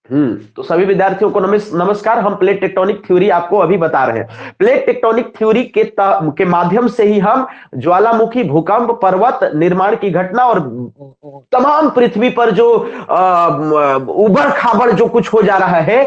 तो सभी विद्यार्थियों को नमस्कार। हम प्लेट टेक्टोनिक थ्योरी आपको अभी बता रहे हैं। प्लेट टेक्टोनिक थ्योरी के माध्यम से ही हम ज्वालामुखी, भूकंप, पर्वत निर्माण की घटना और तमाम पृथ्वी पर जो उबड़ खाबड़ जो कुछ हो जा रहा है,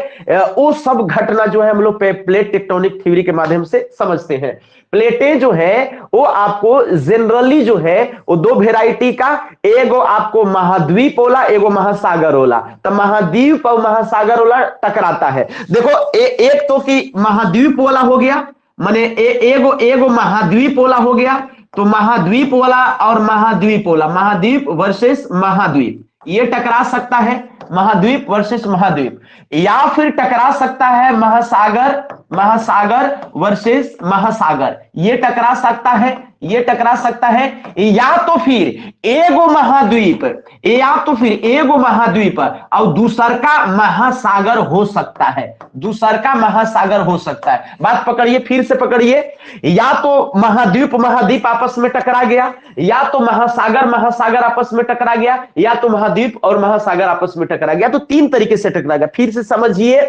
वो सब घटना जो है हम लोग प्लेट टेक्टोनिक थ्योरी के माध्यम से समझते हैं। प्लेटें जो है वो आपको जनरली जो है वो दो वेराइटी का, एगो आपको महाद्वीप होला, एगो महासागर होला। तो महाद्वीप और महासागर वाला टकराता है। देखो एक तो कि महाद्वीप वाला हो गया, माने एगो एगो महाद्वीप वाला हो गया। तो महाद्वीप वाला और महाद्वीप वाला, महाद्वीप वर्सेस महाद्वीप, ये टकरा सकता है, महाद्वीप वर्सेस महाद्वीप। या फिर टकरा सकता है महासागर, महासागर वर्सेस महासागर, ये टकरा सकता है, ये टकरा सकता है। या तो फिर एगो महाद्वीप, या तो फिर एगो महाद्वीप और दूसर का महासागर हो सकता है, दूसर का महासागर हो सकता है। बात पकड़िए, फिर से पकड़िए। या तो महाद्वीप महाद्वीप आपस में टकरा गया, या तो महासागर महासागर आपस में टकरा गया, या तो महाद्वीप और महासागर आपस में टकरा गया। तो तीन तरीके से टकरा गया। फिर से समझिए,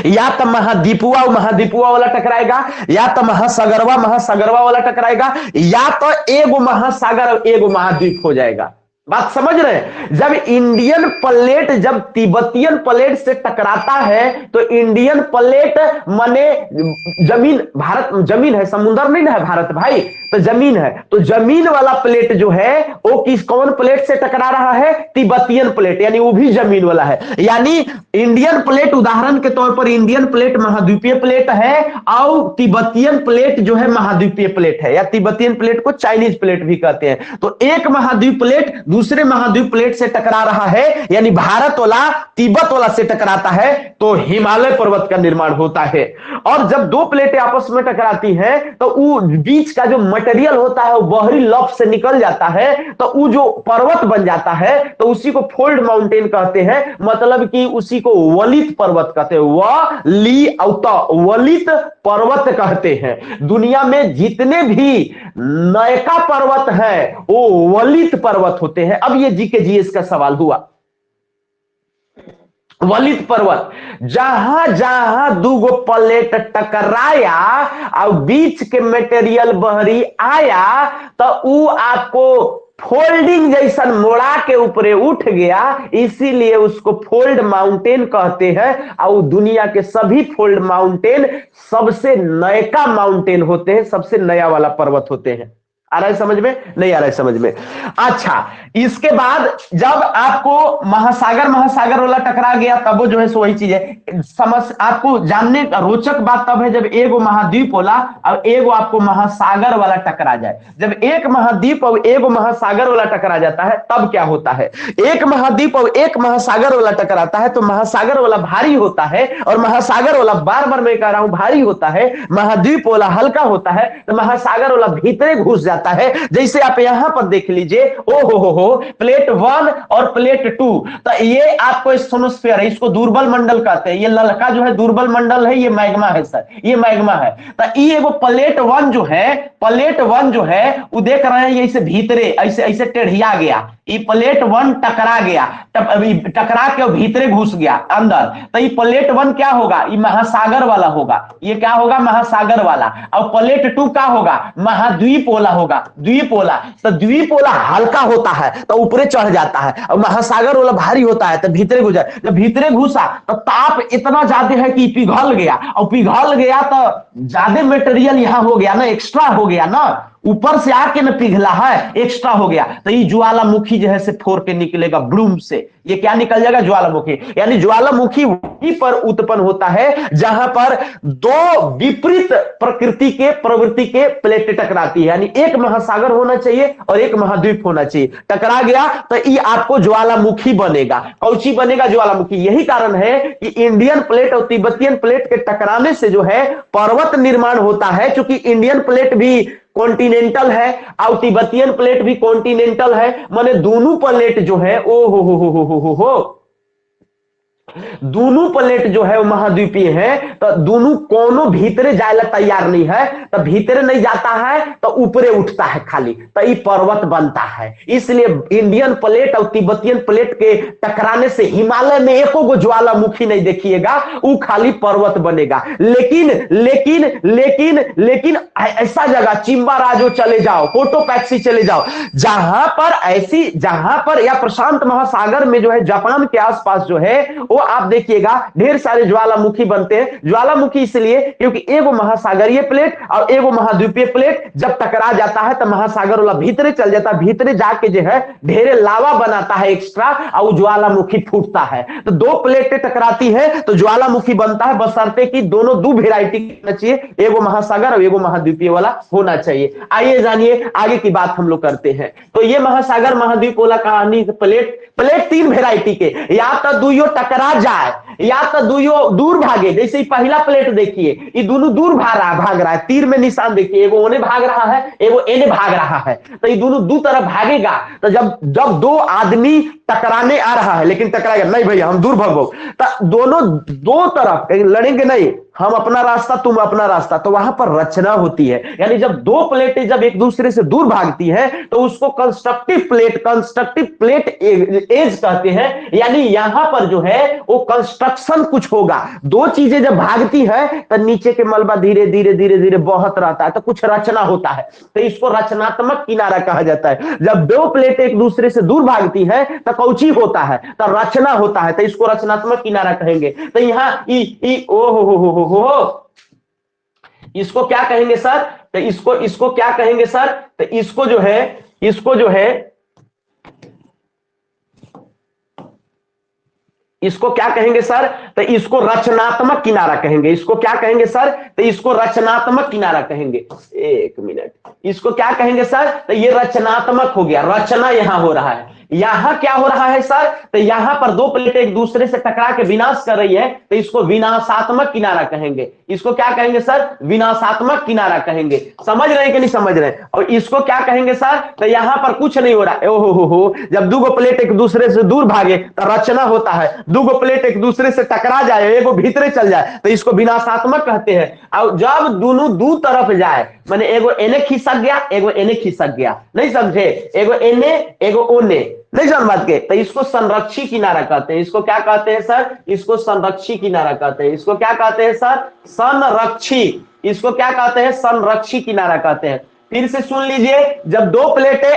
या तो महाद्वीपुआ महाद्वीपुआ वाला टकराएगा, या तो महासागरवा महासागरवा वाला टकराएगा, या तो एगो महासागर और एगो महाद्वीप हो जाएगा। बात समझ रहे हैं? जब इंडियन प्लेट जब तिब्बतियन प्लेट से टकराता है तो इंडियन प्लेट माने जमीन, भारत जमीन है, समुद्र नहीं ना है भारत भाई, तो जमीन है। तो जमीन वाला प्लेट जो है वो कौन प्लेट से टकरा रहा है? तिब्बतियन प्लेट, यानी वो भी जमीन वाला है। यानी इंडियन प्लेट, उदाहरण के तौर पर इंडियन प्लेट महाद्वीपीय प्लेट है और तिब्बतियन प्लेट जो है महाद्वीपीय प्लेट है, या तिब्बतियन प्लेट को चाइनीज प्लेट भी कहते हैं। तो एक महाद्वीप प्लेट दूसरे महाद्वीप प्लेट से टकरा रहा है, यानी भारत वाला तिब्बत वाला से टकराता है, तो हिमालय पर्वत का निर्माण होता है। और जब दो प्लेटें आपस में टकराती हैं तो वो बीच का जो मटेरियल होता है वो बाहरी लॉक से निकल जाता है, तो वो जो पर्वत बन जाता है तो उसी को फोल्ड माउंटेन कहते हैं। मतलब कि उसी को वलित पर्वत कहते हैं, वलित पर्वत कहते हैं। दुनिया में जितने भी नयका पर्वत है वो वलित पर्वत होते हैं। अब ये जीके जीएस का सवाल हुआ, वलित पर्वत, जहां जहां दूगो प्लेट टकराया और बीच के मटेरियल बहरी आया तो वो आपको फोल्डिंग जैसा मोड़ा के ऊपर उठ गया, इसीलिए उसको फोल्ड माउंटेन कहते हैं। और दुनिया के सभी फोल्ड माउंटेन सबसे नयका माउंटेन होते हैं, सबसे नया वाला पर्वत होते हैं। आ रहा है समझ में? नहीं आ रहा है समझ में? अच्छा, इसके बाद जब आपको महासागर महासागर वाला टकरा गया तब वो जो है सो वही चीज है। समझ आपको जानने का रोचक बात तब है जब एगो महाद्वीप वाला और एगो आपको महासागर वाला टकरा जाए। जब एक महाद्वीप और एगो महासागर वाला टकरा जाता है तब क्या होता है? एक महाद्वीप और एक महासागर वाला टकराता है तो महासागर वाला भारी होता है और महासागर वाला, बार बार मैं कह रहा हूं, भारी होता है। महाद्वीप वाला हल्का होता है तो महासागर वाला भीतरे घुस जाता है। जैसे आप यहां पर देख लीजिए, ओ हो प्लेट 1 और प्लेट 2, तो ये आपको स्ट्रेटोस्फीयर है, इसको दुर्बल मंडल कहते हैं। ये ललका जो है दुर्बल मंडल है, ये मैग्मा है सर, ये मैग्मा है। तो ये वो प्लेट 1 जो है, प्लेट 1 जो है वो देख रहे हैं ये ऐसे भीतरे ऐसे ऐसे टेढ़िया गया, ये प्लेट 1 टकरा गया, टकरा के भीतरे घुस गया अंदर। तो ये प्लेट 1 क्या होगा? ये महासागर वाला होगा। ये क्या होगा? महासागर वाला। और प्लेट 2 क्या होगा? महाद्वीप वाला होगा, द्वीप वाला। तो द्वीप वाला हल्का होता है तो ऊपरे चढ़ जाता है, और महासागर वाला भारी होता है तो भीतरे घुसा। जब भीतरे घुसा तो ताप इतना ज्यादा है कि पिघल गया, और पिघल गया तो ज्यादा मटेरियल यहां हो गया ना, एक्स्ट्रा हो गया ना, ऊपर से आके न पिघला है, एक्स्ट्रा हो गया। तो ये ज्वालामुखी जो है से फोड़ के निकलेगा ब्रूम से। ये क्या निकल जाएगा? ज्वालामुखी। यानी ज्वालामुखी वहीं पर उत्पन्न होता है जहां पर दो विपरीत प्रकृति के प्रवृत्ति के प्लेटें टकराती है। यानी एक महासागर होना चाहिए और एक महाद्वीप होना चाहिए, टकरा गया तो ये आपको ज्वालामुखी बनेगा। कौची बनेगा? ज्वालामुखी। यही कारण है कि इंडियन प्लेट और तिब्बतियन प्लेट के टकराने से जो है पर्वत निर्माण होता है। क्योंकि इंडियन प्लेट भी कॉन्टिनेंटल है और तिब्बतियन प्लेट भी कॉन्टिनेंटल है, माने दोनों प्लेट जो है ओ हो दोनों प्लेट जो है वो महाद्वीपीय है, तो दोनों कोनो भीतरे जाए ला तैयार नहीं है, तो भीतरे नहीं जाता है तो ऊपरे उठता है खाली, तो ये पर्वत बनता है। इसलिए इंडियन प्लेट और तिब्बतियन प्लेट के टकराने से हिमालय में एको गो ज्वालामुखी नहीं देखिएगा, वो खाली पर्वत बनेगा। लेकिन लेकिन लेकिन लेकिन ऐसा जगह चिंबा राजो चले जाओ, कोटोपैक्सी चले जाओ, जहां पर या प्रशांत महासागर में जो है जापान के आसपास जो है वो आप देखिएगा ढेर सारे ज्वालामुखी बनते हैं। ज्वालामुखी इसलिए क्योंकि एगो महासागरीय प्लेट और एगो महाद्वीपीय प्लेट जब टकरा जाता है तो महासागर वाला भीतरे चल जाता है, भीतरे जाके जो है ढेरे लावा बनाता है एक्स्ट्रा, और ज्वालामुखी फूटता है। तो दो प्लेटें टकराती है तो ज्वालामुखी बनता है, बशर्ते कि दोनों दो वेराइटी होना चाहिए, एगो महासागर और एगो महाद्वीपीय वाला होना चाहिए। आइए जानिए आगे की बात हम लोग करते हैं। तो ये महासागर महाद्वीप वाला कहानी, प्लेट तीन वेराइटी के, या तो दुइयो टकरा जाए या तो दुइयो दूर भागे। जैसे ही पहला प्लेट देखिए, ये दोनों दूर भाग रहा है, तीर में निशान देखिए, एगो ओने भाग रहा है एगो एने भाग रहा है, तो ये दोनों दो तरफ भागेगा। तो जब दो आदमी टकराने आ रहा है, लेकिन टकराएगा नहीं भैया हम दूर भागो, तो दोनों दो तरफ लड़ेंगे नहीं, हम अपना रास्ता तुम अपना रास्ता, तो वहां पर रचना होती है। यानी जब दो प्लेटें जब एक दूसरे से दूर भागती हैं तो उसको कंस्ट्रक्टिव प्लेट एज कहते हैं। यानी यहां पर जो है वो कंस्ट्रक्शन कुछ होगा। दो चीजें जब भागती है तो नीचे के मलबा धीरे धीरे धीरे धीरे बहत रहता है, तो कुछ रचना होता है, तो इसको रचनात्मक किनारा कहा जाता है। जब दो प्लेट एक दूसरे से दूर भागती है तो कौची होता है, तो रचना होता है, तो इसको रचनात्मक किनारा कहेंगे। तो यहां इसको क्या कहेंगे सर, तो इसको क्या कहेंगे सर, तो इसको जो है इसको क्या कहेंगे सर, तो इसको रचनात्मक किनारा कहेंगे। इसको क्या कहेंगे सर, तो इसको रचनात्मक किनारा कहेंगे। एक मिनट, इसको क्या कहेंगे सर, तो ये रचनात्मक हो गया, रचना यहां हो रहा है। यहां क्या हो रहा है सर, तो यहां पर दो प्लेटें एक दूसरे से टकरा के विनाश कर रही है, तो इसको विनाशात्मक किनारा कहेंगे। इसको क्या कहेंगे सर, विनाशात्मक किनारा कहेंगे। समझ रहे हैं कि नहीं समझ रहे हैं। और इसको क्या कहेंगे सर, तो यहां पर कुछ नहीं हो रहा है, ओहो जब दो प्लेट एक दूसरे से दूर भागे तो रचना होता है, दो प्लेट एक दूसरे से टकरा जाए, एगो भीतरे चल जाए, तो इसको विनाशात्मक कहते हैं। और जब दोनों दो तरफ जाए, माने एगो एने खिसक गया एगो एने खिसक गया, नहीं समझे, एगो एने एगो ओने, नहीं समझ बात के, तो इसको संरक्षी किनारा कहते हैं। इसको क्या कहते हैं सर, इसको संरक्षी किनारा कहते हैं। इसको क्या कहते हैं सर, संरक्षी। इसको क्या कहते हैं, संरक्षी किनारा कहते हैं। फिर से सुन लीजिए, जब दो प्लेटें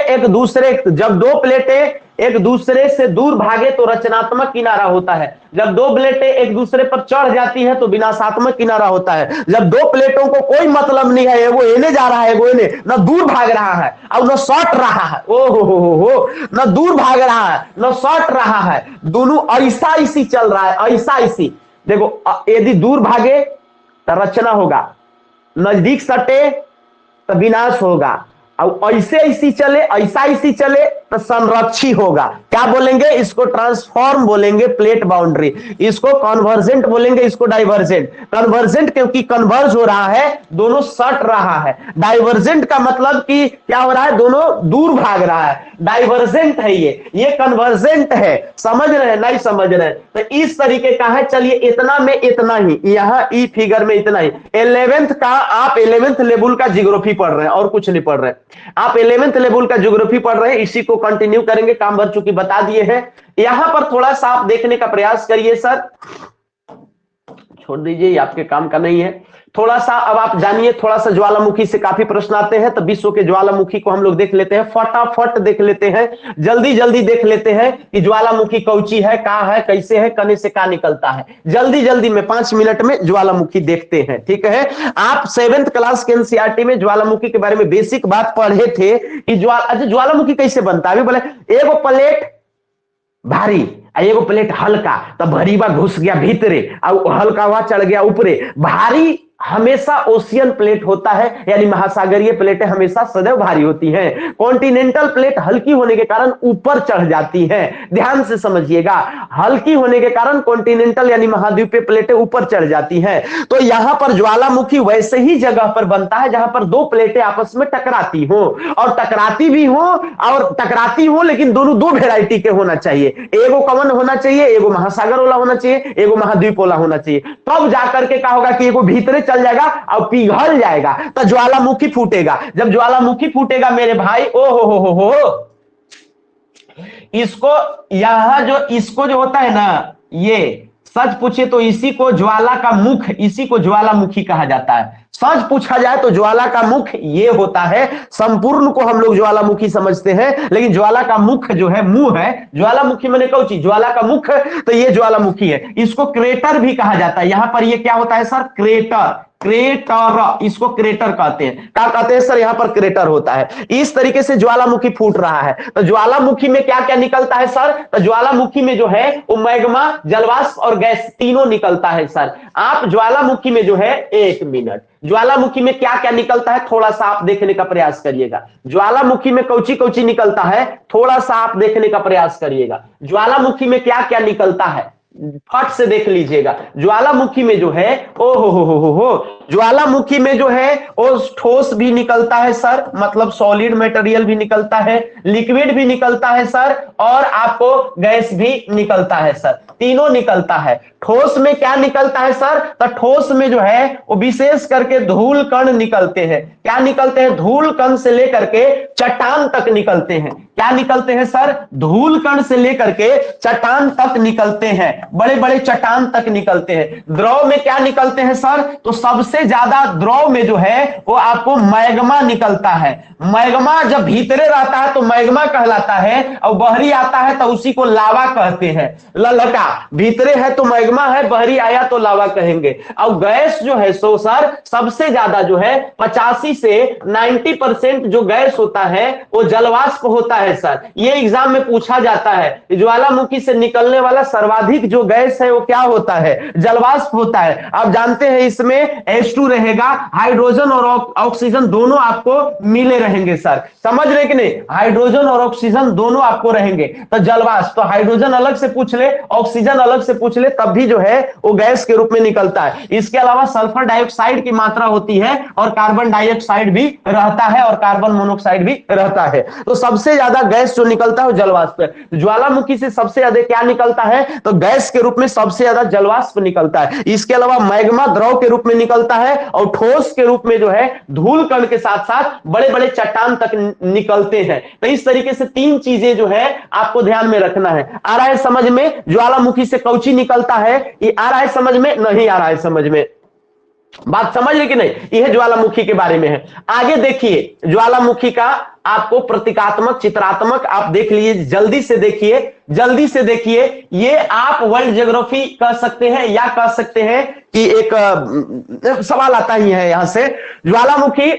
एक दूसरे से दूर भागे तो रचनात्मक किनारा होता है। जब दो प्लेटें एक दूसरे पर चढ़ जाती है तो विनाशात्मक किनारा होता है। जब दो प्लेटों को कोई मतलब नहीं है, एगो एने जा रहा है एगो एने, न दूर भाग रहा है और न सट रहा है, हो न दूर भाग रहा है न सट रहा है, दोनों ऐसा इसी चल रहा है, ऐसा इसी। देखो यदि दूर भागे तो रचना होगा, नजदीक सटे तो विनाश होगा, और ऐसे इसी चले ऐसा इसी चले तो संरक्षी होगा। क्या बोलेंगे, इसको ट्रांसफॉर्म बोलेंगे, प्लेट बाउंड्री। इसको कन्वर्जेंट बोलेंगे, इसको डाइवर्जेंट। कन्वर्जेंट क्योंकि कन्वर्ज हो रहा है, दोनों सट रहा है। डाइवर्जेंट का मतलब कि क्या हो रहा है, दोनों दूर भाग रहा है। डाइवर्जेंट है ये कन्वर्जेंट है। समझ रहे हैं नहीं समझ रहे हैं, तो इस तरीके का है। चलिए इतना में इतना ही, यहां ई फिगर में इतना ही। 11th का आप 11th लेवल का ज्योग्राफी पढ़ रहे हैं और कुछ नहीं पढ़ रहे, आप 11th लेवल का ज्योग्राफी पढ़ रहे हैं। इसी को कंटिन्यू करेंगे, काम भर चुकी बता दिए हैं। यहां पर थोड़ा सा आप देखने का प्रयास करिए सर, छोड़ दीजिए ये आपके काम का नहीं है। थोड़ा सा अब आप जानिए, थोड़ा सा ज्वालामुखी से काफी प्रश्न आते हैं, तो विश्व के ज्वालामुखी को हम लोग देख लेते हैं, फटाफट देख लेते हैं, जल्दी जल्दी देख लेते हैं कि ज्वालामुखी कौची है, कहां है, कैसे है, कने से कहां निकलता है। जल्दी जल्दी में 5 मिनट में ज्वालामुखी देखते हैं, ठीक है। आप 7th क्लास के एनसीईआरटी में ज्वालामुखी के बारे में बेसिक बात पढ़े थे कि ज्वालामुखी कैसे बनता है। अभी बोले एगो प्लेट भारी एगो प्लेट हल्का, तो भरीबा घुस गया भीतरे और हल्का हुआ चढ़ गया ऊपरे। भारी हमेशा ओशियन प्लेट होता है, यानी महासागरीय प्लेटें हमेशा सदैव भारी होती हैं। कॉन्टिनेंटल प्लेट हल्की होने के कारण ऊपर चढ़ जाती हैं। ध्यान से समझिएगा, हल्की होने के कारण कॉन्टिनेंटल यानी महाद्वीपीय प्लेटें ऊपर चढ़ जाती हैं। तो यहां पर ज्वालामुखी वैसे ही जगह पर बनता है जहां पर दो प्लेटें आपस में टकराती हो, और टकराती हो लेकिन दोनों दो वेराइटी के होना चाहिए। एगो कौन वृंदावन होना चाहिए, एगो महासागर वाला होना चाहिए, एगो महाद्वीप वाला होना चाहिए, तब जाकर के क्या होगा कि एगो भीतरे चल जाएगा और पिघल जाएगा, तो ज्वालामुखी फूटेगा। जब ज्वालामुखी फूटेगा मेरे भाई, ओ हो, इसको यहां जो इसको जो होता है ना, ये सच पूछे तो इसी को ज्वाला का मुख, इसी को ज्वालामुखी कहा जाता है। सच पूछा जाए तो ज्वाला का मुख ये होता है, संपूर्ण को हम लोग ज्वालामुखी समझते हैं, लेकिन ज्वाला का मुख जो है, मुंह है, ज्वालामुखी मैंने कौन चीज, ज्वाला का मुख, तो ये ज्वालामुखी है। इसको क्रेटर भी कहा जाता है। यहां पर ये क्या होता है सर, क्रेटर, क्रेटर, इसको क्रेटर कहते हैं। क्या कहते हैं सर, यहां पर क्रेटर होता है। इस तरीके से ज्वालामुखी फूट रहा है। तो ज्वालामुखी में क्या क्या निकलता है सर, तो ज्वालामुखी में जो है वो मैग्मा, जलवाष्प और गैस तीनों निकलता है सर। आप ज्वालामुखी में जो है, एक मिनट, ज्वालामुखी में क्या क्या निकलता है थोड़ा सा आप देखने का प्रयास करिएगा। ज्वालामुखी में कौची कौची निकलता है, थोड़ा सा आप देखने का प्रयास करिएगा। ज्वालामुखी में क्या क्या निकलता है, फट से देख लीजिएगा। ज्वालामुखी में जो है, ओ हो, ज्वालामुखी में जो है वो ठोस भी निकलता है सर, मतलब सॉलिड मटेरियल भी निकलता है, लिक्विड भी निकलता है सर, और आपको गैस भी निकलता है सर, तीनों निकलता है। ठोस में क्या निकलता है सर, तो ठोस में जो है वो विशेष करके धूल कण निकलते हैं। क्या निकलते हैं, धूल कण से लेकर के चट्टान तक निकलते हैं। क्या निकलते हैं सर, धूल कण से लेकर के चट्टान तक निकलते हैं, बड़े बड़े चट्टान तक निकलते हैं। द्रव में क्या निकलते हैं सर, तो सबसे ज्यादा द्रव में जो है वो आपको मैग्मा निकलता है। मैग्मा जब भीतरे रहता है तो मैग्मा कहलाता है, और बहरी आता है तो उसी को लावा कहते हैं। ललका भीतरे है तो मैग्मा है, बहरी आया तो लावा कहेंगे। और गैस जो है सो सर सबसे ज्यादा जो है 85 से 90% जो गैस होता है वो जलवाष्प होता है सर। ये एग्जाम में पूछा जाता है, ज्वालामुखी से निकलने वाला सर्वाधिक जो गैस है वो क्या होता है, जलवाष्प होता है। आप जानते हैं इसमें H2 रहेगा, हाइड्रोजन और ऑक्सीजन दोनों आपको मिले रहेंगे सर, समझ रहे कि नहीं, हाइड्रोजन और ऑक्सीजन दोनों आपको रहेंगे। तो जलवाष्प, तो हाइड्रोजन अलग से पूछ ले, ऑक्सीजन अलग से पूछ ले, तब भी जो है वो गैस के रूप में निकलता है। इसके अलावा सल्फर डाइऑक्साइड की मात्रा होती है, और कार्बन डाइऑक्साइड भी रहता है, और कार्बन मोनोऑक्साइड भी रहता है। तो सबसे ज्यादा गैस जो निकलता है वो जलवाष्प है। ज्वालामुखी से सबसे ज्यादा क्या निकलता है, तो गैस के रूप में सबसे ज्यादा जलवाष्प निकलता है। इसके अलावा मैग्मा द्रव के रूप में निकलता है, और ठोस के रूप में जो है धूल कण के साथ साथ बड़े बड़े चट्टान तक निकलते हैं। तो इस तरीके से तीन चीजें जो है आपको ध्यान में रखना है। आ रहा है समझ में, ज्वालामुखी से कौची निकलता है, ये आ रहा है समझ में, नहीं आ रहा है समझ में, बात समझ रहे कि नहीं, यह ज्वालामुखी के बारे में है। आगे देखिए ज्वालामुखी का आपको प्रतीकात्मक, चित्रात्मक आप देख लीजिए, जल्दी से देखिए, जल्दी से देखिए। ये आप वर्ल्ड ज्योग्राफी कह सकते हैं, या कह सकते हैं कि एक सवाल आता ही है यहां से। ज्वालामुखी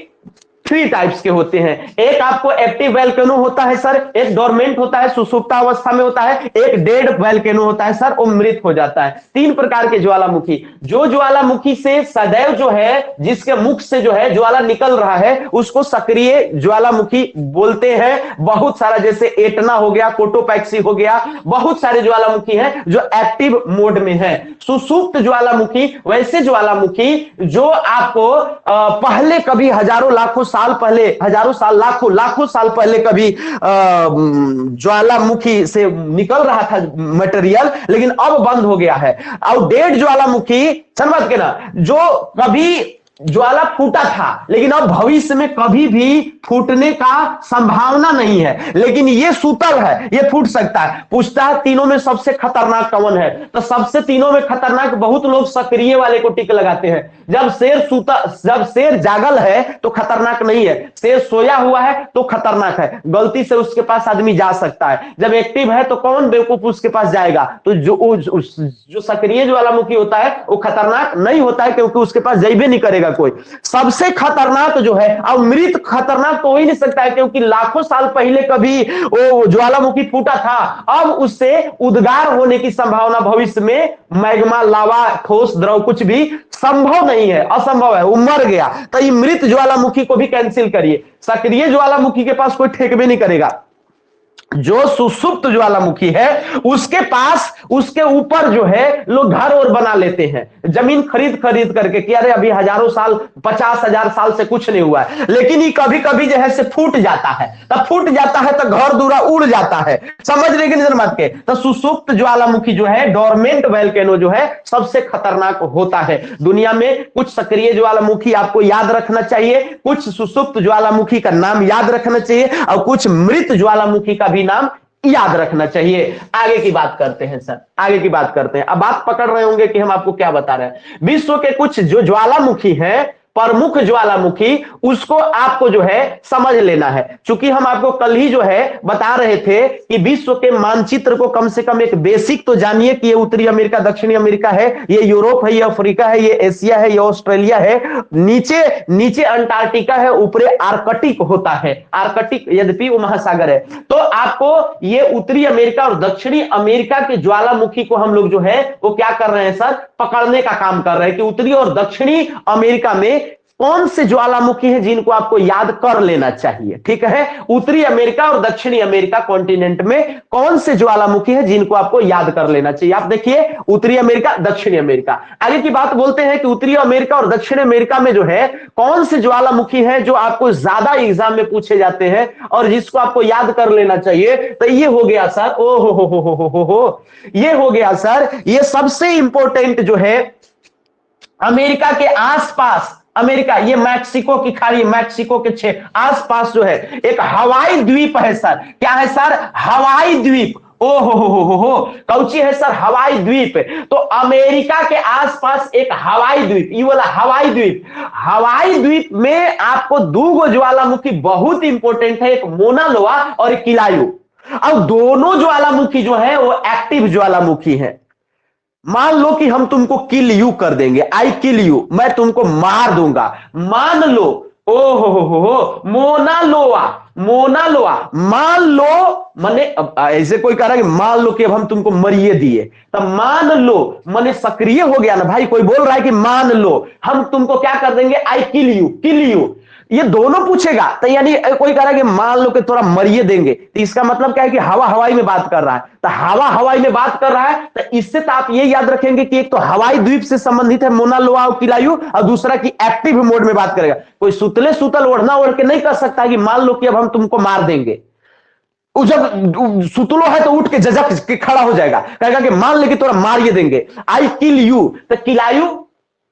3 टाइप्स के होते हैं। एक आपको एक्टिव वोल्केनो होता है सर, एक डोरमेंट होता है, सुसुप्ता अवस्था में होता है, एक डेड वोल्केनो होता है सर, वो मृत हो जाता है। 3 प्रकार के ज्वालामुखी। जो ज्वालामुखी से सदैव जो है, जिसके मुख से जो है ज्वाला निकल रहा है, उसको सक्रिय ज्वालामुखी बोलते हैं। बहुत सारा, जैसे एटना हो गया, कोटोपैक्सी हो गया, बहुत सारे ज्वालामुखी हैं जो एक्टिव मोड में है। सुसुप्त ज्वालामुखी वैसे ज्वालामुखी जो आपको पहले कभी हजारों लाखों साल पहले, हजारों साल, लाखों साल पहले कभी ज्वालामुखी से निकल रहा था मटेरियल, लेकिन अब बंद हो गया है। और डेड ज्वालामुखी, समझ के ना, जो कभी ज्वाला फूटा था लेकिन अब भविष्य में कभी भी फूटने का संभावना नहीं है, लेकिन ये सूतल है, ये फूट सकता है। पूछता है तीनों में सबसे खतरनाक कौन है, तो सबसे तीनों में खतरनाक, बहुत लोग सक्रिय वाले को टिक लगाते हैं। जब शेर जागल है तो खतरनाक नहीं है, शेर सोया हुआ है तो खतरनाक है, गलती से उसके पास आदमी जा सकता है। जब एक्टिव है तो कौन बेवकूफ उसके पास जाएगा। तो जो सक्रिय ज्वालामुखी होता है वो खतरनाक नहीं होता है, क्योंकि उसके पास जैबे नहीं करेगा कोई। सबसे खतरनाक जो है, और मृत खतरनाक तो हो ही नहीं सकता है, क्योंकि लाखों साल पहले कभी वो ज्वालामुखी फूटा था, अब उससे उद्गार होने की संभावना भविष्य में, मैग्मा, लावा, ठोस, द्रव कुछ भी संभव नहीं है, असंभव है, वो मर गया। तो ये मृत ज्वालामुखी को भी कैंसिल करिए, सक्रिय ज्वालामुखी के पास कोई ठेक भी नहीं करेगा। जो सुसुप्त ज्वालामुखी है उसके पास, उसके ऊपर जो है लोग घर और बना लेते हैं। जमीन खरीद खरीद करके कि अरे अभी हजारों साल 50,000 साल से कुछ नहीं हुआ है, लेकिन ये कभी कभी जो है से फूट जाता है, तब फूट जाता है तो घर दूरा उड़ जाता है, समझ रहे कि नहीं बात के। तो सुसुप्त ज्वालामुखी जो है, डोरमेंट वोल्केनो जो है सबसे खतरनाक होता है दुनिया में। कुछ सक्रिय ज्वालामुखी आपको याद रखना चाहिए, कुछ सुसुप्त ज्वालामुखी का नाम याद रखना चाहिए, और कुछ मृत ज्वालामुखी का भी नाम याद रखना चाहिए। आगे की बात करते हैं सर, आगे की बात करते हैं। अब बात पकड़ रहे होंगे कि हम आपको क्या बता रहे हैं। विश्व के कुछ जो ज्वालामुखी हैं, प्रमुख ज्वालामुखी, उसको आपको जो है समझ लेना है। चूंकि हम आपको कल ही जो है बता रहे थे कि विश्व के मानचित्र को कम से कम एक बेसिक तो जानिए कि ये उत्तरी अमेरिका, दक्षिणी अमेरिका है, ये यूरोप है, ये अफ्रीका है, ये एशिया है, ये ऑस्ट्रेलिया है, नीचे नीचे अंटार्कटिका है, ऊपरे आर्कटिक होता है, आर्कटिक यद्यपि वो महासागर है। तो आपको ये उत्तरी अमेरिका और दक्षिणी अमेरिका के ज्वालामुखी को हम लोग जो है वो क्या कर रहे हैं सर, पकड़ने का काम कर रहे हैं कि उत्तरी और दक्षिणी अमेरिका में कौन से ज्वालामुखी हैं जिनको आपको याद कर लेना चाहिए। ठीक है, उत्तरी अमेरिका और दक्षिणी अमेरिका कॉन्टिनेंट में कौन से ज्वालामुखी हैं जिनको आपको याद कर लेना चाहिए। आप देखिए, उत्तरी अमेरिका, दक्षिणी अमेरिका। आगे की बात बोलते हैं कि उत्तरी अमेरिका और दक्षिण अमेरिका में जो है कौन से ज्वालामुखी हैं जो आपको ज्यादा एग्जाम में पूछे जाते हैं और जिसको आपको याद कर लेना चाहिए। तो ये हो गया सर, ओ हो, ये हो गया सर, ये सबसे इंपॉर्टेंट जो है अमेरिका के आसपास, अमेरिका ये मैक्सिको की खाड़ी, मैक्सिको के आसपास जो है एक हवाई द्वीप है सर। क्या है सर? हवाई द्वीप। ओ हो, कौची है सर? हवाई द्वीप। तो अमेरिका के आसपास एक हवाई द्वीप, ये वाला हवाई द्वीप, हवाई द्वीप में आपको दो ज्वालामुखी बहुत इंपॉर्टेंट है, एक मोना लोआ और एक किलायू। अब दोनों ज्वालामुखी जो है वो एक्टिव ज्वालामुखी है। मान लो कि हम तुमको किल यू कर देंगे, आई किल यू, मैं तुमको मार दूंगा, मान लो, ओ हो, मोना लोआ, मोना लोआ, मान लो, मैंने ऐसे कोई कह रहा है कि मान लो कि अब हम तुमको मरिए दिए, तब मान लो मैंने सक्रिय हो गया ना भाई। कोई बोल रहा है कि मान लो हम तुमको क्या कर देंगे, आई किल यू, किल यू, ये दोनों पूछेगा। तो यानी कोई कह रहा है कि मान लो कि थोड़ा मरिए देंगे, तो इसका मतलब क्या है कि हवा हवाई में बात कर रहा है। तो हवा हवाई में बात कर रहा है, तो इससे तो आप ये याद रखेंगे कि एक तो हवाई द्वीप से संबंधित है मोना लोआ और किलायू, और दूसरा की एक्टिव मोड में बात करेगा। कोई सुतले सुतल ओढ़ना ओढ़ के नहीं कर सकता कि मान लो कि अब हम तुमको मार देंगे। जब सुतलो है तो उठ के झटक के खड़ा हो जाएगा, कहेगा कि मान ले कि थोड़ा मारिए देंगे, आई किल यू। तो किलायू,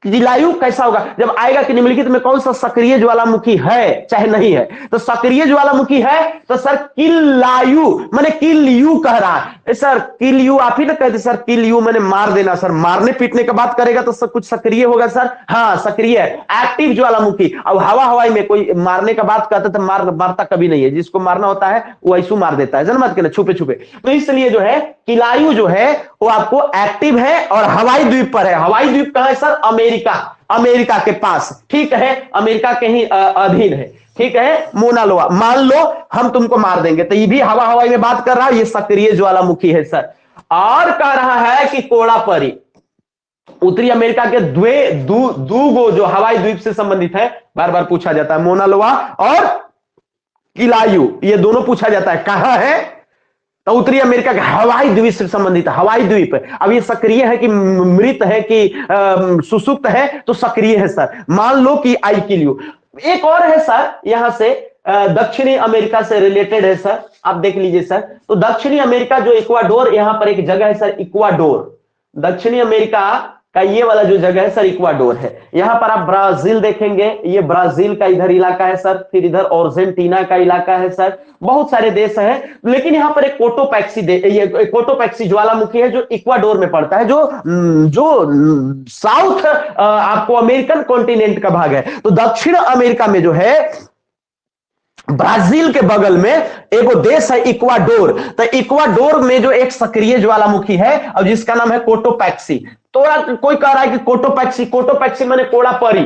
किलायु कैसा होगा जब आएगा कि निम्नलिखित में कौन सा सक्रिय ज्वालामुखी है चाहे नहीं है। तो सक्रिय ज्वालामुखी है तो सर किलायु, मैंने किल यू कह रहा है सर, किल यू आप ही ना कहते सर, किल यू मैंने मार देना सर, मारने पीटने का बात करेगा तो सब कुछ सक्रिय होगा सर। हाँ सक्रिय है, एक्टिव ज्वालामुखी। अब हवा हवाई में कोई मारने का बात करता तो मारता कभी नहीं है, जिसको मारना होता है वो ऐसू मार देता है, जनमत के ना छुपे छुपे। तो इसलिए जो है किलायु जो है वो आपको एक्टिव है और हवाई द्वीप पर है। हवाई द्वीप कहां है सर? अमेरिका, अमेरिका के पास। ठीक है, अमेरिका के ही अधीन है। ठीक है, मोना लोआ, मान लो हम तुमको मार देंगे, तो ये भी हवा हवाई में बात कर रहा है, ये सक्रिय ज्वालामुखी है सर। और कह रहा है कि कोड़ापरी, उत्तरी अमेरिका के दो जो हवाई द्वीप से संबंधित है, बार बार पूछा जाता है, मोना लोआ और किलायु, ये दोनों पूछा जाता है कहां है? तो उत्तरी अमेरिका के हवाई द्वीप से संबंधित हवाई द्वीप। अब ये सक्रिय है कि मृत है कि सुसुप्त है? तो सक्रिय है सर, मान लो कि आई किल यू। एक और है सर यहां से दक्षिणी अमेरिका से रिलेटेड है सर, आप देख लीजिए सर। तो दक्षिणी अमेरिका जो इक्वाडोर, यहां पर एक जगह है सर इक्वाडोर, दक्षिणी अमेरिका का ये वाला जो जगह है सर इक्वाडोर है। यहां पर आप ब्राजील देखेंगे, ये ब्राजील का इधर इलाका है सर, फिर इधर अर्जेंटीना का इलाका है सर, बहुत सारे देश हैं। लेकिन यहां पर एक ये कोटोपैक्सी ज्वालामुखी है जो इक्वाडोर में पड़ता है, जो साउथ आपको अमेरिकन कॉन्टिनेंट का भाग है। तो दक्षिण अमेरिका में जो है ब्राजील के बगल में एक देश है इक्वाडोर। तो इक्वाडोर में जो एक सक्रिय ज्वालामुखी है और जिसका नाम है कोटोपैक्सी। तो कोई कह रहा है कि कोटोपैक्सी, कोटोपैक्सी माने कोड़ा परी,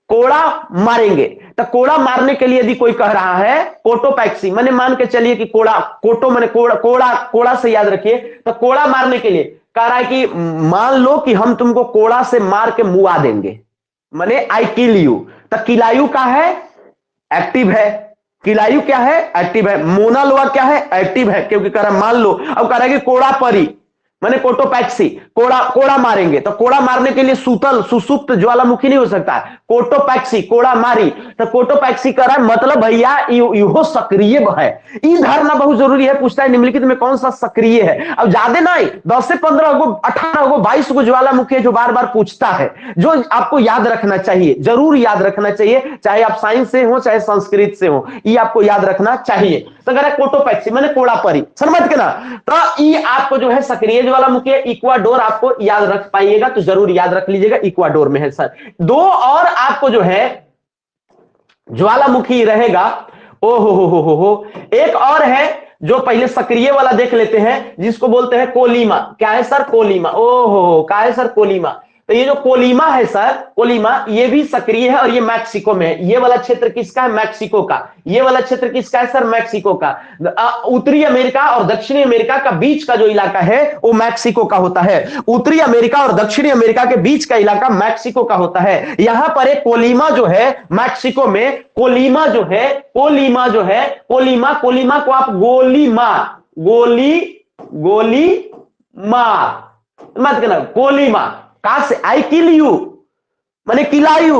कोड़ा मारेंगे। तो कोड़ा मारने के लिए यदि कोई कह रहा है कोटोपैक्सी, मैंने मान के चलिए कि कोड़ा, कोटो माने कोड़ा, कोड़ा से याद रखिए। तो कोड़ा मारने के लिए कह रहा है कि मान लो कि हम तुमको कोड़ा से मार के मुआ देंगे, माने आई किल यू। तो किलायु का है? एक्टिव है। किलायु क्या है? एक्टिव है। मोना लोआ क्या है? एक्टिव है, क्योंकि कह रहा है मान लो। अब कह रहा है कि कोड़ा परी, माने कोटोपैक्सी, कोड़ा कोड़ा मारेंगे तो कोड़ा मारने के लिए सूतल सुसुप्त ज्वालामुखी नहीं हो सकता है, कोटोपैक्सी कोड़ा मारी तो कोटोपैक्सी कर रहा है, मतलब भैया यो सक्रिय है। ई धारणा बहुत जरूरी है, पूछता है निम्नलिखित में कौन सा सक्रिय है। अब ज्यादा नहीं 10 से 15 गो 18 गो 22 गो ज्वालामुखी है जो बार बार पूछता है, जो आपको याद रखना चाहिए, जरूर याद रखना चाहिए, चाहे आप साइंस से हो चाहे संस्कृत से हो, ये आपको याद रखना चाहिए। तो अगर कोटोपैक्सी मैंने कोड़ा परी समझ के ना, तो ये आपको जो है सक्रिय ज्वालामुखी है। इक्वाडोर आपको याद रख पाइएगा तो जरूर याद रख लीजिएगा, इक्वाडोर में है सर। दो और आपको जो है ज्वालामुखी रहेगा, ओ हो, एक और है जो पहले सक्रिय वाला देख लेते हैं, जिसको बोलते हैं कोलीमा। क्या है सर? कोलीमा। ओ हो, क्या है सर? कोलीमा। तो ये जो कोलीमा है सर, कोलीमा ये भी सक्रिय है और ये मैक्सिको में है। ये वाला क्षेत्र किसका है? मैक्सिको का। ये वाला क्षेत्र किसका है सर? मैक्सिको का। उत्तरी अमेरिका और दक्षिणी अमेरिका का बीच का जो इलाका है वो मैक्सिको का होता है। उत्तरी अमेरिका और दक्षिणी अमेरिका के बीच का इलाका मैक्सिको का होता है। यहां पर एक कोलीमा जो है मैक्सिको में, कोलीमा जो है, कोलीमा जो है, कोलीमा, कोलीमा को आप गोली मार मत कहना, कोलीमा। कहां से? आई किल यू माने किलायू,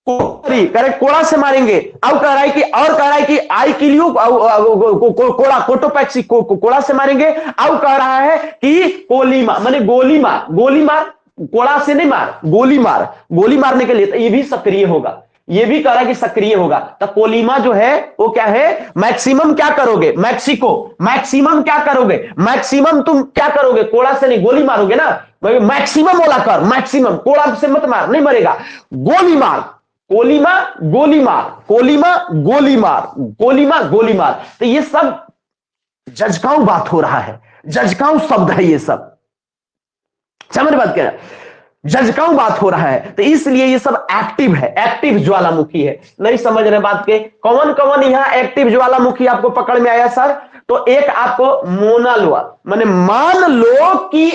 करेक्ट, कोड़ा से मारेंगे। अब कह रहा है कि, और कह रहा है कि आई किल यू कोड़ा, कोटोपैक्सी कोड़ा से मारेंगे। अब कह रहा है कि कोलीमा माने गोली मार, गोली मार, कोड़ा से नहीं मार, गोली मार। गोली मारने के लिए तो ये भी सक्रिय होगा, ये भी कह रहा है कि सक्रिय होगा। तो कोलीमा जो है वो क्या है? मैक्सिमम क्या करोगे? मैक्सिको, मैक्सिमम क्या करोगे? मैक्सिमम तुम क्या करोगे? कोड़ा से नहीं, गोली मारोगे ना, मैक्सिमम वाला कर, मैक्सिमम, कोड़ा से मत मार, नहीं मरेगा, गोली मार। कोलीमा गोली मार, कोलीमा गोली मार, कोलीमा गोली मार। तो ये सब जजकाऊ बात हो रहा है, जजकाऊ शब्द है ये सब, समझ बात क्या? जजकाऊ बात हो रहा है, तो इसलिए ये सब एक्टिव है, एक्टिव ज्वालामुखी है। नहीं समझ रहे बात के? कौन कौन यहां एक्टिव ज्वालामुखी आपको पकड़ में आया सर? तो एक आपको मोनालोआ माने मान लो कि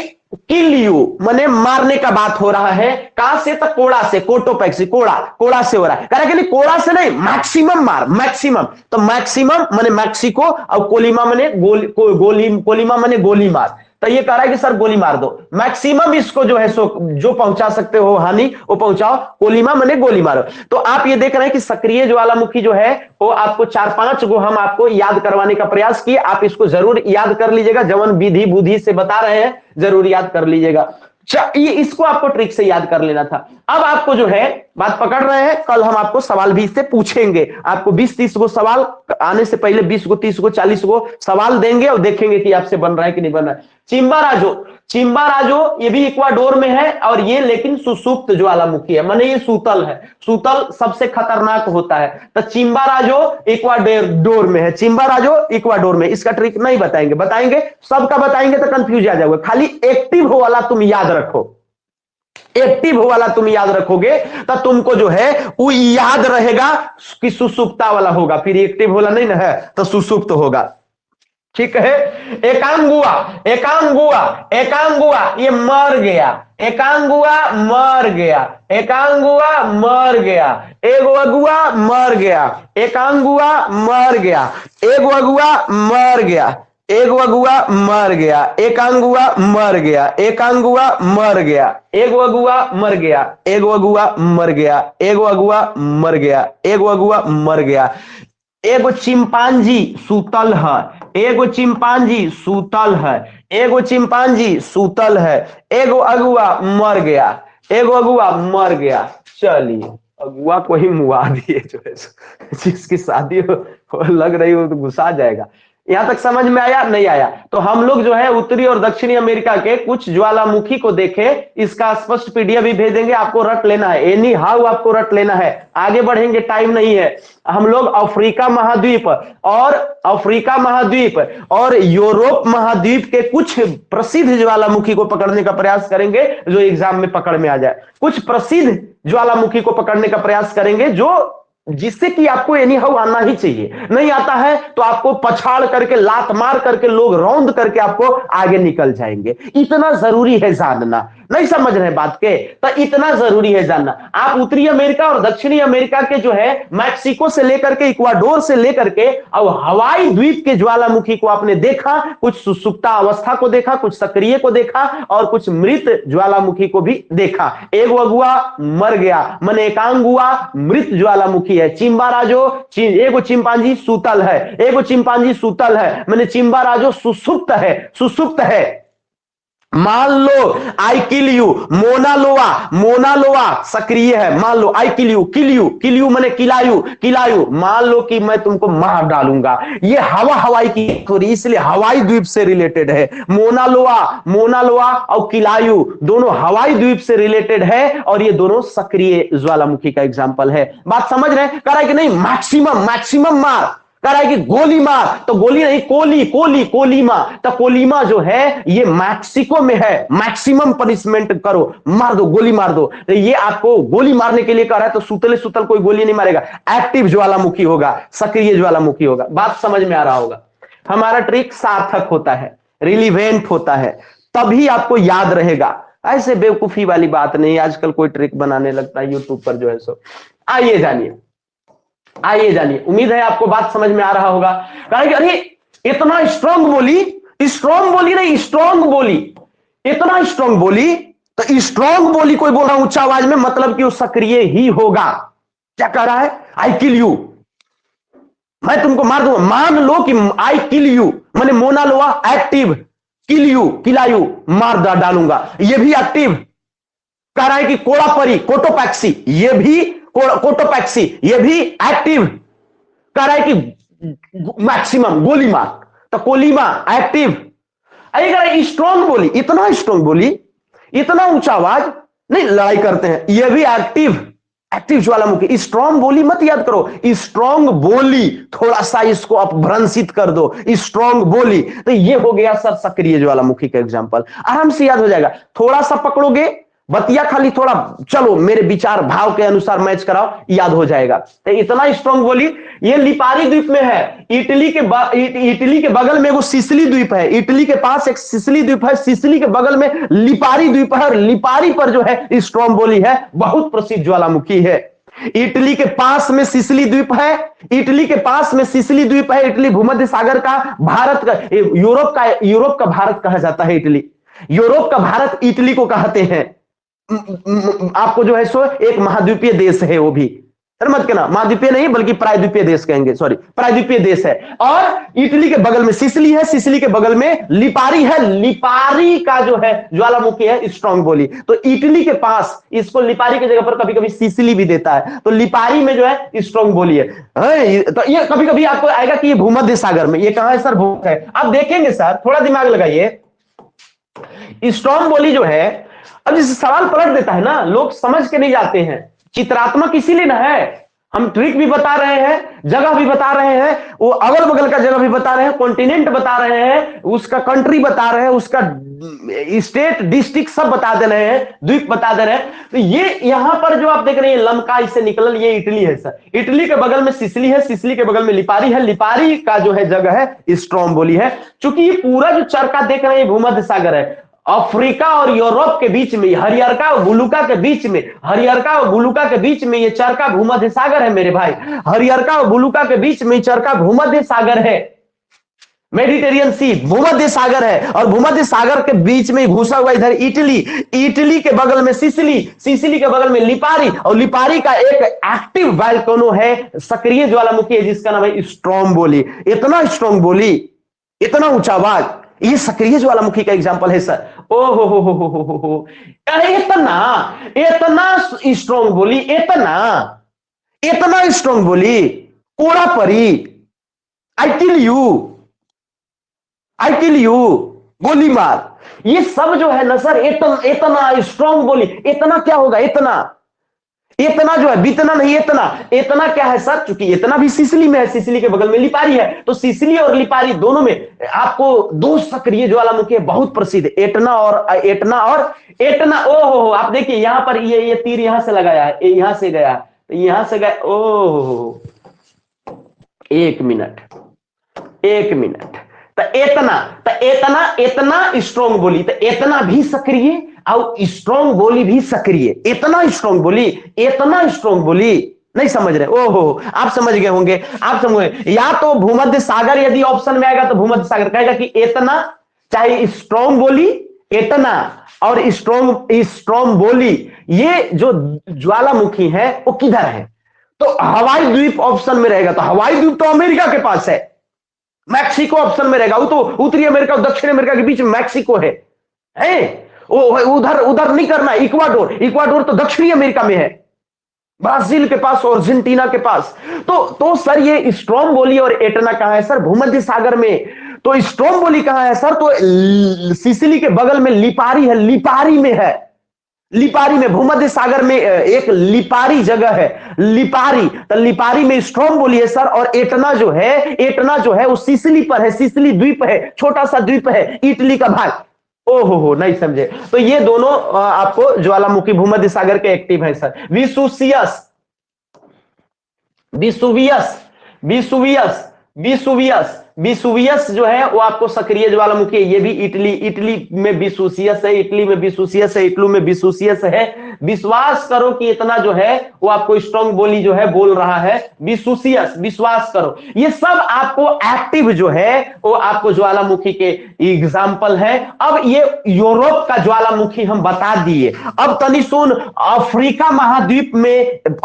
किल यू माने मारने का बात हो रहा है। कहां से? तो कोड़ा से, कोटोपैक्सी कोड़ा, कोड़ा से हो रहा है। कह रहा है कि कोड़ा से नहीं, मैक्सिमम मार, मैक्सिमम। तो मैक्सिमम माने मैक्सिको और कोलीमा माने गोली, कोलीमा माने गोली मार। तो ये कह रहा है कि सर गोली मार दो, मैक्सिमम इसको जो है सो जो पहुंचा सकते हो हानि वो पहुंचाओ, कोलीमा माने गोली मारो। तो आप ये देख रहे हैं कि सक्रिय ज्वालामुखी जो है वो आपको 4-5 गो हम आपको याद करवाने का प्रयास किए। आप इसको जरूर याद कर लीजिएगा, जवन विधि बुद्धि से बता रहे हैं जरूर याद कर लीजिएगा। ये इसको आपको ट्रिक से याद कर लेना था। अब आपको जो है बात पकड़ रहे हैं, कल हम आपको सवाल भी इससे पूछेंगे। आपको 20-30 गो सवाल आने से पहले 20 गो 30 गो 40 गो सवाल देंगे और देखेंगे कि आपसे बन रहा है कि नहीं बन रहा है। चिम्बाराजो, चिम्बाराजो ये भी इक्वाडोर में है और ये लेकिन सुसुप्त ज्वालामुखी है, माने ये सूतल है, सूतल सबसे खतरनाक होता है। तो चिम्बाराजो इक्वाडोर में है, चिम्बाराजो इक्वाडोर में। इसका ट्रिक नहीं बताएंगे, बताएंगे सबका बताएंगे तो कंफ्यूज आ जाओगे। खाली एक्टिव हो वाला तुम याद रखो, एक्टिव हो वाला तुम याद रखोगे तो तुमको जो है वो याद रहेगा कि सुसुप्ता वाला होगा, फिर एक्टिव वाला नहीं ना है तो सुसुप्त होगा। ठीक है। एकांगुआ, एकांगुआ, एकांगुआ ये मर गया, एकांगुआ मर गया, एकांगुआ मर गया, एगो अगुआ मर गया, एकांगुआ मर गया, एगो अगुआ मर गया, एगो अगुआ मर गया, एकांगुआ मर गया, एकांगुआ मर गया, एगो अगुआ मर गया, एगो अगुआ मर गया, एगो अगुआ मर गया, एगो अगुआ मर गया। एगो चिंपांजी सूतल है, एगो चिंपांजी सूतल है, एगो चिंपांजी सूतल है, एगो अगुआ मर गया, एगो अगुआ मर गया। चलिए अगुआ को ही मुआ दिए, जो है जिसकी शादी हो लग रही हो तो गुस्सा जाएगा। यहां तक समझ में आया? नहीं आया? तो हम लोग जो है उत्तरी और दक्षिणी अमेरिका के कुछ ज्वालामुखी को देखे, इसका स्पष्ट पीडीएफ भी भेजेंगे, आपको रट लेना है, एनी हाउ आपको रट लेना है। आगे बढ़ेंगे, टाइम नहीं है। हम लोग अफ्रीका महाद्वीप और यूरोप महाद्वीप के कुछ प्रसिद्ध ज्वालामुखी को पकड़ने का प्रयास करेंगे जो एग्जाम में पकड़ में आ जाए। कुछ प्रसिद्ध ज्वालामुखी को पकड़ने का प्रयास करेंगे जो जिससे कि आपको एनी हाउ आना ही चाहिए। नहीं आता है तो आपको पछाड़ करके, लात मार करके, लोग रौंद करके आपको आगे निकल जाएंगे। इतना जरूरी है जानना, नहीं समझ रहे बात के? तो इतना जरूरी है जानना। आप उत्तरी अमेरिका और दक्षिणी अमेरिका के जो है मैक्सिको से लेकर के इक्वाडोर से लेकर के और हवाई द्वीप के ज्वालामुखी को आपने देखा, कुछ सुसुप्ता अवस्था को देखा, कुछ सक्रिय को देखा और कुछ मृत ज्वालामुखी को भी देखा। एगो अगुआ मर गया, मन एकांग हुआ, मृत ज्वालामुखी है। चिंबाराजो एगो चिंपांजी सूतल है, एगो चिंपांजी सूतल है, मैंने चिंबाराजो सुसुप्त है, सुसुप्त है। मान लो आई किल यू, मोनालोआ, मोनालोआ सक्रिय है, मान लो आई किल यू, किल यू मैंने किलायू, किलायू, मान लो कि मैं तुमको मार डालूंगा। ये हवाई की थोड़ी, इसलिए हवाई द्वीप से रिलेटेड है। मोनालोआ, मोनालोआ और किलायू दोनों हवाई द्वीप से रिलेटेड है और ये दोनों सक्रिय ज्वालामुखी का एग्जाम्पल है। बात समझ रहे हैं? कह रहा है कि नहीं मैक्सिमम, मैक्सिमम मार, कह रहा है कि गोली मार, तो गोली नहीं, कोली, कोली, कोलीमा। तो कोलीमा जो है ये मैक्सिको में है, मैक्सिमम पनिशमेंट करो, मार दो, गोली मार दो। तो ये आपको गोली मारने के लिए कह रहा है, तो सुतले सुतल कोई गोली नहीं मारेगा, एक्टिव ज्वालामुखी होगा, सक्रिय ज्वालामुखी होगा। बात समझ में आ रहा होगा? हमारा ट्रिक सार्थक होता है, रिलीवेंट होता है, तभी आपको याद रहेगा। ऐसे बेवकूफी वाली बात नहीं, आजकल कोई ट्रिक बनाने लगता है यूट्यूब पर जो है सो। आइए जानिए, आइए जानिए, उम्मीद है आपको बात समझ में आ रहा होगा। कारण कि अरे इतना स्ट्रांग बोली, स्ट्रांग बोली नहीं, स्ट्रांग बोली, इतना स्ट्रांग बोली, तो स्ट्रांग बोली कोई बोल रहा ऊंचा आवाज में, मतलब कि वो सक्रिय ही होगा। क्या कह रहा है? आई किल यू, मैं तुमको मार दूंगा। मान लो कि आई किल यू, मैंने मोनालोआ एक्टिव, किल यू, किलायू मार डालूंगा, ये भी एक्टिव। कह रहा है कि कोड़ापरी, कोटोपैक्सी, ये भी कोटोपैक्सी, ये भी एक्टिव। कह रहा है कि मैक्सिमम गोली मार, तो कोलीमा एक्टिव। अरे कह रहा है स्ट्रॉन्ग बोली, इतना स्ट्रॉन्ग बोली, इतना ऊंचा आवाज नहीं, लड़ाई करते हैं, ये भी एक्टिव, एक्टिव ज्वालामुखी। स्ट्रॉन्ग बोली मत याद करो, स्ट्रॉन्ग बोली, थोड़ा सा इसको अपभ्रंशित कर दो, स्ट्रॉन्ग बोली। तो ये हो गया सर सक्रिय ज्वालामुखी का एग्जांपल, आराम से याद हो जाएगा। थोड़ा सा पकड़ोगे बतिया, खाली थोड़ा चलो मेरे विचार भाव के अनुसार मैच कराओ, याद हो जाएगा। तो इतना स्ट्रॉन्ग बोली। ये लिपारी द्वीप में है, इटली के बगल में वो सिसिली द्वीप है, इटली के पास एक सिसिली द्वीप है, सिसिली के बगल में लिपारी द्वीप है, और लिपारी पर जो है स्ट्रॉन्ग बोली है, बहुत प्रसिद्ध ज्वालामुखी है। इटली के पास में सिसिली द्वीप है, इटली के पास में सिसिली द्वीप है। इटली भूमध्य सागर का, भारत का, यूरोप का भारत कहा जाता है इटली, यूरोप का भारत इटली को कहते हैं। आपको जो है सो एक महाद्वीपीय देश है, वो भी मत कहना महाद्वीपीय नहीं बल्कि प्रायद्वीपीय देश कहेंगे, सॉरी प्रायद्वीपीय देश है। और इटली के बगल में सिसिली है, सिसिली के बगल में लिपारी है, लिपारी का जो है ज्वालामुखी है स्ट्रॉन्ग बोली। तो इटली के पास, इसको लिपारी की जगह पर कभी कभी सिसिली भी देता है, तो लिपारी में जो है स्ट्रॉन्ग बोली है। तो ये कभी कभी आपको आएगा कि ये भूमध्य सागर में, ये कहां है सर? भूमध्य है। आप देखेंगे सर, थोड़ा दिमाग लगाइए, स्ट्रॉन्ग बोली जो है, अब जिस सवाल पलट देता है ना, लोग समझ के नहीं जाते हैं। चित्रात्मक इसीलिए ना है, हम ट्रिक भी बता रहे हैं, जगह भी बता रहे हैं, वो अगल बगल का जगह भी बता रहे हैं, कॉन्टिनेंट बता रहे हैं, उसका कंट्री बता रहे हैं, उसका स्टेट डिस्ट्रिक्ट सब बता दे रहे हैं, द्वीप बता दे रहे हैं। तो ये यहां पर जो आप देख रहे हैं लमका इससे निकल, ये इटली है सर, इटली के बगल में सिसिली है, सिसिली के बगल में लिपारी है, लिपारी का जो है जगह है स्ट्रॉन्ग बोली है। चूंकि ये पूरा जो चरखा देख रहे हैं भूमध्य सागर है, अफ्रीका और यूरोप के बीच में, हरियरका और बुलुका के बीच में, हरियरका और बुलुका के बीच में ये चरखा भूमध्य सागर है मेरे भाई। हरियरका और बुलुका के बीच में चरखा भूमध्य सागर है, मेडिटेरियन सी भूमध्य सागर है, और भूमध्य सागर के बीच में घुसा हुआ इधर इटली, इटली के बगल में सिसिली, सिसिली के बगल में लिपारी, और लिपारी का एक एक्टिव वोल्केनो है, सक्रिय ज्वालामुखी है, जिसका नाम है स्ट्रॉन्ग बोली। इतना स्ट्रॉन्ग बोली, इतना ऊंचा आवाज, ये सक्रिय ज्वालामुखी का एग्जांपल है सर। ओहो हो, इतना इतना स्ट्रॉन्ग बोली, इतना इतना स्ट्रॉन्ग बोली, कोड़ा परी, आई kill you, I kill you, गोली मार, ये सब जो है ना सर, इतना स्ट्रॉन्ग बोली। इतना क्या होगा? इतना इतना जो है बीतना नहीं, इतना इतना क्या है सर? चूंकि इतना भी सिसिली में है, सिसिली के बगल में लिपारी है, तो सिसिली और लिपारी दोनों में आपको दो सक्रिय ज्वालामुखी बहुत प्रसिद्ध, एटना और एटना। ओहो, आप देखिए यहां पर ये तीर यहां से लगाया है, यहां से गया, यहां से गया। ओहो, एक मिनट इतना स्ट्रॉन्ग बोली, तो इतना भी सक्रिय और स्ट्रॉन्ग बोली भी सक्रिय। इतना स्ट्रॉन्ग बोली, इतना स्ट्रॉन्ग बोली, नहीं समझ रहे? ओहो, आप समझ गए होंगे, आप समझ गए। या तो भूमध्य सागर यदि ऑप्शन में आएगा तो भूमध्य सागर कहेगा कि इतना, चाहे स्ट्रॉन्ग बोली इतना और स्ट्रॉन्ग बोली, ये जो ज्वालामुखी है वो किधर है? तो हवाई द्वीप ऑप्शन में रहेगा, तो हवाई द्वीप तो अमेरिका के पास है। मैक्सिको ऑप्शन में रहेगा, वो तो उत्तरी अमेरिका और दक्षिण अमेरिका के बीच में मैक्सिको है, वो उधर उधर नहीं करना। इक्वाडोर तो दक्षिणी अमेरिका में है, ब्राजील के पास और अर्जेंटीना के पास। तो सर ये स्ट्रोम्बोली और एटना कहां है सर? भूमध्य सागर में। तो स्ट्रोम्बोली कहां है सर? तो सिसिली के बगल में लिपारी है, लिपारी में है, लिपारी में। भूमध्य सागर में एक लिपारी जगह है, लिपारी, तो लिपारी में स्ट्रोम्बोली है सर। और एटना जो है वो सिसिली पर है, सिसिली द्वीप है, छोटा सा द्वीप है, इटली का भाग। ओहो हो, नहीं समझे? तो ये दोनों आपको ज्वालामुखी भूमध्य सागर के एक्टिव है sir. Vesuvius Vesuvius Vesuvius Vesuvius Vesuvius जो है वो आपको सक्रिय ज्वालामुखी है। ये भी इटली में विसुवियस है, इटली में विसुवियस है, इटली में विसुवियस है। विश्वास करो कि इतना जो है वो आपको स्ट्रॉन्ग बोली जो है बोल रहा है, विसुवियस, विश्वास करो। ये सब आपको एक्टिव जो है वो आपको ज्वालामुखी के एग्जाम्पल है। अब ये यूरोप का ज्वालामुखी हम बता दिए। अब तनी सुन, अफ्रीका महाद्वीप में एक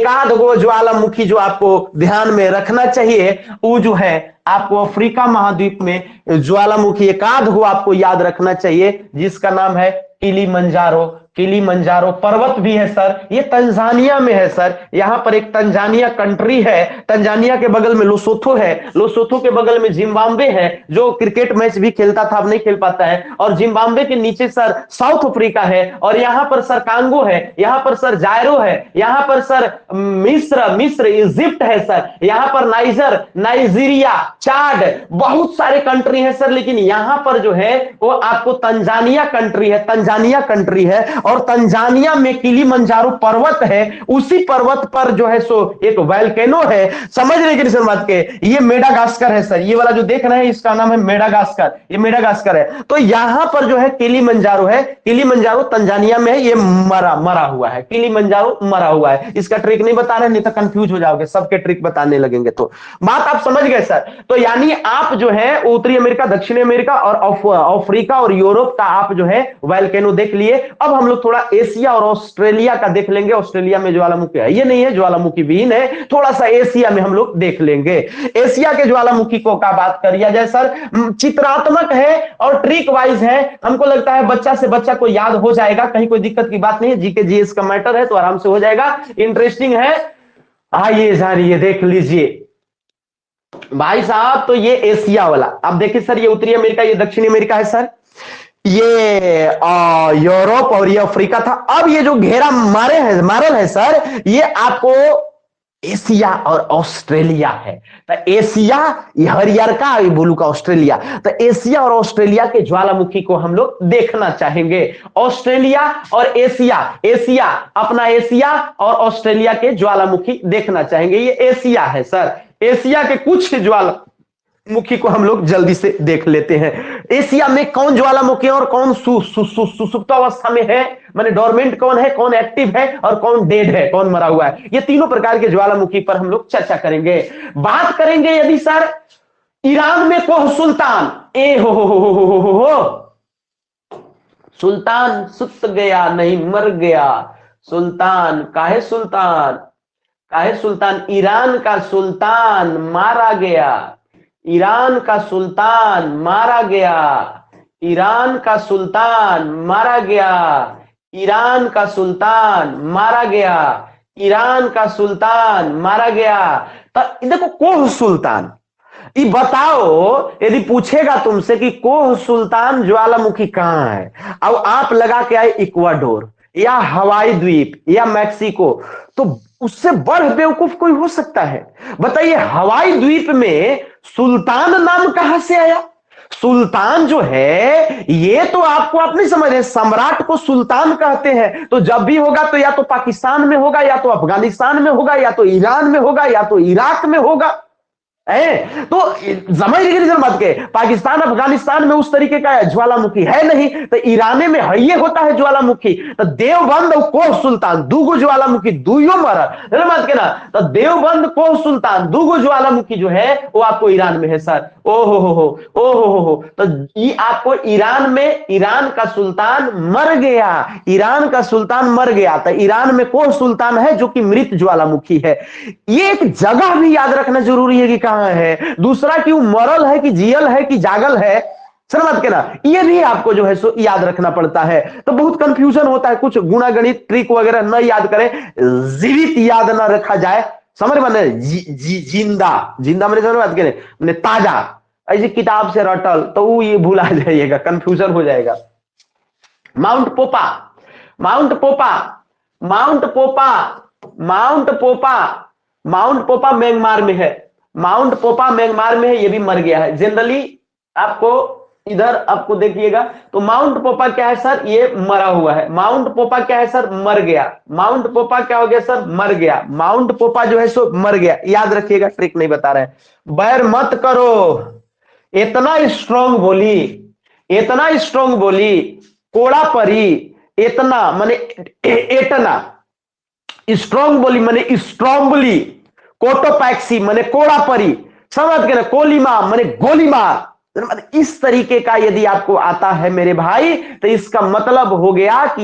आध गो ज्वालामुखी जो आपको ध्यान में रखना चाहिए, वो जो है आपको अफ्रीका महाद्वीप में ज्वालामुखी एक आध गो आपको याद रखना चाहिए, जिसका नाम है किलिमंजारो। किलिमंजारो पर्वत भी है सर, ये तंजानिया में है सर। यहां पर एक तंजानिया कंट्री है, तंजानिया के बगल में लोसोथो है, लोसोथो के बगल में जिम्बाब्वे है, जो क्रिकेट मैच भी खेलता था, अब नहीं खेल पाता है। और जिम्बाब्वे के नीचे सर साउथ अफ्रीका है, और यहां पर सर कांगो है, यहां पर सर जायरो है, यहां पर सर मिस्र इजिप्ट है सर, यहां पर नाइजीरिया, चाड, बहुत सारे कंट्री है सर। लेकिन यहां पर जो है वो आपको तंजानिया कंट्री है, तंजानिया कंट्री है। और तंजानिया में किलिमंजारो पर्वत है, उसी पर्वत पर जो है सो एक वोल्केनो है। समझ रहे कि बात के? ये मेडागास्कर है सर, ये वाला जो देख रहे हैं इसका नाम है मेडागास्कर, ये मेडागास्कर है। तो यहां पर जो है किलिमंजारो है, किलिमंजारो तंजानिया में है, ये मरा हुआ है, किलिमंजारो मरा हुआ है। इसका ट्रिक नहीं बता रहे, नहीं तो कंफ्यूज हो जाओगे, सबके ट्रिक बताने लगेंगे। तो बात आप समझ गए सर? तो यानी आप जो है उत्तरी अमेरिका, दक्षिणी अमेरिका और अफ्रीका और यूरोप का आप जो है वोल्केनो देख लिए। अब हम लोग थोड़ा एशिया और ऑस्ट्रेलिया का देख लेंगे। ऑस्ट्रेलिया में ज्वालामुखी है, ये नहीं है, ज्वालामुखी विहीन है। थोड़ा सा एशिया में हम लोग देख लेंगे। एशिया के ज्वालामुखी को का बात करिए जाए सर, चित्रात्मक है और ट्रिक वाइज है। हमको लगता है बच्चा से बच्चा को याद हो जाएगा, कहीं कोई दिक्कत की बात नहीं है। जीके जीएस का मैटर है तो आराम से हो जाएगा, इंटरेस्टिंग है। आइए जानिए, देख लीजिए भाई साहब। तो ये एशिया वाला, अब देखिए सर, ये उत्तरी अमेरिका, ये दक्षिणी अमेरिका है सर, ये यूरोप और ये अफ्रीका था। अब ये जो घेरा मारल है सर, ये आपको एशिया और ऑस्ट्रेलिया है। तो एशिया, ये हरियर का, ये ब्लू का ऑस्ट्रेलिया। तो एशिया और ऑस्ट्रेलिया के ज्वालामुखी को हम लोग देखना चाहेंगे। ऑस्ट्रेलिया और एशिया, एशिया अपना एशिया और ऑस्ट्रेलिया के ज्वालामुखी देखना चाहेंगे। ये एशिया है सर, एशिया के कुछ ज्वालामुखी को हम लोग जल्दी से देख लेते हैं। एशिया में कौन ज्वालामुखी और कौन सुसुप्त अवस्था में है, माने डोरमेंट कौन है, कौन एक्टिव है और कौन डेड है, कौन मरा हुआ है। ये तीनों प्रकार के ज्वालामुखी पर हम लोग चर्चा करेंगे। बात करेंगे यदि सर ईरान में कोह सुल्तान, ए हो सुल्तान सुत गया नहीं मर गया। सुल्तान काहे सुल्तान, काहे सुल्तान? ईरान का सुल्तान मारा गया, ईरान का सुल्तान मारा गया, ईरान का सुल्तान मारा गया, ईरान का सुल्तान मारा गया, ईरान का सुल्तान मारा गया। तो देखो कोह सुल्तान, ये बताओ, यदि पूछेगा तुमसे कि कोह सुल्तान ज्वालामुखी कहां है, अब आप लगा के आए इक्वाडोर या हवाई द्वीप या मैक्सिको, तो उससे बड़ बेवकूफ कोई हो सकता है? बताइए, हवाई द्वीप में सुल्तान नाम कहां से आया? सुल्तान जो है ये तो आपको आप नहीं समझ रहे, सम्राट को सुल्तान कहते हैं। तो जब भी होगा तो या तो पाकिस्तान में होगा, या तो अफगानिस्तान में होगा, या तो ईरान में होगा, या तो इराक में होगा। तो समझ लीजिए बात के, पाकिस्तान अफगानिस्तान में उस तरीके का ज्वालामुखी है नहीं, तो ईरान में है, ये होता है ज्वालामुखी। तो देवबंद और कोह सुल्तान दूगो ज्वालामुखी दुइयो मरल बात के ना। तो देवबंद कोह सुल्तान दूगो ज्वालामुखी जो है वो आपको ईरान में है सर। ओ हो। तो ये आपको ईरान में, ईरान का सुल्तान मर गया, ईरान का सुल्तान मर गया। तो ईरान में कोह सुल्तान है जो कि मृत ज्वालामुखी है। ये एक जगह भी याद रखना जरूरी है कि कहां है, दूसरा कि वो मरल है कि जियल है कि जागल है, समझ के ना, ये भी आपको जो है सो याद रखना पड़ता है। तो बहुत कंफ्यूजन होता है, कुछ गुणा गणित ट्रिक वगैरह न याद करें, जीवित याद ना रखा जाए, समझ में, जिंदा, जिंदा मैंने समझ बात करें, ताजा ऐसी किताब से रटल तो वो ये भूला जाइएगा, कंफ्यूजन हो जाएगा। माउंट पोपा, माउंट पोपा, माउंट पोपा, माउंट पोपा, माउंट पोपा म्यांमार में है, माउंट पोपा म्यांमार में है, ये भी मर गया है। जनरली आपको इधर आपको देखिएगा तो माउंट पोपा क्या है सर, ये मरा हुआ है। माउंट पोपा क्या है सर, मर गया। माउंट पोपा क्या हो गया सर, मर गया। माउंट पोपा जो है सो मर गया, याद रखिएगा, ट्रिक नहीं बता रहे। बैर मत करो, इतना स्ट्रॉन्ग बोली, इतना स्ट्रॉन्ग बोली, कोड़ा परी, इतना माने एटना, स्ट्रॉन्ग बोली माने स्ट्रॉन्ग बोली, कोटोपैक्सी माने कोड़ा परी, समझ के ना, कोलीमा माने गोली मार। इस तरीके का यदि आपको आता है मेरे भाई, तो इसका मतलब हो गया कि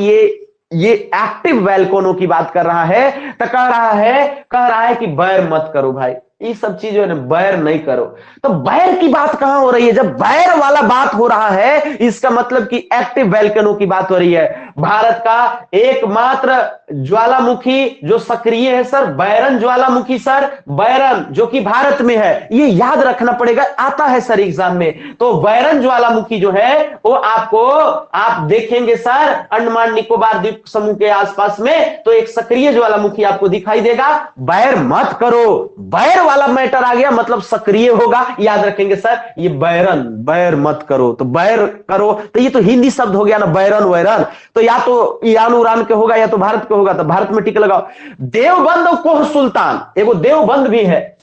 ये एक्टिव वैल्कोनों की बात कर रहा है। तो कह रहा है कि बैर मत करो भाई, ये सब चीज जो है ना, बैर नहीं करो। तो बैर की बात कहां हो रही है, जब बैर वाला बात हो रहा है, इसका मतलब कि एक्टिव वैल्केनो की बात हो रही है। भारत का एकमात्र ज्वालामुखी जो सक्रिय है सर, बैरन ज्वालामुखी सर, बैरन जो कि भारत में है, ये याद रखना पड़ेगा, आता है सर एग्जाम में। तो बैरन ज्वालामुखी जो है वो आपको, आप देखेंगे सर अंडमान निकोबार द्वीप समूह के आसपास में, तो एक सक्रिय ज्वालामुखी आपको दिखाई देगा। बैर मत करो, बैर वाला मैटर आ गया मतलब सक्रिय होगा, याद रखेंगे सर, ये बैरन, बैर मत करो, तो बैर करो, तो ये तो हिंदी शब्द हो गया ना, बैरन वैरन, तो या तो ईरान उरान के होगा या तो भारत के होगा, तो भारत में टिक लगाओ। देवबंद और कोह सुल्तान, एगो देवबंद भी है,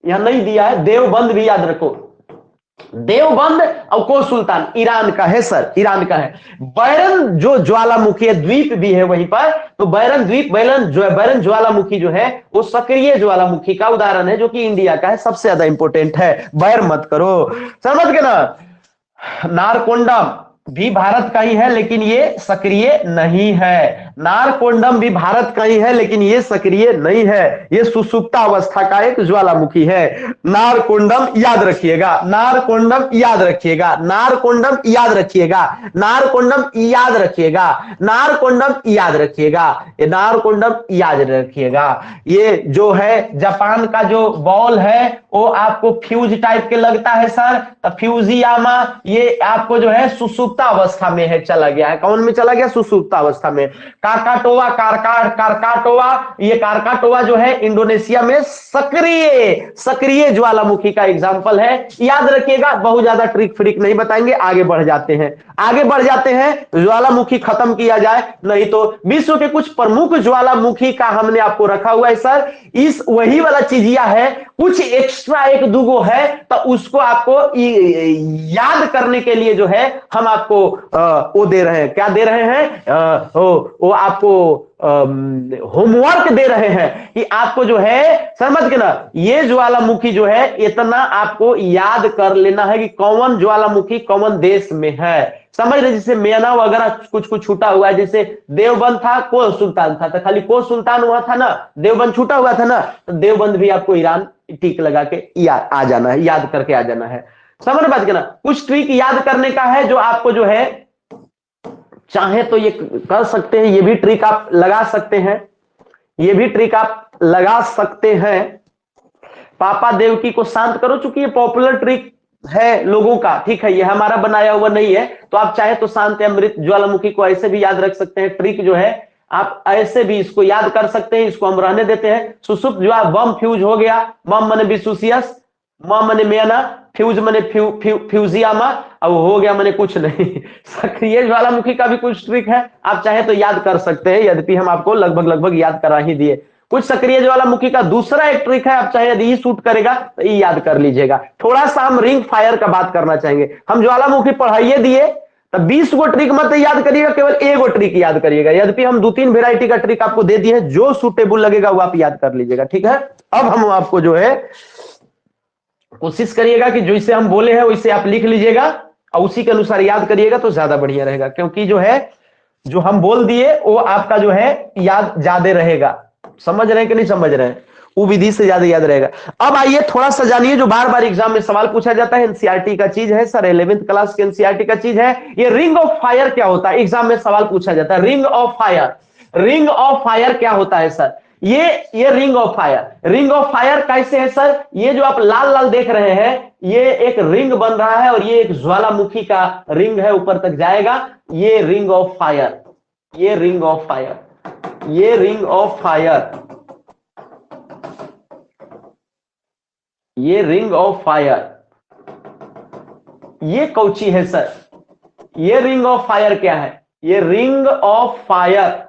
यहां नहीं दिया है, देवबंद भी याद रखो। देवबंद और कोह सुल्तान ईरान का है सर, ईरान का है। बैरन जो ज्वालामुखी है, द्वीप भी है वहीं पर, तो बैरन द्वीप, बैरन ज्वालामुखी जो है वो सक्रिय ज्वालामुखी का उदाहरण है, जो कि इंडिया का है, सबसे ज्यादा इंपोर्टेंट है। बैर मत करो, समझ गए ना। नारकोंडम भी भारत का ही है लेकिन ये सक्रिय नहीं है, नारकोंडम भी भारत का ही है लेकिन ये सक्रिय नहीं है, ये सुसुप्ता अवस्था का एक ज्वालामुखी है। नारकोंडम याद रखिएगा, नारकोंडम याद रखिएगा, नारकोंडम याद रखिएगा, नारकोंडम याद रखिएगा, नारकोंडम याद रखिएगा, ये नारकोंडम याद रखिएगा। ये जो है जापान का जो बॉल है वो आपको फ्यूज टाइप के लगता है सर, तो फ्यूजियामा ये आपको जो है सुसुप्ता अवस्था में है, चला गया है, कौन में चला गया, सुसुप्ता अवस्था में। काकाटोवा, कारकाटोवा, ये कारकाटोवा जो है इंडोनेशिया में सक्रिय ज्वालामुखी का एग्जांपल है, याद रखिएगा। बहुत ज्यादा ट्रिक फ्रिक नहीं बताएंगे, आगे बढ़ जाते हैं, आगे बढ़ जाते हैं। ज्वालामुखी खत्म किया जाए, नहीं तो विश्व के कुछ प्रमुख ज्वालामुखी का हमने आपको रखा हुआ है सर, इस वही वाला चीजिया है, कुछ एक्स्ट्रा एक दूगो है, तो उसको आपको याद करने के लिए जो है हम आपको वो दे रहे हैं, क्या दे रहे हैं, वो आपको होमवर्क दे रहे हैं कि आपको जो है, समझ के ना, ये ज्वालामुखी जो है इतना आपको याद कर लेना है कि कौन ज्वालामुखी कौन देश में है, समझ रहे। जैसे मेना वगैरह कुछ कुछ छूटा हुआ है, जैसे देवबंद था, कोह सुल्तान था, तो खाली कोह सुल्तान हुआ था ना, देवबंद छूटा हुआ था ना, तो देवबंद भी आपको ईरान टिक लगा के आ जाना है, याद करके आ जाना है, समझ बात के ना। कुछ ट्रिक याद करने का है जो आपको जो है, चाहे तो ये कर सकते हैं, ये भी ट्रिक आप लगा सकते हैं, ये भी ट्रिक आप लगा सकते हैं। पापा देवकी को शांत करो, चूंकि ये पॉपुलर ट्रिक है लोगों का, ठीक है, ये हमारा बनाया हुआ नहीं है, तो आप चाहे तो शांत या मृत ज्वालामुखी को ऐसे भी याद रख सकते हैं। ट्रिक जो है आप ऐसे भी इसको याद कर सकते हैं, इसको हम रहने देते हैं। सुसुप्त जो बम फ्यूज हो गया, बम मने विसुसियस, मम मने मेना, फ्यूज मने फ्यूजियामा, अब हो गया मने कुछ नहीं। सक्रिय ज्वालामुखी का भी कुछ ट्रिक है, आप चाहे तो याद कर सकते हैं, यद्यपि हम आपको लगभग याद करा ही दिए। कुछ सक्रिय ज्वालामुखी का दूसरा एक ट्रिक है, आप चाहे यदि ये शूट करेगा तो ये याद कर लीजिएगा। थोड़ा सा हम रिंग फायर का बात करना चाहेंगे। हम ज्वालामुखी पढ़ाइए दिए तो 20 गो ट्रिक मत याद करिएगा, केवल एक गो ट्रिक याद करिएगा। यद्यपि हम 2-3 वेराइटी का ट्रिक आपको दे दिए, जो सूटेबल लगेगा वो आप याद कर लीजिएगा, ठीक है। अब हम आपको जो है कोशिश करिएगा कि जैसे हम बोले हैं वैसे आप लिख लीजिएगा और उसी के अनुसार याद करिएगा तो ज्यादा बढ़िया रहेगा, क्योंकि जो है जो हम बोल दिए वो आपका जो है याद ज्यादा रहेगा। समझ रहे हैं कि नहीं समझ रहे हैं? वो विधि से ज्यादा याद रहेगा। अब आइए थोड़ा सा जानिए, जो बार बार एग्जाम में सवाल पूछा जाता है, एनसीईआरटी का चीज है सर, 11th क्लास के एनसीईआरटी का चीज है। ये रिंग ऑफ फायर क्या होता है, एग्जाम में सवाल पूछा जाता है। Ring of fire, ring of fire क्या होता है सर? ये ring of fire, ring of fire कैसे है सर? ये जो आप लाल लाल देख रहे हैं, ये एक रिंग बन रहा है और ये एक ज्वालामुखी का रिंग है, ऊपर तक जाएगा। ये रिंग ऑफ फायर, ये रिंग ऑफ फायर, ये रिंग ऑफ फायर, ये रिंग ऑफ फायर, ये कौची है सर? ये रिंग ऑफ फायर क्या है? ये रिंग ऑफ फायर,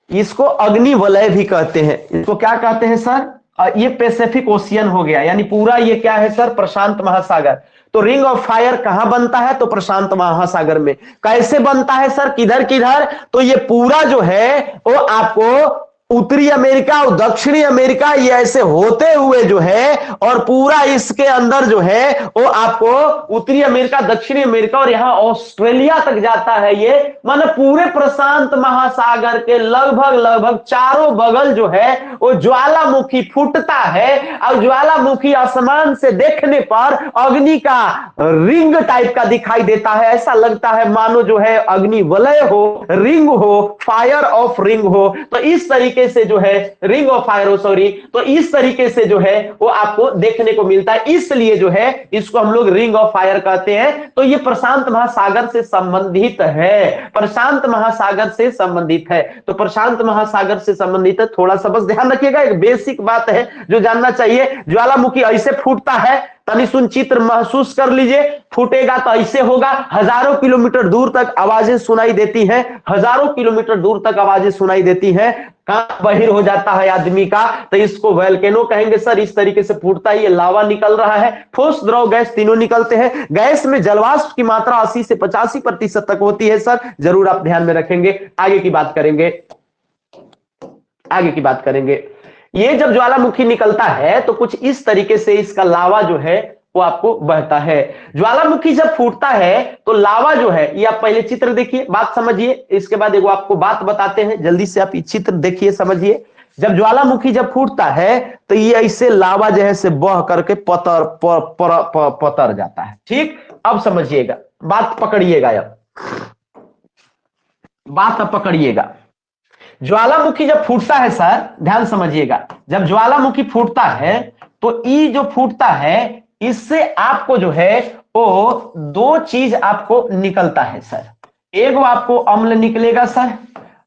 इसको अग्नि वलय भी कहते हैं। इसको क्या कहते हैं सर? ये पैसिफिक ओशियन हो गया, यानी पूरा ये क्या है सर? प्रशांत महासागर। तो रिंग ऑफ फायर कहां बनता है? तो प्रशांत महासागर में। कैसे बनता है सर? किधर किधर? तो ये पूरा जो है वो आपको उत्तरी अमेरिका और दक्षिणी अमेरिका ये ऐसे होते हुए जो है, और पूरा इसके अंदर जो है वो आपको उत्तरी अमेरिका, दक्षिणी अमेरिका और यहां ऑस्ट्रेलिया तक जाता है। ये मतलब पूरे प्रशांत महासागर के लगभग लगभग चारों बगल जो है वो ज्वालामुखी फूटता है, और ज्वालामुखी आसमान से देखने पर अग्नि का रिंग टाइप का दिखाई देता है। ऐसा लगता है मानो जो है अग्नि वलय हो, रिंग हो, फायर ऑफ रिंग हो। तो इस तरीके से जो है रिंग ऑफ फायर हो, सॉरी, तो इस तरीके से जो है वो आपको देखने को मिलता है। इसलिए जो है इसको हम लोग रिंग ऑफ फायर कहते हैं। तो ये प्रशांत महासागर से संबंधित है, प्रशांत महासागर से संबंधित है। तो प्रशांत महासागर से संबंधित है, थोड़ा सा बस ध्यान रखिएगा, एक बेसिक बात है जो जानना चाहिए। ज्वालामुखी ऐसे फूटता है, तनि सुन चित्र महसूस कर लीजिए। फूटेगा तो ऐसे होगा, हजारों किलोमीटर दूर तक आवाजें सुनाई देती हैं, हजारों किलोमीटर दूर तक आवाजें सुनाई देती हैं, कान बहिर हो जाता है आदमी का। तो इसको वोल्केनो कहेंगे सर। इस तरीके से फूटता है, ये लावा निकल रहा है, ठोस द्रव गैस तीनों निकलते हैं। गैस में जलवाष्प की मात्रा 80 से 85% तक होती है सर, जरूर आप ध्यान में रखेंगे। आगे की बात करेंगे, आगे की बात करेंगे। ये जब ज्वालामुखी निकलता है तो कुछ इस तरीके से इसका लावा जो है वो आपको बहता है। ज्वालामुखी जब फूटता है तो लावा जो है, ये आप पहले चित्र देखिए, बात समझिए, इसके बाद एक आपको बात बताते हैं, जल्दी से आप ये चित्र देखिए, समझिए। जब ज्वालामुखी जब फूटता है तो ये ऐसे लावा जो है से बह करके पतर जाता है। ठीक, अब समझिएगा, बात पकड़िएगा, अब बात अब पकड़िएगा। ज्वालामुखी जब फूटता है सर, ध्यान समझिएगा, जब ज्वालामुखी फूटता है तो ये जो फूटता है इससे आपको जो है वो दो चीज आपको निकलता है सर। एक वो आपको अम्ल निकलेगा सर,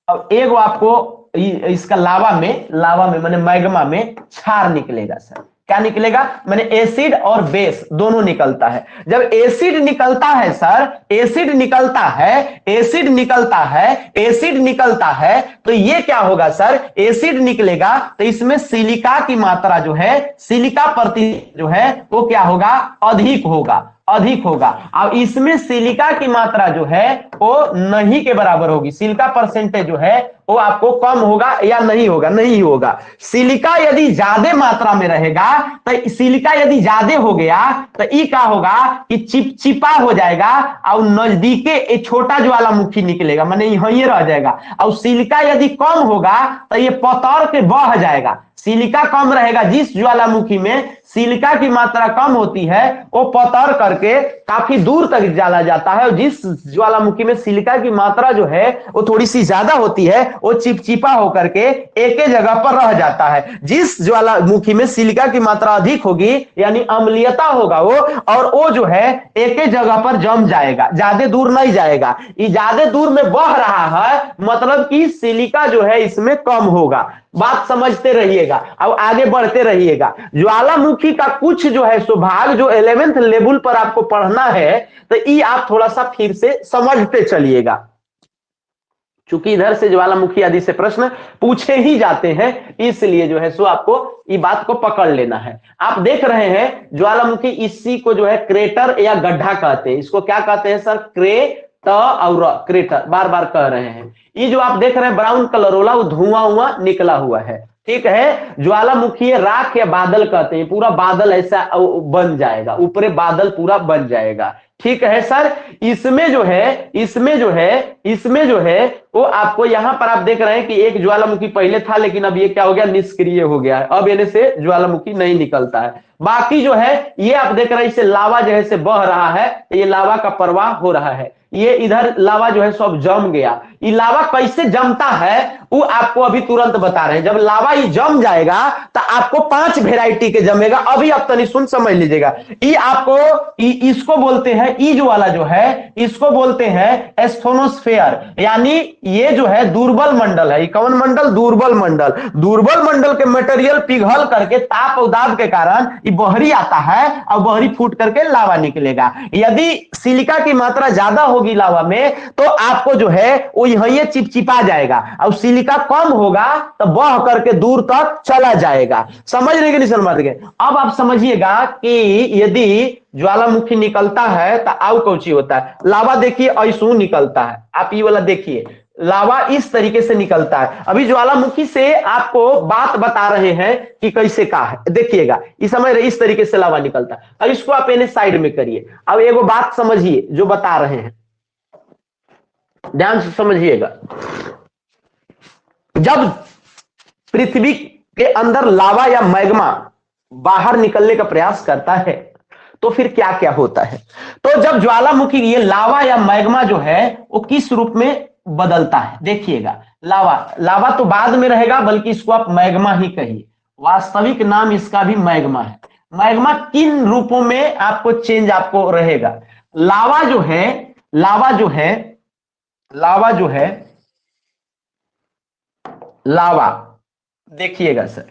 और एक वो आपको इसका लावा में माने मैग्मा में क्षार निकलेगा सर। क्या निकलेगा? माने एसिड और बेस दोनों निकलता है। जब एसिड निकलता है सर, एसिड निकलता है, एसिड निकलता है, एसिड निकलता है, तो ये क्या होगा सर? एसिड निकलेगा तो इसमें सिलिका की मात्रा जो है, सिलिका प्रति जो है वो क्या होगा? अधिक होगा, अधिक होगा। अब इसमें सिलिका की मात्रा जो है वो नहीं के बराबर होगी। सिलिका परसेंटेज जो है वो आपको कम होगा या नहीं होगा? नहीं होगा। सिलिका यदि ज्यादा मात्रा में रहेगा, तो सिलिका यदि ज्यादा हो गया तो ये क्या होगा कि चिपचिपा हो जाएगा और नजदीके एक छोटा ज्वालामुखी निकलेगा, माने यहीं रह जाएगा। और सिलिका यदि कम होगा तो ये पतर के बह जाएगा। सिलिका कम रहेगा, जिस ज्वालामुखी में सिलिका की मात्रा कम होती है वो पतर करके काफी दूर तक चला जाता है, और जिस ज्वालामुखी में सिलिका की मात्रा जो है वो थोड़ी सी ज्यादा होती है वो चिपचिपा होकर के एक ही जगह पर रह जाता है। जिस ज्वालामुखी में सिलिका की मात्रा अधिक होगी यानी अम्लीयता होगा वो, और वो जो है एक ही जगह पर जम जाएगा, ज्यादा दूर नहीं जाएगा। ये ज्यादा दूर में बह रहा है, मतलब कि सिलिका जो है इसमें कम होगा। बात समझते रहिएगा, अब आगे बढ़ते रहिएगा। ज्वालामुखी का कुछ जो है स्वभाव जो 11th लेवल पर आपको पढ़ना है, तो ये आप थोड़ा सा फिर से समझते चलिएगा। चूंकि इधर से ज्वालामुखी आदि से प्रश्न पूछे ही जाते हैं, इसलिए जो है सो आपको ये बात को पकड़ लेना है। आप देख रहे हैं ज्वालामुखी, इसी को जो है क्रेटर या गड्ढा कहते हैं। इसको क्या कहते हैं सर? और क्रेटर, बार बार कह रहे हैं। ये जो आप देख रहे हैं ब्राउन कलर वाला, वो धुआं निकला हुआ है, ठीक है। ज्वालामुखी राख या बादल कहते हैं, पूरा बादल ऐसा बन जाएगा, ऊपरे बादल पूरा बन जाएगा, ठीक है सर। इसमें जो है वो आपको यहां पर आप देख रहे हैं कि एक ज्वालामुखी पहले था, लेकिन अब ये क्या हो गया? निष्क्रिय हो गया है। अब इन्हें से ज्वालामुखी नहीं निकलता है। बाकी जो है ये आप देख रहे हैं, इससे लावा जो है से बह रहा है, ये लावा का प्रवाह हो रहा है। ये इधर लावा जो है सब जम गया। ये लावा कैसे जमता है वो आपको अभी तुरंत बता रहे हैं। जब लावा ये जम जाएगा तो आपको 5 वेराइटी के जमेगा। अभी आप तनी सुन समझ लीजिएगा। ये आपको इसको बोलते हैं, ई जो वाला जो है इसको बोलते हैं एस्थोनोस्फेयर, यानी ये जो है दुर्बल मंडल है। कौन मंडल? दुर्बल मंडल। दुर्बल मंडल के मटेरियल पिघल करके ताप और दाब के कारण ये बहरी आता है और बहरी फूट करके लावा निकलेगा। यदि सिलिका की मात्रा ज्यादा होगी लावा में तो आपको जो है वो यही चिपचिपा जाएगा, और सिलिका कम होगा तो बह करके दूर तक चला जाएगा। समझ रहे कि नहीं समझ रहे? अब आप समझिएगा कि यदि ज्वालामुखी निकलता है तो आउ कौची होता है। लावा देखिए ऐसू निकलता है, आप ये वाला देखिए, लावा इस तरीके से निकलता है। अभी ज्वालामुखी से आपको बात बता रहे हैं कि कैसे का है, देखिएगा इस समय इस तरीके से लावा निकलता है। अब इसको आप इन्हें साइड में करिए। अब एगो बात समझिए जो बता रहे हैं, ध्यान से समझिएगा। जब पृथ्वी के अंदर लावा या मैग्मा बाहर निकलने का प्रयास करता है तो फिर क्या क्या होता है? तो जब ज्वालामुखी ये लावा या मैग्मा जो है वो किस रूप में बदलता है, देखिएगा। लावा तो बाद में रहेगा, बल्कि इसको आप मैग्मा ही कहिए। वास्तविक नाम इसका भी मैग्मा है। मैग्मा किन रूपों में आपको चेंज आपको रहेगा? लावा देखिएगा सर,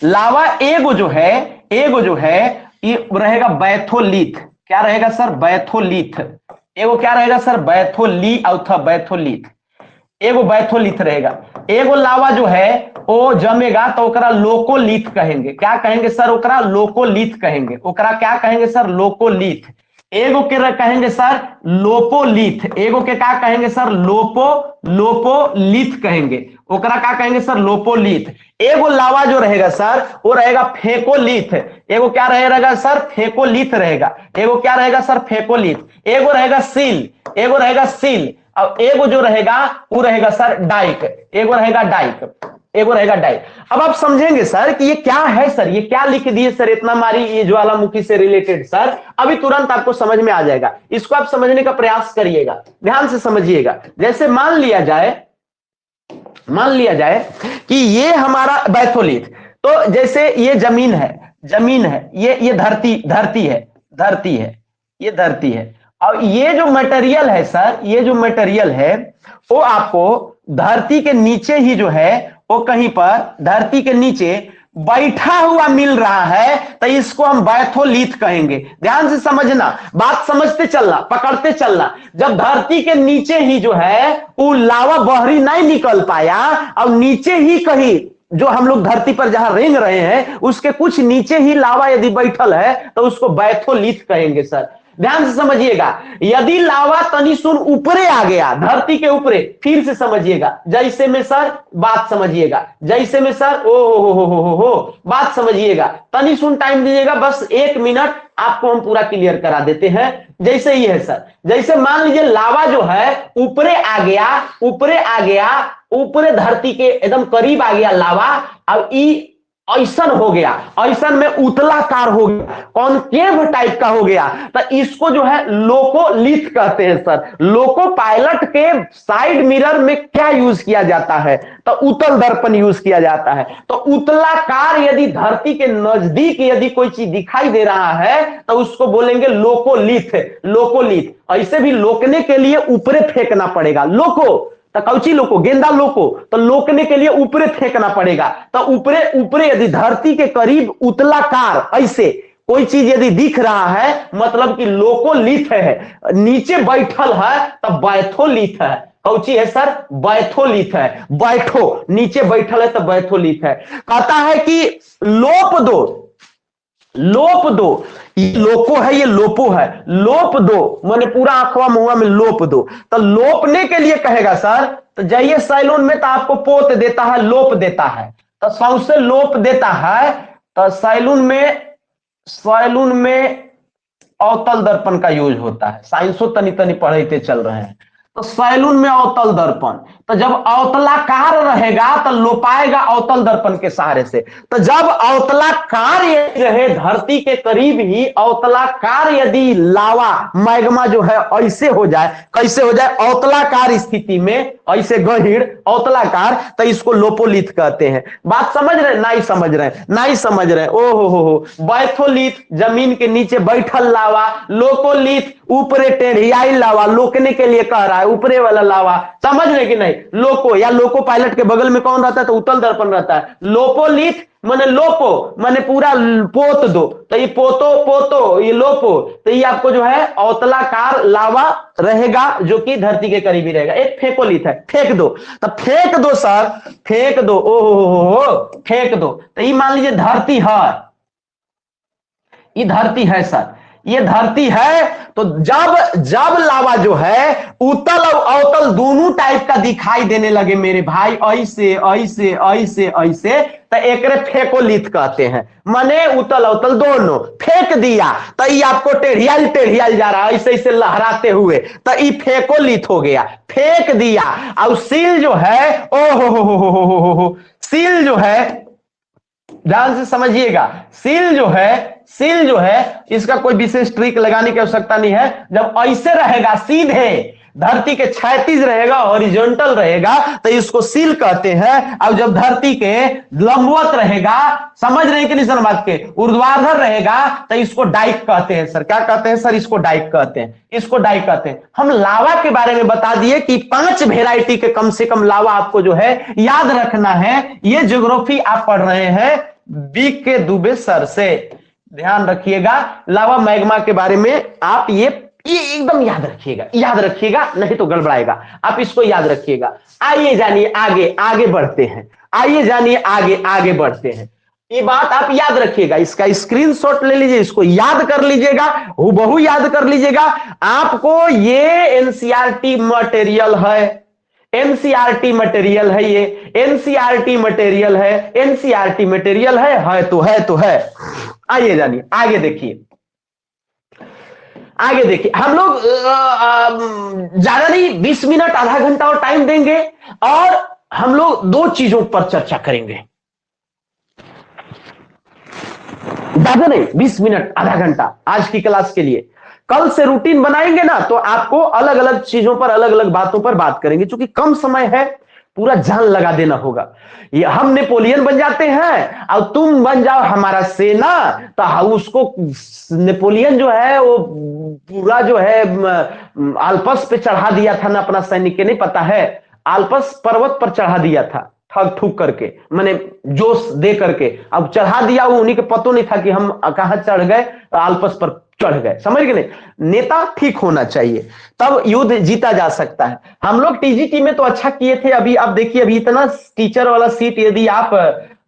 लावा एगो जो है ये रहेगा बैथोलिथ। क्या रहेगा सर? बैथोलिथ। एगो क्या रहेगा सर? बैथोलिथ। एगो बैथोलिथ रहेगा। एगो लावा जो है वो जमेगा तो ओकरा लोकोलिथ कहेंगे। क्या कहेंगे सर? ओकरा लोकोलिथ कहेंगे। ओकरा क्या कहेंगे सर? लोकोलिथ। एगो के कहेंगे सर लोपोलिथ। एगो के क्या कहेंगे सर? लोपोलिथ कहेंगे। ओकरा क्या कहेंगे सर? लोपोलिथ। एगो लावा जो रहेगा सर वो रहेगा फेकोलिथ। एगो क्या रहेगा सर? फेकोलिथ रहेगा। एगो क्या रहेगा सर? फेकोलिथ। एगो रहेगा सील। और एगो जो रहेगा वो रहेगा सर डाइक। एगो रहेगा डाइक। अब आप समझेंगे सर कि ये क्या है सर, ये क्या लिख दिए सर इतना मारी ये ज्वालामुखी से रिलेटेड सर? अभी तुरंत आपको समझ में आ जाएगा। इसको आप समझने का प्रयास करिएगा, ध्यान से समझिएगा। जैसे मान लिया जाए कि ये हमारा बैथोलिथ, तो जैसे ये जमीन है, ये धरती है। और ये जो मटेरियल है सर, वो आपको धरती के नीचे ही जो है वो कहीं पर धरती के नीचे बैठा हुआ मिल रहा है, तो इसको हम बैथोलिथ कहेंगे। ध्यान से समझना, बात समझते चलना, पकड़ते चलना। जब धरती के नीचे ही जो है वो लावा बहरी नहीं निकल पाया, और नीचे ही कहीं जो हम लोग धरती पर जहां रेंग रहे हैं उसके कुछ नीचे ही लावा यदि बैठल है तो उसको बैथोलिथ कहेंगे सर। ध्यान से समझिएगा। यदि लावा तनी सुन ऊपरे आ गया, धरती के ऊपरे, फिर से समझिएगा, जैसे में सर बात समझिएगा, जैसे में सर हो बात समझिएगा। तनी सुन टाइम दीजिएगा, बस 1 मिनट आपको हम पूरा क्लियर करा देते हैं। जैसे ये है सर, जैसे मान लीजिए लावा जो है ऊपरे आ गया, ऊपरे धरती के एकदम करीब आ गया लावा। अब ऐसन हो गया, ऐसन में उतलाकार हो गया, कॉनकेव टाइप का हो गया, तो इसको जो है लोकोलिथ कहते हैं सर। लोको पायलट के साइड मिरर में क्या यूज किया जाता है? तो उत्तल दर्पण यूज किया जाता है। तो उतलाकार यदि धरती के नजदीक यदि कोई चीज दिखाई दे रहा है तो उसको बोलेंगे लोकोलिथ। ऐसे भी लोकने के लिए ऊपरे फेंकना पड़ेगा। तो कौची लोको? गेंदा लोको। तो लोकने के लिए ऊपरे फेंकना पड़ेगा। तो ऊपरे यदि धरती के करीब उतलाकार ऐसे कोई चीज यदि दिख रहा है मतलब कि लोकोलिथ है, नीचे बैठल है तब बैथोलिथ है। कौची है सर? बैथोलिथ है। बैठो, नीचे बैठल है तब बैथोलिथ है। कहता है कि लोप दो, लोप दो, ये लोको है, ये लोपो है, लोप दो माने पूरा आंखवा मुआ में लोप दो। तो लोपने के लिए कहेगा सर, तो जाइए सैलून में तो आपको पोत देता है, लोप देता है, तो सौसे लोप देता है। तो सैलून में अवतल दर्पण का यूज होता है। साइंसो तनी तनी पढ़ते चल रहे हैं। तो सैलून में अवतल दर्पण, तो जब अवतलाकार रहेगा तो लोपाएगा अवतल दर्पण के सहारे से। तो जब अवतलाकार यदि रहे धरती के करीब ही, अवतलाकार यदि लावा मैग्मा जो है ऐसे हो जाए, कैसे हो जाए? अवतलाकार स्थिति में, ऐसे गहीर अवतलाकार, तो इसको लोपोलिथ कहते हैं। बात समझ रहे? नहीं समझ रहे? नहीं समझ रहे? ओहो हो। बैथोलिथ जमीन के नीचे बैठल लावा, लोकोलिथ ऊपरे टेढ़ियाई लावा, लोकने के लिए कह रहा है ऊपरे वाला लावा। समझ रहे कि नहीं? लोको या लोको पायलट के बगल में कौन रहता है? तो उत्तल दर्पण रहता है। लोपोलिथ माने लोपो माने पूरा पोत दो, तो ये पोतो ये लोपो, तो ये आपको जो है अवतलाकार लावा रहेगा जो कि धरती के करीब ही रहेगा। एक फेकोलिथ है, फेंक दो, तो फेंक दो सर, फेंक दो, ओहो फेंक दो। तो ये मान लीजिए धरती है, ये धरती है सर, ये धरती है। तो जब लावा जो है उत्तल और अवतल दोनों टाइप का दिखाई देने लगे मेरे भाई, ऐसे ऐसे ऐसे ऐसे, तो एकरे फेकोलिथ कहते हैं। माने उत्तल अवतल दोनों फेंक दिया तो ये आपको टेढ़ियाल जा रहा है ऐसे ऐसे लहराते हुए, तो ये फेकोलिथ हो गया, फेंक दिया। और सील जो है, ओहो सील जो है, ध्यान से समझिएगा, सील जो है इसका कोई विशेष ट्रिक लगाने की आवश्यकता नहीं है। जब ऐसे रहेगा सीधे धरती के क्षैतिज रहेगा, हॉरिजॉन्टल रहेगा, तो इसको सील कहते हैं। और जब धरती के लंबवत रहेगा, समझ रहे हैं कि नहीं सर बात के, ऊर्ध्वाधर रहेगा, तो इसको डाइक कहते हैं। सर क्या कहते हैं? सर इसको डाइक कहते हैं, इसको डाइक कहते हैं। हम लावा के बारे में बता दिए कि 5 वेराइटी के कम से कम लावा आपको जो है याद रखना है। ये ज्योग्राफी आप पढ़ रहे हैं बी के दुबे सर से, ध्यान रखिएगा। लावा मैग्मा के बारे में आप ये एकदम याद रखिएगा, नहीं तो गड़बड़ाएगा। आप इसको याद रखिएगा। आइए जानिए आगे बढ़ते हैं, आइए जानिए आगे बढ़ते हैं। ये बात आप याद रखिएगा, इसका स्क्रीनशॉट ले लीजिए, इसको याद कर लीजिएगा, हूबहू याद कर लीजिएगा। आपको ये एनसीईआरटी मटेरियल है, एनसीईआरटी मटेरियल है, ये एनसीईआरटी मटेरियल है, एनसीईआरटी मटेरियल है तो है। आइए जानिए, आगे देखिए, हम लोग ज्यादा नहीं 20 मिनट आधा घंटा और टाइम देंगे और हम लोग 2 चीजों पर चर्चा करेंगे। ज्यादा नहीं 20 मिनट आधा घंटा आज की क्लास के लिए। कल से रूटीन बनाएंगे ना तो आपको अलग अलग चीजों पर, अलग अलग बातों पर बात करेंगे। क्योंकि कम समय है, पूरा जान लगा देना होगा। ये हम नेपोलियन बन जाते हैं और तुम बन जाओ हमारा सेना, तो उसको नेपोलियन जो है वो पूरा जो है आल्पस पे चढ़ा दिया था ना अपना सैनिक के, नहीं पता है? आल्पस पर्वत पर चढ़ा दिया था ठग ठुक करके, माने जोश दे करके। अब चढ़ा दिया, वो उन्हीं के पता नहीं था कि हम कहां चढ़ गए, आल्पस पर चढ़ गए। समझ गए? नहीं, नेता ठीक होना चाहिए तब युद्ध जीता जा सकता है। हम लोग टीजीटी में तो अच्छा किए थे। अभी आप देखिए, अभी इतना टीचर वाला सीट यदि आप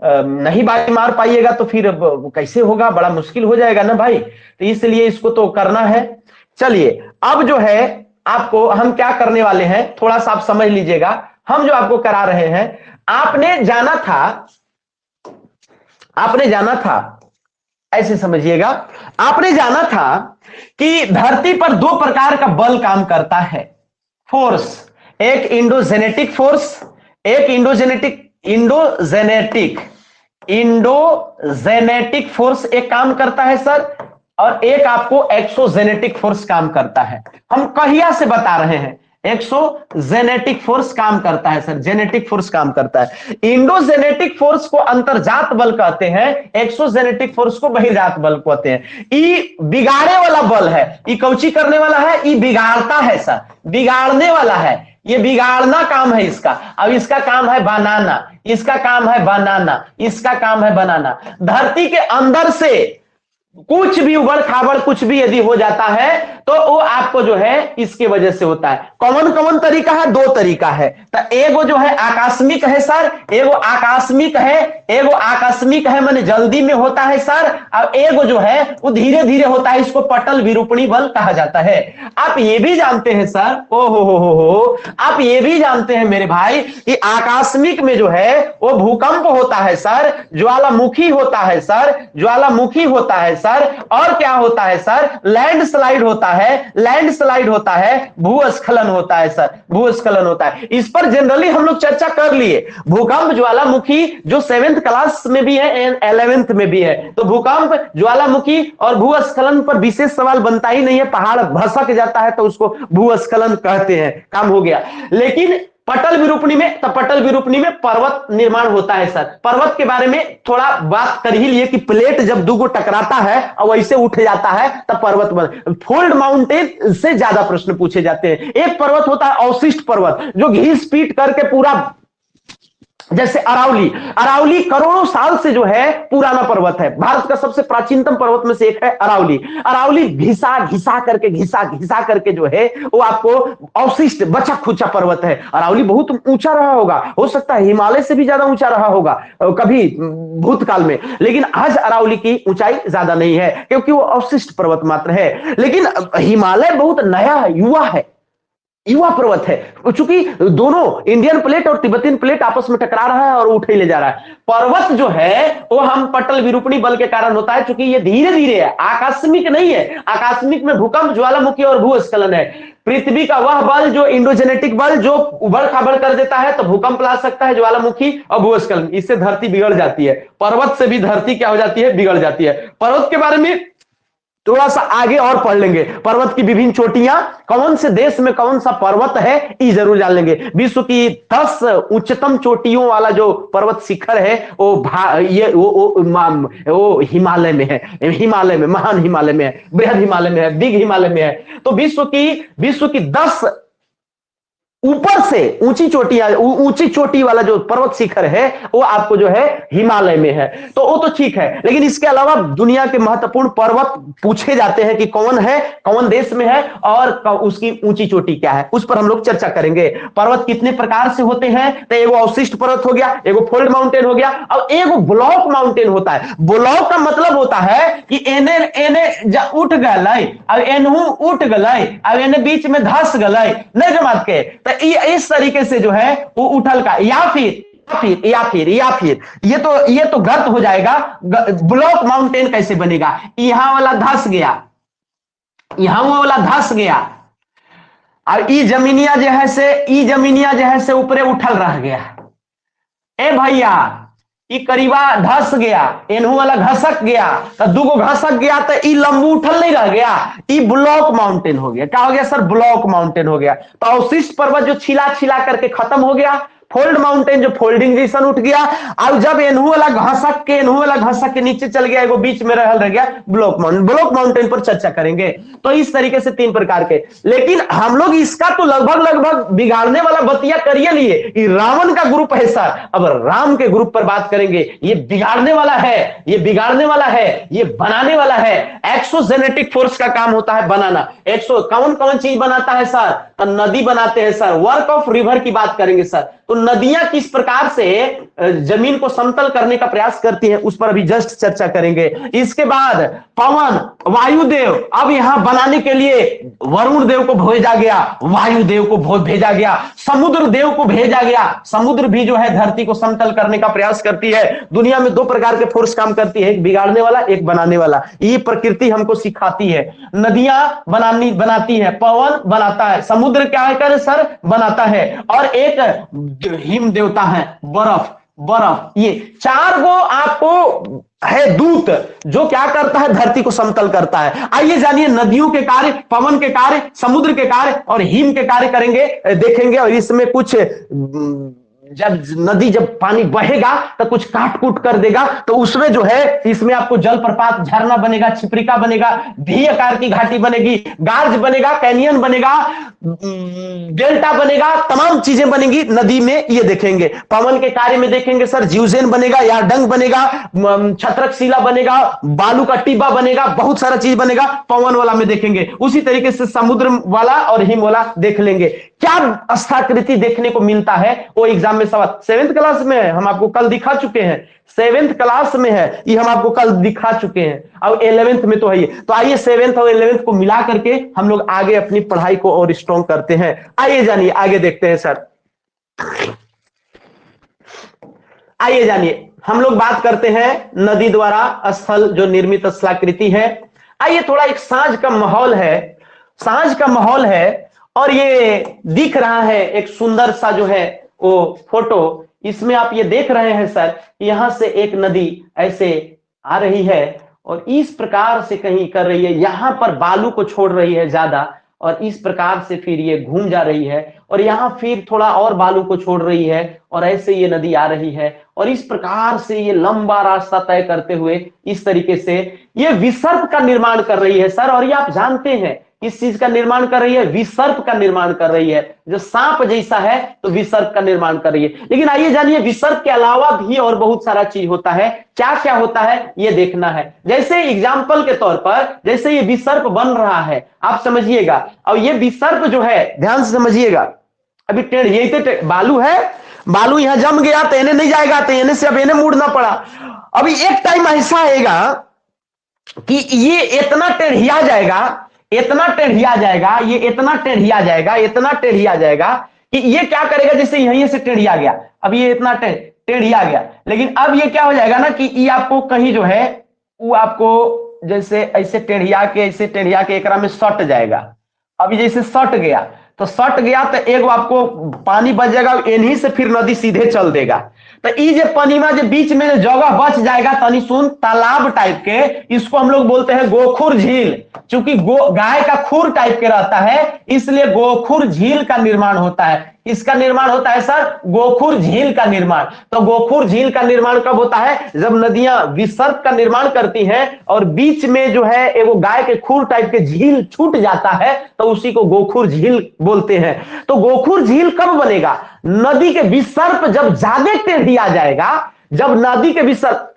नहीं बाजी मार पाइएगा तो फिर कैसे होगा? बड़ा मुश्किल हो जाएगा ना भाई। तो इसलिए इसको तो करना है। चलिए अब जो है आपको हम क्या करने वाले हैं, थोड़ा सा आप समझ लीजिएगा। हम जो आपको करा रहे हैं, आपने जाना था ऐसे समझिएगा, आपने जाना था कि धरती पर 2 प्रकार का बल काम करता है, फोर्स। एक इंडोजेनेटिक फोर्स, एक इंडोजेनेटिक फोर्स एक काम करता है सर, और एक आपको एक्सोजेनेटिक फोर्स काम करता है। हम कहिया से बता रहे हैं एक्सोजेनेटिक फोर्स काम करता है सर, जेनेटिक फोर्स काम करता है। इंडोजेनेटिक फोर्स को अंतर्जात बल कहते हैं, एक्सोजेनेटिक फोर्स को बहिर्जात बल कहते हैं। ई बिगाड़े वाला बल है, ई कौची करने वाला है, ई बिगाड़ता है सर, बिगाड़ने वाला है, ये बिगाड़ना काम है इसका। अब इसका काम है बनाना, इसका काम है बनाना, इसका काम है बनाना। धरती के अंदर से कुछ भी उबड़ खाबड़ कुछ भी यदि हो जाता है तो वो आपको जो है इसके वजह से होता है। कौन कौन तरीका है? दो तरीका है। तो एगो जो है आकस्मिक है सर, एगो आकस्मिक है, एगो आकस्मिक है माने जल्दी में होता है सर, और एगो जो है वो धीरे धीरे होता है, इसको पटल विरूपणी बल कहा जाता है। आप ये भी जानते हैं सर, ओ हो, आप ये भी जानते हैं मेरे भाई कि आकस्मिक में जो है वो भूकंप होता है सर, ज्वालामुखी होता है सर, ज्वालामुखी होता है सर, और क्या होता है सर? लैंडस्लाइड होता है, लैंडस्लाइड होता है, भूस्खलन होता है सर, भूस्खलन होता है। इस पर जनरली हम लोग चर्चा कर लिए। भूकंप ज्वालामुखी जो 7th क्लास में भी है, 11th में भी है, तो भूकंप ज्वालामुखी और भूस्खलन पर विशेष सवाल बनता ही नहीं है। पहाड़ भसक जाता है तो उसको भूस्खलन कहते हैं, काम हो गया। लेकिन पटल विरूपणी में, तो पटल विरूपणी में पर्वत निर्माण होता है सर। पर्वत के बारे में थोड़ा बात कर ही लिए कि प्लेट जब दो टकराता है और वैसे उठ जाता है तब पर्वत बन। फोल्ड माउंटेन से ज्यादा प्रश्न पूछे जाते हैं। एक पर्वत होता है अवशिष्ट पर्वत, जो घीस पीट करके पूरा, जैसे अरावली, अरावली करोड़ों साल से जो है पुराना पर्वत है, भारत का सबसे प्राचीनतम पर्वत में से एक है अरावली। अरावली घिसा घिसा करके जो है वो आपको अवशिष्ट बचा खुचा पर्वत है। अरावली बहुत ऊंचा रहा होगा, हो सकता है हिमालय से भी ज्यादा ऊंचा रहा होगा कभी भूतकाल में, लेकिन आज अरावली की ऊंचाई ज्यादा नहीं है क्योंकि वो अवशिष्ट पर्वत मात्र है। लेकिन हिमालय बहुत नया युवा है, युवा पर्वत है, चूंकि दोनों इंडियन प्लेट और तिब्बतियन प्लेट आपस में टकरा रहा है और उठे ले जा रहा है। पर्वत जो है वो हम पटल विरूपणी बल के कारण होता है, चूंकि ये धीरे धीरे है, आकस्मिक नहीं है। आकस्मिक में भूकंप, ज्वालामुखी और भूस्खलन है। पृथ्वी का वह बल जो इंडोजेनेटिक बल जो उबड़ खाबड़ कर देता है, तो भूकंप ला सकता है, ज्वालामुखी और भूस्खलन, इससे धरती बिगड़ जाती है। पर्वत से भी धरती क्या हो जाती है? बिगड़ जाती है। पर्वत के बारे में थोड़ा सा आगे और पढ़ लेंगे। पर्वत की विभिन्न चोटियां, कौन से देश में कौन सा पर्वत है, ये जरूर जान लेंगे। विश्व की 10 उच्चतम चोटियों वाला जो पर्वत शिखर है वो हिमालय में है, हिमालय में, महान हिमालय में है, बृहद हिमालय में है, बिग हिमालय में है। तो विश्व की 10 ऊपर से ऊंची चोटी वाला जो पर्वत शिखर है वो आपको जो है हिमालय में है। तो वो तो ठीक है, लेकिन इसके अलावा दुनिया के महत्वपूर्ण पर्वत पूछे जाते हैं कि कौन है, कौन देश में है और उसकी ऊंची चोटी क्या है, उस पर हम लोग चर्चा करेंगे। पर्वत कितने प्रकार से होते हैं? तो एगो अवशिष्ट पर्वत हो गया, एगो फोल्ड माउंटेन हो गया, और एगो ब्लॉक माउंटेन होता है। ब्लॉक का मतलब होता है कि एने उठ गए और एनहू उठ गए और एने बीच में धस गए, नहीं जमात के, इस तरीके से जो है वो उठल का, या फिर ये तो गर्त हो जाएगा। ब्लॉक माउंटेन कैसे बनेगा? यहां वाला धस गया, यहां वाला धस गया, और ई जमीनिया जो है से ऊपरे उठल रह गया। ए भैया, ई करीबा धस गया, एनहू वाला घसक गया, तो दूगो घसक गया तो ई लंबू उठल नहीं रह गया, ई ब्लॉक माउंटेन हो गया। क्या हो गया सर? ब्लॉक माउंटेन हो गया। तो अवशिष्ट पर्वत जो छिला करके खत्म हो गया, फोल्ड माउंटेन जो फोल्डिंग जैसन उठ गया, और जब एनहू वाला घसक के नीचे चल गया, एगो बीच में रह गया, ब्लॉक माउंटेन पर चर्चा करेंगे। तो इस तरीके से 3 प्रकार के। लेकिन हम लोग इसका तो लगभग बिगाड़ने वाला बतिया करिए लिए, ये रावण का ग्रुप है सर। अब राम के ग्रुप पर बात करेंगे। ये बिगाड़ने वाला है, ये बनाने वाला है। एक्सोजेनेटिक फोर्स का काम होता है बनाना। कौन चीज बनाता है सर? तो नदी बनाते हैं सर। वर्क ऑफ रिवर की बात करेंगे सर। तो नदियां किस प्रकार से जमीन को समतल करने का प्रयास करती है, उस पर अभी जस्ट चर्चा करेंगे। इसके बाद पवन, वायुदेव, अब यहां बनाने के लिए वरुण देव को भेजा गया, वायुदेव को भेजा गया, समुद्र देव को भेजा गया। समुद्र भी जो है धरती को समतल करने का प्रयास करती है। दुनिया में 2 प्रकार के फोर्स काम करती है, एक बिगाड़ने वाला, एक बनाने वाला। ये प्रकृति हमको सिखाती है। नदियां बनाती है, पवन बनाता है, समुद्र क्या करे सर? बनाता है, और एक हिम देवता है, बर्फ। ये 4 गो आपको है दूत, जो क्या करता है? धरती को समतल करता है। आइए जानिए नदियों के कार्य, पवन के कार्य, समुद्र के कार्य और हिम के कार्य करेंगे, देखेंगे। और इसमें कुछ जब नदी जब पानी बहेगा तो कुछ काट कूट कर देगा, तो उसमें जो है इसमें आपको जलप्रपात, झरना बनेगा, छिपरिका बनेगा, वी आकार की घाटी बनेगी, गार्ज बनेगा, कैनियन बनेगा, डेल्टा बनेगा, तमाम चीजें बनेंगी नदी में, ये देखेंगे। पवन के कार्य में देखेंगे सर, ज्यूजेन बनेगा, यारडंग बनेगा, छत्रक शिला बनेगा, बालू का टिब्बा बनेगा, बहुत सारा चीज बनेगा पवन वाला में देखेंगे। उसी तरीके से समुद्र वाला और हिम वाला देख लेंगे। क्या स्थाकृति देखने को मिलता है वो एग्जाम में सवाल, 7th क्लास में है, हम आपको कल दिखा चुके हैं, 7th क्लास में है ये, हम आपको कल दिखा चुके हैं। अब 11th में तो है ये। तो आइए 7th और 11th को मिला करके हम लोग आगे अपनी पढ़ाई को और स्ट्रॉन्ग करते हैं। आइए जानिए, आगे देखते हैं सर। आइए जानिए, हम लोग बात करते हैं नदी द्वारा स्थल जो निर्मित स्थलाकृति है। आइए, थोड़ा एक सांझ का माहौल है, सांझ का माहौल है, और ये दिख रहा है एक सुंदर सा जो है वो फोटो। इसमें आप ये देख रहे हैं सर, यहां से एक नदी ऐसे आ रही है और इस प्रकार से कहीं कर रही है, यहां पर बालू को छोड़ रही है ज्यादा, और इस प्रकार से फिर ये घूम जा रही है, और यहां फिर थोड़ा और बालू को छोड़ रही है, और ऐसे ये नदी आ रही है, और इस प्रकार से ये लंबा रास्ता तय करते हुए इस तरीके से ये विसर्प का निर्माण कर रही है सर। और ये आप जानते हैं किस चीज का निर्माण कर रही है, विसर्प का निर्माण कर रही है, जो सांप जैसा है तो विसर्प का निर्माण कर रही है। लेकिन आइए जानिए, विसर्प के अलावा भी और बहुत सारा चीज होता है। क्या क्या होता है ये देखना है। जैसे एग्जाम्पल के तौर पर, जैसे ये विसर्प बन रहा है, आप समझिएगा, और ये विसर्प जो है ध्यान से समझिएगा, अभी टेढ़ ये बालू है, बालू यहां जम गया तो एने नहीं जाएगा, तो एने से अब एने मुड़ना पड़ा। अभी एक टाइम ऐसा आएगा कि ये इतना टेढ़िया जाएगा, इतना टेढ़िया जाएगा, ये इतना टेढ़िया जाएगा, इतना टेढ़िया जाएगा कि ये क्या करेगा, जैसे यहीं से टेढ़िया गया, अब ये इतना टेढ़िया गया, लेकिन अब ये क्या हो जाएगा ना कि ये आपको कहीं जो है वो आपको जैसे ऐसे टेढ़िया के, ऐसे टेढ़िया के एकरा में सट जाएगा। अब जैसे सट गया तो सट गया तो एक आपको पानी बच जाएगा, इन्हीं से फिर नदी सीधे चल देगा। तो ये जो पनीमा जो बीच में जो जगह बच जाएगा तनी सुन तालाब टाइप के, इसको हम लोग बोलते हैं गोखुर झील। चूंकि गाय का खुर टाइप के रहता है, इसलिए गोखुर झील का निर्माण होता है। इसका निर्माण होता है सर गोखुर झील का निर्माण। तो गोखुर झील का निर्माण कब होता है, जब नदियां विसर्प का निर्माण करती हैं और बीच में जो है एगो गाय के खुर टाइप के झील छूट जाता है, तो उसी को गोखुर झील बोलते हैं। तो गोखुर झील कब बनेगा, नदी के विसर्प जब ज्यादा टेढ़िया जाएगा, जब नदी के विसर्प,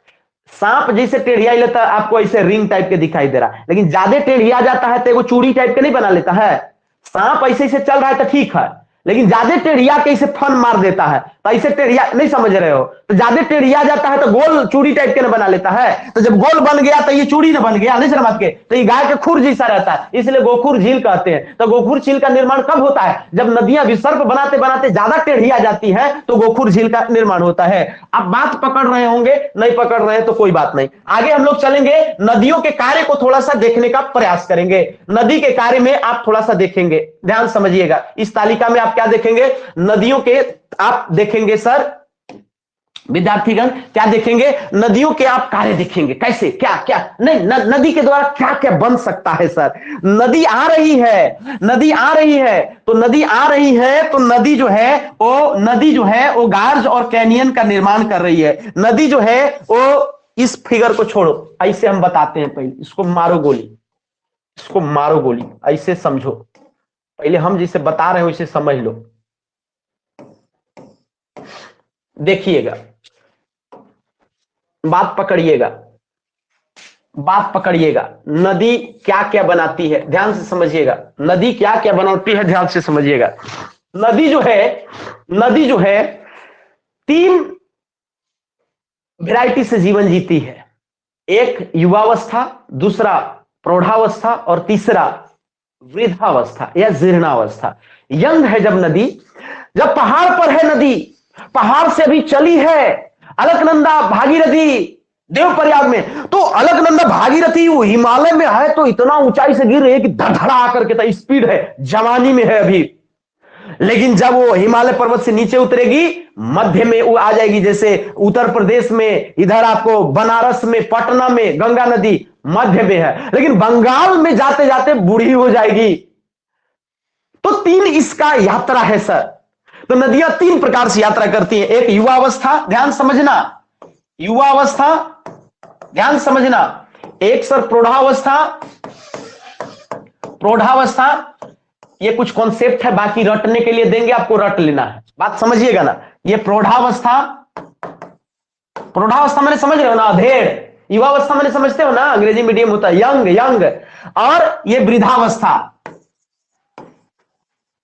सांप जैसे टेढ़िया लेता है आपको ऐसे रिंग टाइप के दिखाई दे रहा है, लेकिन ज्यादा टेढ़िया जाता है तो एगो चूड़ी टाइप के नहीं बना लेता है। सांप ऐसे ऐसे चल रहा है तो ठीक है, लेकिन ज्यादा टेढ़िया के इसे फन मार देता है, तो ऐसे टेढ़िया नहीं समझ रहे हो, तो ज्यादा टेढ़िया जाता है तो गोल चूड़ी टाइप के ना बना लेता है। तो जब गोल बन गया तो ये चूड़ी ना बन गया, नहीं समझ के, तो ये गाय के खुर जैसा रहता है, इसलिए गोखुर झील कहते हैं। तो गोखुर झील का निर्माण कब होता है, जब नदियां विसर्प बनाते बनाते ज्यादा टेढ़िया जाती है तो गोखुर झील का निर्माण होता है। आप बात पकड़ रहे होंगे, नहीं पकड़ रहे हैं तो कोई बात नहीं, आगे हम लोग चलेंगे, नदियों के कार्य को थोड़ा सा देखने का प्रयास करेंगे। नदी के कार्य में आप थोड़ा सा देखेंगे, ध्यान समझिएगा। इस तालिका में आप क्या देखेंगे, नदियों के आप देखेंगे सर, विद्यार्थीगण क्या देखेंगे, नदियों के आप कार्य देखेंगे, कैसे क्या क्या नहीं, नदी के द्वारा क्या क्या बन सकता है सर। नदी आ रही है, नदी आ रही है, तो नदी आ रही है तो नदी जो है वो, नदी जो है वो गार्ज और कैनियन का निर्माण कर रही है। नदी जो है वो, इस फिगर को छोड़ो, ऐसे हम बताते हैं, पहले इसको मारो गोली, इसको मारो गोली, ऐसे समझो, पहले हम जिसे बता रहे हो इसे समझ लो। देखिएगा, बात पकड़िएगा, बात पकड़िएगा, नदी क्या क्या बनाती है ध्यान से समझिएगा। नदी क्या क्या बनाती है ध्यान से समझिएगा। नदी जो है, नदी जो है 3 वैरायटी से जीवन जीती है। एक युवावस्था, दूसरा प्रौढ़ावस्था और तीसरा वृद्धावस्था या जीर्णावस्था। यंग है जब नदी, जब पहाड़ पर है नदी, पहाड़ से अभी चली है, अलकनंदा भागीरथी देवप्रयाग में, तो अलकनंदा भागीरथी वो हिमालय में है तो इतना ऊंचाई से गिर रही है कि धड़धड़ा आकर के, स्पीड है, जवानी में है अभी, लेकिन जब वो हिमालय पर्वत से नीचे उतरेगी, मध्य में वो आ जाएगी, जैसे उत्तर प्रदेश में इधर आपको बनारस में, पटना में गंगा नदी मध्य में है, लेकिन बंगाल में जाते जाते बूढ़ी हो जाएगी। तो 3 इसका यात्रा है सर। तो नदियां तीन प्रकार से यात्रा करती हैं। एक युवा अवस्था, ध्यान समझना, युवा अवस्था ध्यान समझना। एक सर प्रौढ़ावस्था, प्रौढ़ावस्था ये कुछ कॉन्सेप्ट है, बाकी रटने के लिए देंगे आपको, रट लेना है, बात समझिएगा ना। ये प्रौढ़ावस्था, प्रौढ़ावस्था मैंने समझ रहे हो ना, अधेड़। युवावस्था मैंने समझते हो ना, अंग्रेजी मीडियम होता है, यंग यंग। और ये वृद्धावस्था,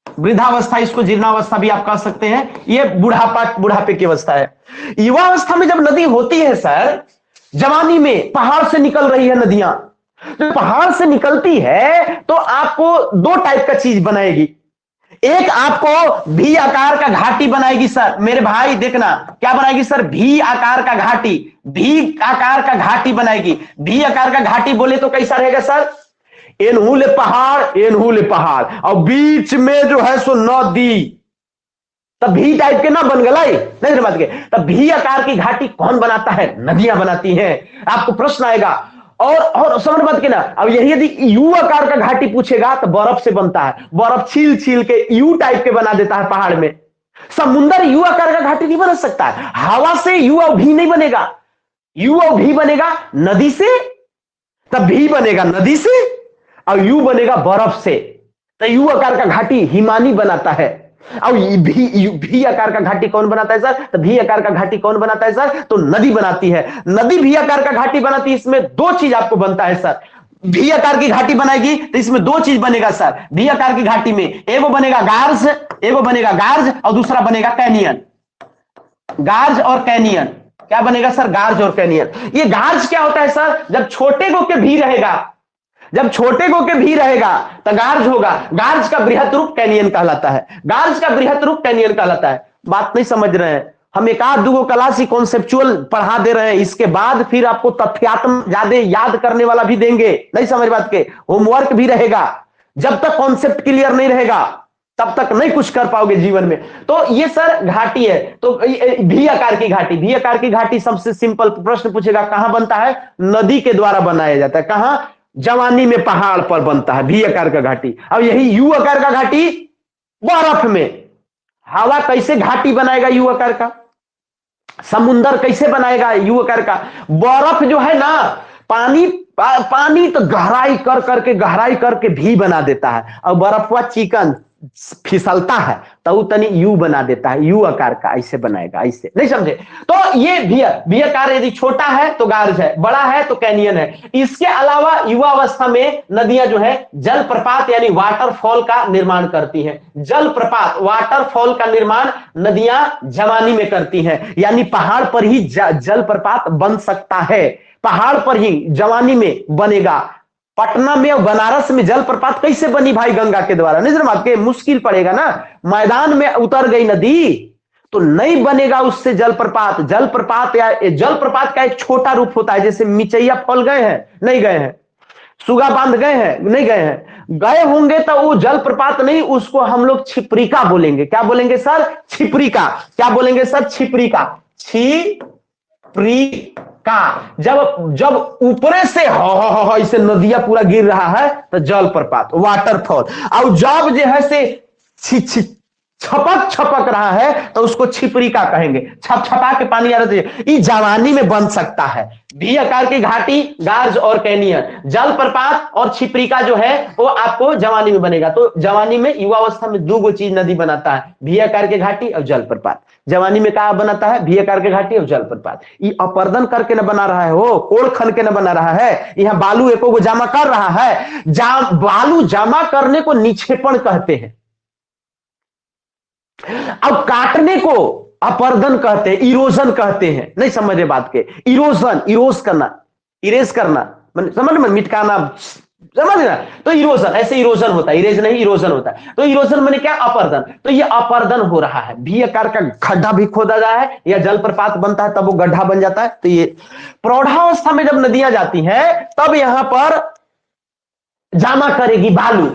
वृद्धावस्था इसको जीर्णावस्था भी आप कह सकते हैं, ये बुढ़ापा, बुढ़ापे की अवस्था है। युवावस्था में जब नदी होती है सर, जवानी में पहाड़ से निकल रही है नदियां, तो पहाड़ से निकलती है तो आपको दो टाइप का चीज बनाएगी। एक आपको भी आकार का घाटी बनाएगी सर, मेरे भाई देखना क्या बनाएगी सर, भी आकार का घाटी, भी आकार का घाटी बनाएगी। भी आकार का घाटी बोले तो कैसा रहेगा सर, एनहुल पहाड़, एनहुल पहाड़, और बीच में जो है सो नदी, तब भी टाइप के ना बन गए, नहीं समझ गए। तब भी आकार की घाटी कौन बनाता है, नदियां बनाती हैं। आपको प्रश्न आएगा, और समझ मत के ना, अब यही यदि यू आकार का घाटी पूछेगा तो बर्फ से बनता है, बर्फ छील छील के यू टाइप के बना देता है पहाड़ में। समुंदर यू आकार का घाटी नहीं बना सकता है, हवा से यू और भी नहीं बनेगा, यू और भी बनेगा नदी से, तब भी बनेगा नदी से, और यू बनेगा बर्फ से। तो यू आकार का घाटी हिमानी बनाता है। और भी आकार का घाटी कौन बनाता है सर, तो भी आकार का घाटी कौन बनाता है सर, तो नदी बनाती है। नदी भी आकार का घाटी बनाती है। इसमें दो चीज आपको बनता है सर, भी आकार की घाटी बनाएगी तो इसमें दो चीज बनेगा सर। भी आकार की घाटी में एगो बनेगा गार्ज, एगो बनेगा गार्ज, और दूसरा बनेगा कैनियन। गार्ज और कैनियन, क्या बनेगा सर, गार्ज और कैनियन। ये गार्ज क्या होता है सर, जब छोटे गो के भी रहेगा, जब छोटे गो के भी रहेगा तो गार्ज होगा। गार्ज का बृहत रूप कैनियन कहलाता है, गार्ज का बृहत रूप कैनियन कहलाता है। बात नहीं समझ रहे हैं, हम एक आध दो क्लास ही कॉन्सेप्चुअल पढ़ा दे रहे हैं, इसके बाद फिर आपको तथ्यात्मक ज्यादा याद करने वाला भी देंगे, नहीं समझ बात के, होमवर्क भी रहेगा। जब तक कॉन्सेप्ट क्लियर नहीं रहेगा तब तक नहीं कुछ कर पाओगे जीवन में। तो ये सर घाटी है। तो भी आकार की घाटी, भी आकार की घाटी सबसे सिंपल प्रश्न पूछेगा, कहां बनता है, नदी के द्वारा बनाया जाता है। कहां, जवानी में पहाड़ पर बनता है भी आकार का घाटी। अब यही यू आकार का घाटी बर्फ में, हवा कैसे घाटी बनाएगा यू आकार का, समुंदर कैसे बनाएगा यू आकार का, बर्फ जो है ना, पानी तो गहराई कर करके, गहराई करके भी बना देता है, और बर्फवा चिकन फिसलता है तो तनी यू बना देता है, यू आकार का ऐसे बनाएगा, ऐसे, नहीं समझे। तो ये भी आकार यदि छोटा है तो गार्ज है, बड़ा है तो कैनियन है। इसके अलावा युवा अवस्था में नदियां जो है जलप्रपात यानी वाटरफॉल का निर्माण करती हैं। जलप्रपात, वाटरफॉल का निर्माण नदियां जवानी में करती हैं, यानी पहाड़ पर ही जलप्रपात बन सकता है, पहाड़ पर ही जवानी में बनेगा। पटना में और बनारस में जलप्रपात कैसे बनी भाई, गंगा के द्वारा, नहीं समझ के, मुश्किल पड़ेगा ना। मैदान में उतर गई नदी तो नहीं बनेगा उससे जलप्रपात। जलप्रपात या जलप्रपात का एक छोटा रूप होता है, जैसे मिचैया फॉल गए हैं, नहीं गए हैं, सुगा बांध गए हैं, नहीं गए हैं, गए होंगे तो वो जलप्रपात नहीं, उसको हम लोग छिपरिका बोलेंगे। क्या बोलेंगे सर, छिपरिका। क्या बोलेंगे सर, छिपरिका, छिपरिका। जब ऊपरे से ऐसे नदियां पूरा गिर रहा है तो जलप्रपात, वाटरफॉल। और जब जो है से छपक छपक रहा है तो उसको छिपरिका कहेंगे, छप छपा के पानी आ रहा है, ये जवानी में बन सकता है। भी आकार की घाटी, गार्ज और कैनियन, जलप्रपात और छिपरिका जो है वो आपको जवानी में बनेगा। तो जवानी में, युवावस्था में दो चीज नदी बनाता है, भी आकार की घाटी और जलप्रपात। जवानी में क्या बनाता है, भी आकार की घाटी और जलप्रपात। ये अपर्दन करके न बना रहा है, वो कोड़ खन के न बना रहा है, यहाँ बालू एको को जमा कर रहा है। बालू जमा करने को निक्षेपण कहते हैं, अब काटने को अपर्दन कहते हैं, इरोजन कहते हैं, नहीं समझ रहे बात के। इरोजन, इरोज करना, इरेज करना, समझ में, मिटकाना, समझ ना। तो इरोजन, ऐसे इरोजन होता है, इरेज नहीं, इरोजन होता है। तो इरोजन मैंने क्या, अपर्दन। तो ये अपर्दन हो रहा है, भी आकार का गड्ढा भी खोदा जाए है या जलप्रपात बनता है तब वो गड्ढा बन जाता है। तो ये प्रौढ़ावस्था में जब नदियां जाती हैं तब यहां पर जामा करेगी बालू,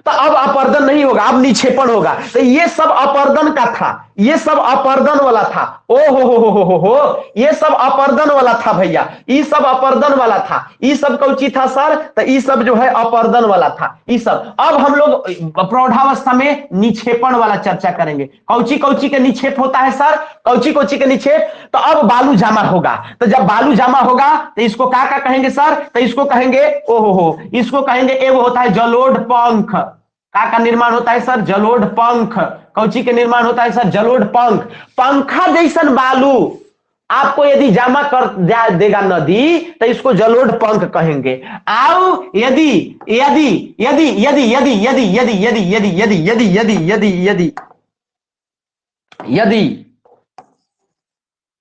तो अब अपर्दन नहीं होगा, अब निक्षेपण होगा। तो ये सब अपर्दन का था, ये सब अपर्दन वाला था। ओ हो, ये सब अपर्दन वाला था भैया, ये सब अपर्दन वाला था। ये सब कौची था सर? तो ये सब जो है अपर्दन वाला था ये सब। अब हम लोग प्रौढ़ावस्था में निक्षेपण वाला चर्चा करेंगे। कौची कौची के निक्षेप होता है सर? कौची कौची के निक्षेप? तो अब बालू जामा होगा, तो जब बालू जामा होगा तो इसको क्या कहेंगे सर? तो इसको कहेंगे ओहो, इसको कहेंगे एगो होता है जलोढ़ पंख। का निर्माण होता है सर? जलोढ़ पंख। कौची के निर्माण होता है सर? जलोढ़ पंख। पंखा जैसन बालू आपको यदि जमा कर देगा नदी तो इसको जलोढ़ पंख कहेंगे। आओ यदि यदि यदि यदि यदि यदि यदि यदि यदि यदि यदि यदि यदि यदि यदि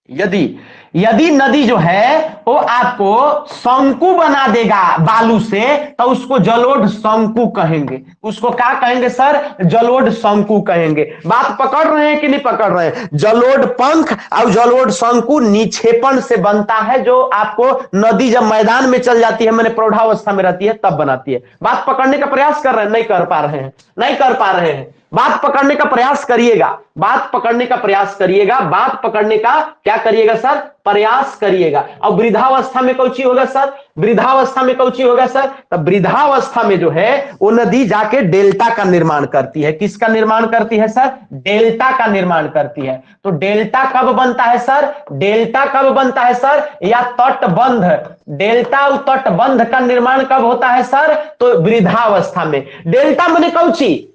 यदि यदि नदी जो है वो आपको शंकु बना देगा बालू से तो उसको जलोढ़ शंकु कहेंगे। उसको क्या कहेंगे सर? जलोढ़ शंकु कहेंगे। बात पकड़ रहे हैं कि नहीं पकड़ रहे हैं? जलोढ़ पंख और जलोढ़ शंकु निक्षेपण से बनता है, जो आपको नदी जब मैदान में चल जाती है, मैंने प्रौढ़ावस्था में रहती है तब बनाती है। बात पकड़ने का प्रयास कर रहे हैं? नहीं कर पा रहे हैं, नहीं कर पा रहे हैं। बात पकड़ने का प्रयास करिएगा, बात पकड़ने का प्रयास करिएगा, बात पकड़ने का क्या करिएगा सर? प्रयास करिएगा। और वृद्धावस्था में कौची होगा सर? वृद्धावस्था में कौची होगा सर? तो वृद्धावस्था में जो है वो नदी जाके डेल्टा का निर्माण करती है। किसका निर्माण करती है सर? डेल्टा का निर्माण करती है। तो डेल्टा कब बनता है सर? डेल्टा कब बनता है सर? या तटबंध, डेल्टा और तटबंध का निर्माण कब होता है सर? तो वृद्धावस्था में। डेल्टा माने कौची?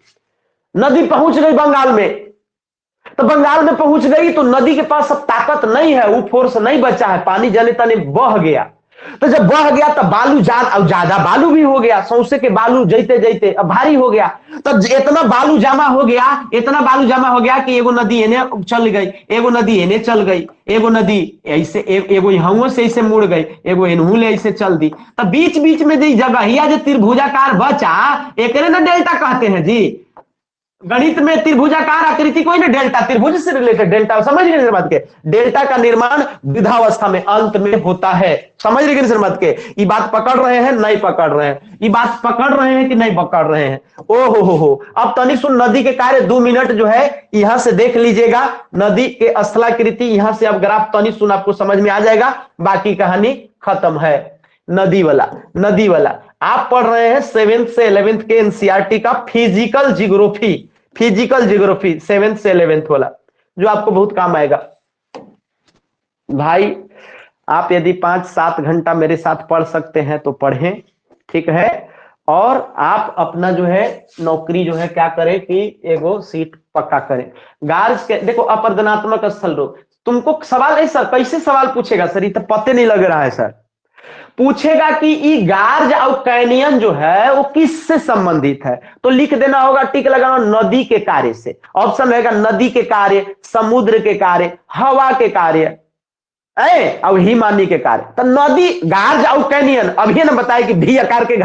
नदी पहुंच गई बंगाल में, तो बंगाल में पहुंच गई तो नदी के पास अब ताकत नहीं है, वो फोर्स नहीं बचा है, पानी जने तने बह गया। तो जब बह गया तो बालू ज्यादा बालू भी हो गया, सौसे के बालू जैते जैते अब भारी हो गया। तो इतना बालू जमा हो गया, इतना बालू जमा हो गया कि एगो नदी एने चल गई, एगो नदी एने चल गई, एगो नदी ऐसे एगो यहाँ से ऐसे मुड़ गई, एगो एनहू ले ऐसे चल दी। तो बीच बीच में जो जगह जो त्रिभुजाकार बचा एक ना डेल्टा कहते हैं जी। गणित में त्रिभुजाकार आकृति कोई ना डेल्टा, त्रिभुज से रिलेटेड डेल्टा, समझ गए बात के? डेल्टा का निर्माण वृद्धावस्था में अंत में होता है। समझ रहे सर बात के? ये बात पकड़ रहे हैं नहीं पकड़ रहे हैं? ये बात पकड़ रहे हैं कि नहीं पकड़ रहे हैं? ओ हो। अब तनिक सुन, नदी के कार्य 2 मिनट जो है यहां से देख लीजिएगा, नदी के स्थलाकृति यहां से अब ग्राफ तनिक सुन आपको समझ में आ जाएगा, बाकी कहानी खत्म है। नदी वाला आप पढ़ रहे हैं 7th से 11th के एनसीईआरटी का फिजिकल जियोग्राफी 7th से 11th वाला, जो आपको बहुत काम आएगा भाई। आप यदि 5-7 घंटा मेरे साथ पढ़ सकते हैं तो पढ़ें, ठीक है? और आप अपना जो है नौकरी जो है क्या करें कि एगो सीट पक्का करें। गार्ज के देखो अपर्दनात्मक स्थल रोग, तुमको सवाल है सर, कैसे सवाल पूछेगा सर? ये तो पते नहीं लग रहा है सर। पूछेगा कि ई गार्ज और कैनियन जो है वो किससे संबंधित है, तो लिख देना होगा, टिक लगाना, नदी के कार्य से। ऑप्शन रहेगा नदी के कार्य, समुद्र के कार्य, हवा के कार्य और हिमानी के कार्य। तो नदी, गार्ज और कैनियन, अभी ना बताए कि भी आकार के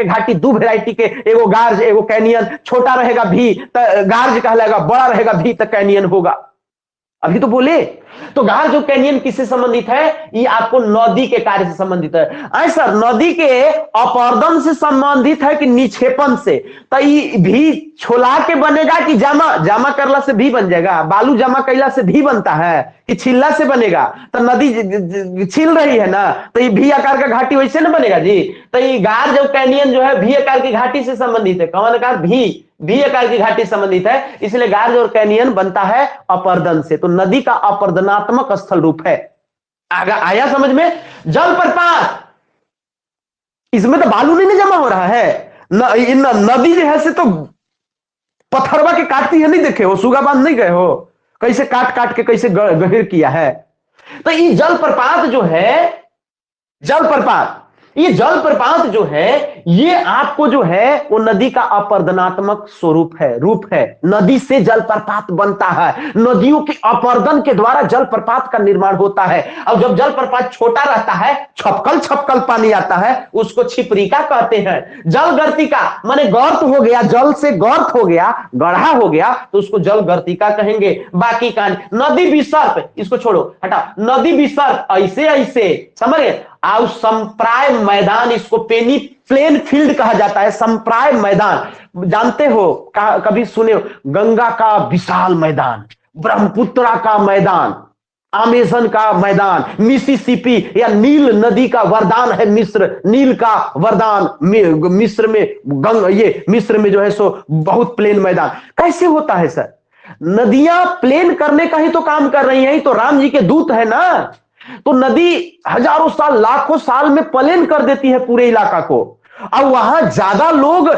घाटी 2 वेराइटी के, एगो गार्ज एगो कैनियन, छोटा रहेगा भी तो गार्ज कहलाएगा, बड़ा रहेगा भी तो कैनियन होगा। अभी तो बोले। तो गार्ज और कैनियन किससे संबंधित है? ये आपको नदी के कार्य से संबंधित है। सर नदी के अपर्दन से संबंधित है कि निक्षेपण से? तो ये भी छोला के बनेगा कि जमा करला से भी बन जाएगा? बालू जमा कैला से भी बनता है कि छिल्ला से बनेगा? तो नदी छिल रही है ना, तो ये भी आकार का घाटी वैसे ना बनेगा जी। तो ये गार्ज और कैनियन जो है भी आकार की घाटी से संबंधित है। कौन आकार? भी आकार की घाटी संबंधित है, इसलिए गार्ज और कैनियन बनता है अपर्दन से। तो नदी का अपर्दनात्मक स्थल रूप है। आया समझ में? जल प्रपात, इसमें तो बालू नहीं जमा हो रहा है नदी जो है से तो पत्थरवा के काटती है, नहीं देखे हो? सुगा बांध नहीं गए हो? कैसे काट काट के कैसे गहिर किया है। तो ये जलप्रपात जो है, ये जलप्रपात जो है ये आपको जो है वो नदी का अपर्दनात्मक स्वरूप है, रूप है। नदी से जलप्रपात बनता है, नदियों के अपर्दन के द्वारा जलप्रपात का निर्माण होता है। और जब जलप्रपात छोटा रहता है, छपकल पानी आता है, उसको छिपरिका कहते हैं। जलगर्तिका माने गर्त हो गया, जल से गर्त हो गया, गढ़ा हो गया, तो उसको जलगर्तिका कहेंगे। बाकी कहानी नदी विसर्प, इसको छोड़ो हटा, नदी विसर्प ऐसे समझ गए? और संप्राय मैदान, इसको पेनी प्लेन फील्ड कहा जाता है। संप्राय मैदान जानते हो, कभी सुने हो? गंगा का विशाल मैदान, ब्रह्मपुत्रा का मैदान, अमेजन का मैदान, मिसिसिपी या नील नदी का वरदान है मिस्र, नील का वरदान मिस्र में, ये मिस्र में जो है सो बहुत प्लेन मैदान। कैसे होता है सर? नदियां प्लेन करने का ही तो काम कर रही हैं, तो राम जी के दूत है ना। तो नदी हजारों साल लाखों साल में प्लेन कर देती है पूरे इलाका को। और वहां ज्यादा लोग,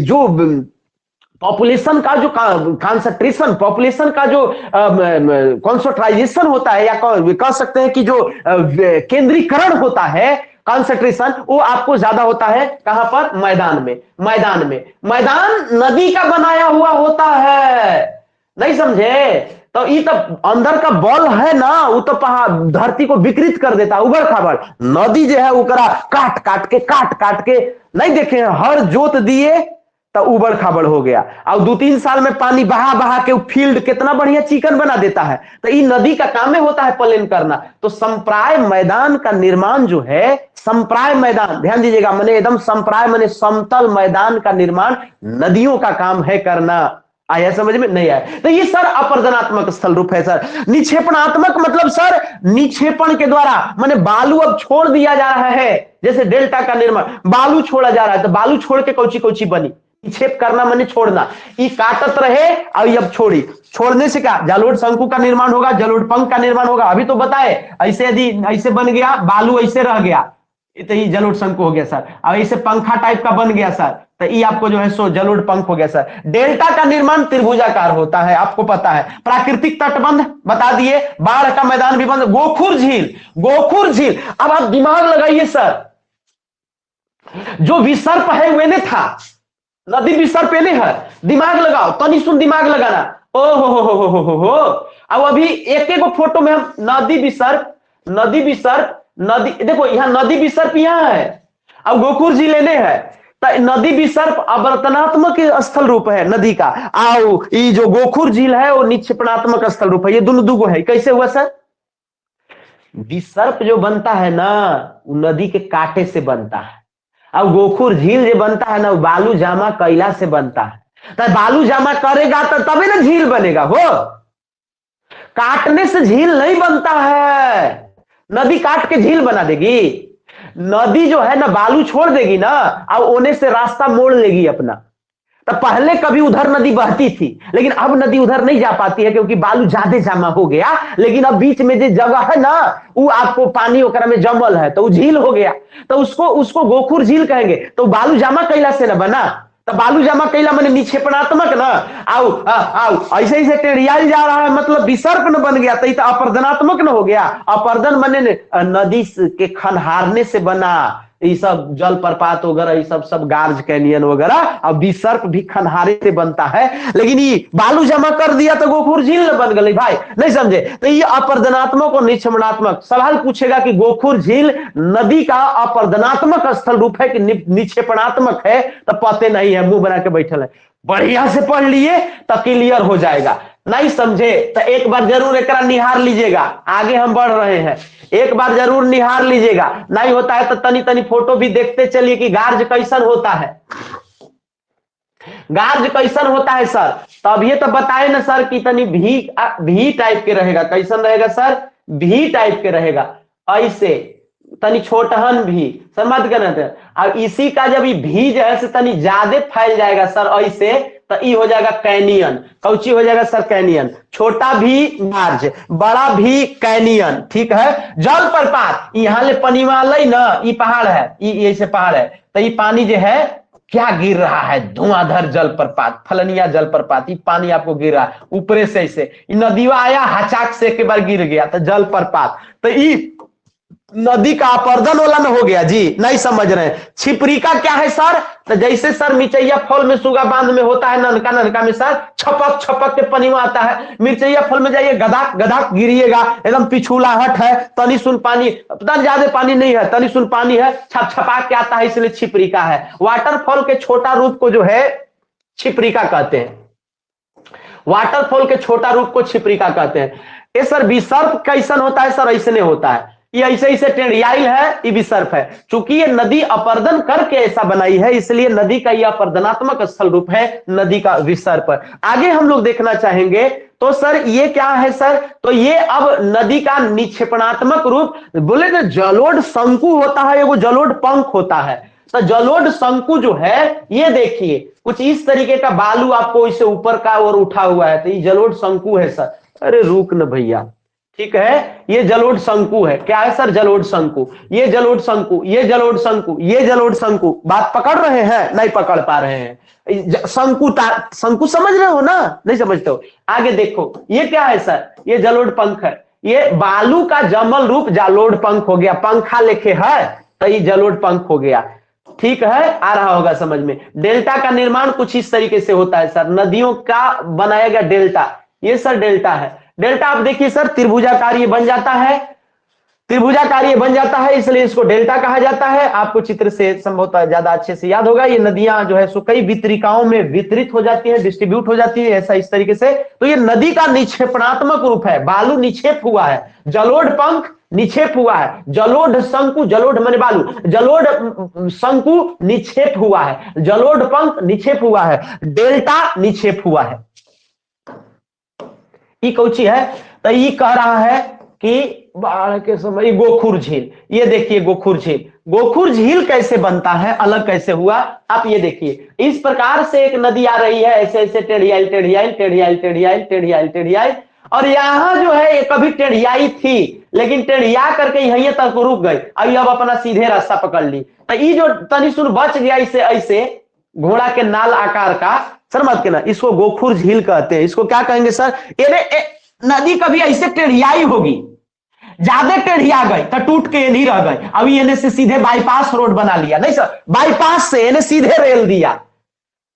जो पॉपुलेशन का जो कॉन्सेंट्रेशन, पॉपुलेशन का जो कॉन्सेंट्राइजेशन होता है, या कह सकते हैं कि जो केंद्रीकरण होता है, कॉन्सेंट्रेशन, वो आपको ज्यादा होता है कहां पर? मैदान में। मैदान नदी का बनाया हुआ होता है, नहीं समझे? तो ये तो अंदर का बल है ना, वो तो पहाड़ धरती को विकृत कर देता है, उबड़ खाबड़। नदी जो है ओकरा काट काट के नहीं देखे, हर जोत दिए तो उबड़ खाबड़ हो गया, और 2-3 साल में पानी बहा बहा के फील्ड कितना बढ़िया चिकन बना देता है। तो ये नदी का काम में होता है प्लेन करना। तो संप्राय मैदान का निर्माण जो है, संप्राय मैदान ध्यान दीजिएगा, मैंने एकदम संप्राय मैंने समतल मैदान का निर्माण नदियों का काम है करना। आया समझ में? नहीं आया? तो ये सर अपर्जनात्मक स्थल रूप है सर। निक्षेपणात्मक मतलब सर निक्षेपण के द्वारा, माने बालू अब छोड़ दिया जा रहा है, जैसे डेल्टा का निर्माण, बालू छोड़ा जा रहा है, तो बालू छोड़ के कौची कौची बनी? निक्षेप करना माने छोड़ना। ये काटत रहे और अब छोड़ी, छोड़ने से क्या? जलोढ़ शंकु का निर्माण होगा, जलोढ़ पंख का निर्माण होगा। अभी तो बताए, ऐसे यदि ऐसे बन गया, बालू ऐसे रह गया तो ये जलोढ़ शंकु हो गया सर। और ऐसे पंखा टाइप का बन गया सर, तो ये आपको जो है सो जलोढ़ पंख हो गया सर। डेल्टा का निर्माण त्रिभुजाकार होता है, आपको पता है। प्राकृतिक तटबंध बता दिए, बाढ़ का मैदान भी बंद, गोखुर झील, गोखुर झील। अब आप दिमाग लगाइए सर, जो विसर्प है वे ने था, नदी विसर्प ने है, दिमाग लगाओ, तनी सुन दिमाग लगाना। ओ हो। अब अभी एक एक फोटो में हम नदी विसर्प, नदी देखो, यहाँ नदी विसर्प यहाँ है, अब गोखुर झील लेने है, तो नदी विसर्प अवर्तनात्मक स्थल रूप है नदी का, आओ ये जो गोखुर झील है वो निक्षेपणात्मक स्थल रूप है। ये दोनों दुगो है। कैसे हुआ सर? विसर्प जो बनता है ना, वो नदी के कांटे से बनता है, और गोखुर झील जो बनता है ना, वो बालू जामा कैला से बनता है। तो बालू जामा करेगा तो तभी ना झील बनेगा। हो, काटने से झील नहीं बनता है। नदी काट के झील बना देगी? नदी जो है ना बालू छोड़ देगी ना, अब ओने से रास्ता मोड़ लेगी अपना। तो पहले कभी उधर नदी बहती थी, लेकिन अब नदी उधर नहीं जा पाती है क्योंकि बालू ज्यादा जमा हो गया। लेकिन अब बीच में जो जगह है ना, वो आपको पानी ओकरा में जमल है, तो वो झील हो गया। तो उसको गोखुर झील कहेंगे। तो बालू जमा कैला से ना बना, तो बालू जमा कैला मैंने निक्षेपणात्मक ना, आओ ऐसे ऐसे टेढ़ियाल जा रहा है, मतलब विसर्प न बन गया, तो अपर्जनात्मक न हो गया। अपर्जन मैंने नदी के खनहारने से बना, ये सब जल प्रपात वगैरह, ये सब गार्ज कैनियन वगैरह, अब विसर्प भी खनहारे से बनता है। लेकिन ये बालू जमा कर दिया तो गोखुर झील बन गई भाई, नहीं समझे? तो ये अपर्जनात्मक और निक्षेपणात्मक। सवाल पूछेगा कि गोखुर झील नदी का अपर्जनात्मक स्थल रूप है कि निक्षेपणात्मक है, तो पते नहीं है, मुंह बना के बैठल है। बढ़िया से पढ़ लिए तो क्लियर हो जाएगा। नहीं समझे तो एक बार जरूर एक निहार लीजिएगा। आगे हम बढ़ रहे हैं, एक बार जरूर निहार लीजिएगा। नहीं होता है तो तनी तनी फोटो भी देखते चलिए कि गार्ज कैसन होता है, गार्ज कैसन होता है सर। तब ये तो बताए ना सर कि तनी भी टाइप के रहेगा। कैसन रहेगा सर? भी टाइप के रहेगा, ऐसे तनी छोटहन भी, समझ गए ना। और इसी का जब भी जो है तनी ज्यादा फैल जाएगा सर ऐसे, तो ये हो जाएगा कैनियन। कौची हो जाएगा सर? कैनियन। छोटा भी गार्ज, बड़ा भी कैनियन, ठीक है। जल प्रपात, यहाँ ले पनिवालय ना, ये पहाड़ है, ये ऐसे पहाड़ है, तो ये पानी जो है क्या गिर रहा है? धुआंधार जल प्रपात, फलनिया जल प्रपात। ये पानी आपको गिर रहा है ऊपरे से ऐसे, नदीवा आया हचाक से एक बार गिर गया तो जल प्रपात। तो ये नदी का अपर्दन वाला में हो गया जी, नहीं समझ रहे। छिपरिका क्या है सर? तो जैसे सर मिर्चैया फल में सुगा बांध में होता है ननका ननका में सर छपक छपक के पनीवा आता है, मिर्चैया फल में जाइए गदाक गदाक गिरिएगा, एकदम पिछुलाहट है, तनी सुन पानी, पता नहीं ज्यादा पानी नहीं है, तनी सुन पानी है, छप छपाक के आता है, इसलिए छिपरिका है। वाटरफॉल के छोटा रूप को जो है छिपरिका कहते हैं, वाटरफॉल के छोटा रूप को छिपरिका कहते हैं। ये सर विसर्प कैसन होता है सर? ऐसे नहीं होता है। ये ऐसे ऐसे टेढ़ियाई है, ये विसर्प है। चूंकि ये नदी अपर्दन करके ऐसा बनाई है, इसलिए नदी का यह अपर्दनात्मक स्थल रूप है, नदी का विसर्प। आगे हम लोग देखना चाहेंगे तो सर ये क्या है सर, तो ये अब नदी का निक्षेपणात्मक रूप। बोले तो जलोढ़ शंकु होता है, एगो जलोढ़ पंख होता है। तो जलोढ़ शंकु जो है, ये देखिए कुछ इस तरीके का बालू आपको इसे ऊपर का ओर उठा हुआ है, तो ये जलोढ़ शंकु है सर। अरे रुक न भैया, ठीक है, ये जलोढ़ शंकु है। क्या है सर? जलोढ़ शंकु। ये जलोढ़ शंकु, ये जलोढ़ शंकु, ये जलोढ़ शंकु। बात पकड़ रहे हैं? नहीं पकड़ पा रहे हैं। शंकु शंकु समझ रहे हो ना? नहीं समझते हो? आगे देखो, ये क्या है सर? ये जलोढ़ पंख है। ये बालू का जमल रूप जलोढ़ पंख हो गया। पंखा लेके है तो ये जलोढ़ पंख हो गया। ठीक है, आ रहा होगा समझ में। डेल्टा का निर्माण कुछ इस तरीके से होता है सर, नदियों का बनाया गया डेल्टा। ये सर डेल्टा है। डेल्टा आप देखिए सर, त्रिभुजाकार ये बन जाता है, त्रिभुजाकार ये बन जाता है, इसलिए इसको डेल्टा कहा जाता है। आपको चित्र से संभवतः ज्यादा अच्छे से याद होगा। ये नदियां जो है सो कई वितरिकाओं में वितरित हो जाती है, डिस्ट्रीब्यूट हो जाती है, ऐसा इस तरीके से। तो ये नदी का निक्षेपणात्मक रूप है। बालू निक्षेप हुआ है, जलोढ़ पंख निक्षेप हुआ है, जलोढ़ शंकु, जलोढ़ माने बालू, जलोढ़ शंकु निक्षेप हुआ है, जलोढ़ पंख निक्षेप हुआ है, डेल्टा निक्षेप हुआ है। ये कौची है? तो ये कह रहा है कि बाढ़ के समय गोखुर झील, ये देखिए गोखुर झील। गोखुर झील कैसे बनता है, अलग कैसे हुआ? आप ये देखिए, इस प्रकार से एक नदी आ रही है, ऐसे ऐसे टेढ़ियाई टेढ़ियाई टेढ़ियाई टेढ़ियाई टेढ़ियाई टेढ़ियाई, और यहां जो है ये कभी टेढ़ियाई थी, लेकिन टेढ़िया करके यहीं तक रुक गई। अभी अब अपना सीधे रास्ता पकड़ ली। तो ये जो तनी सुन बच गया इसे ऐसे घोड़ा के नाल आकार का, सर मत के ना, इसको गोखुर झील कहते हैं। इसको क्या कहेंगे सर? ये नदी कभी ऐसे टेढ़ियाई होगी, ज्यादा टेढ़िया गई तो टूट के नहीं रह गई। अभी इन्हें से सीधे बाईपास रोड बना लिया, नहीं सर, बाईपास से इन्हें सीधे रेल दिया।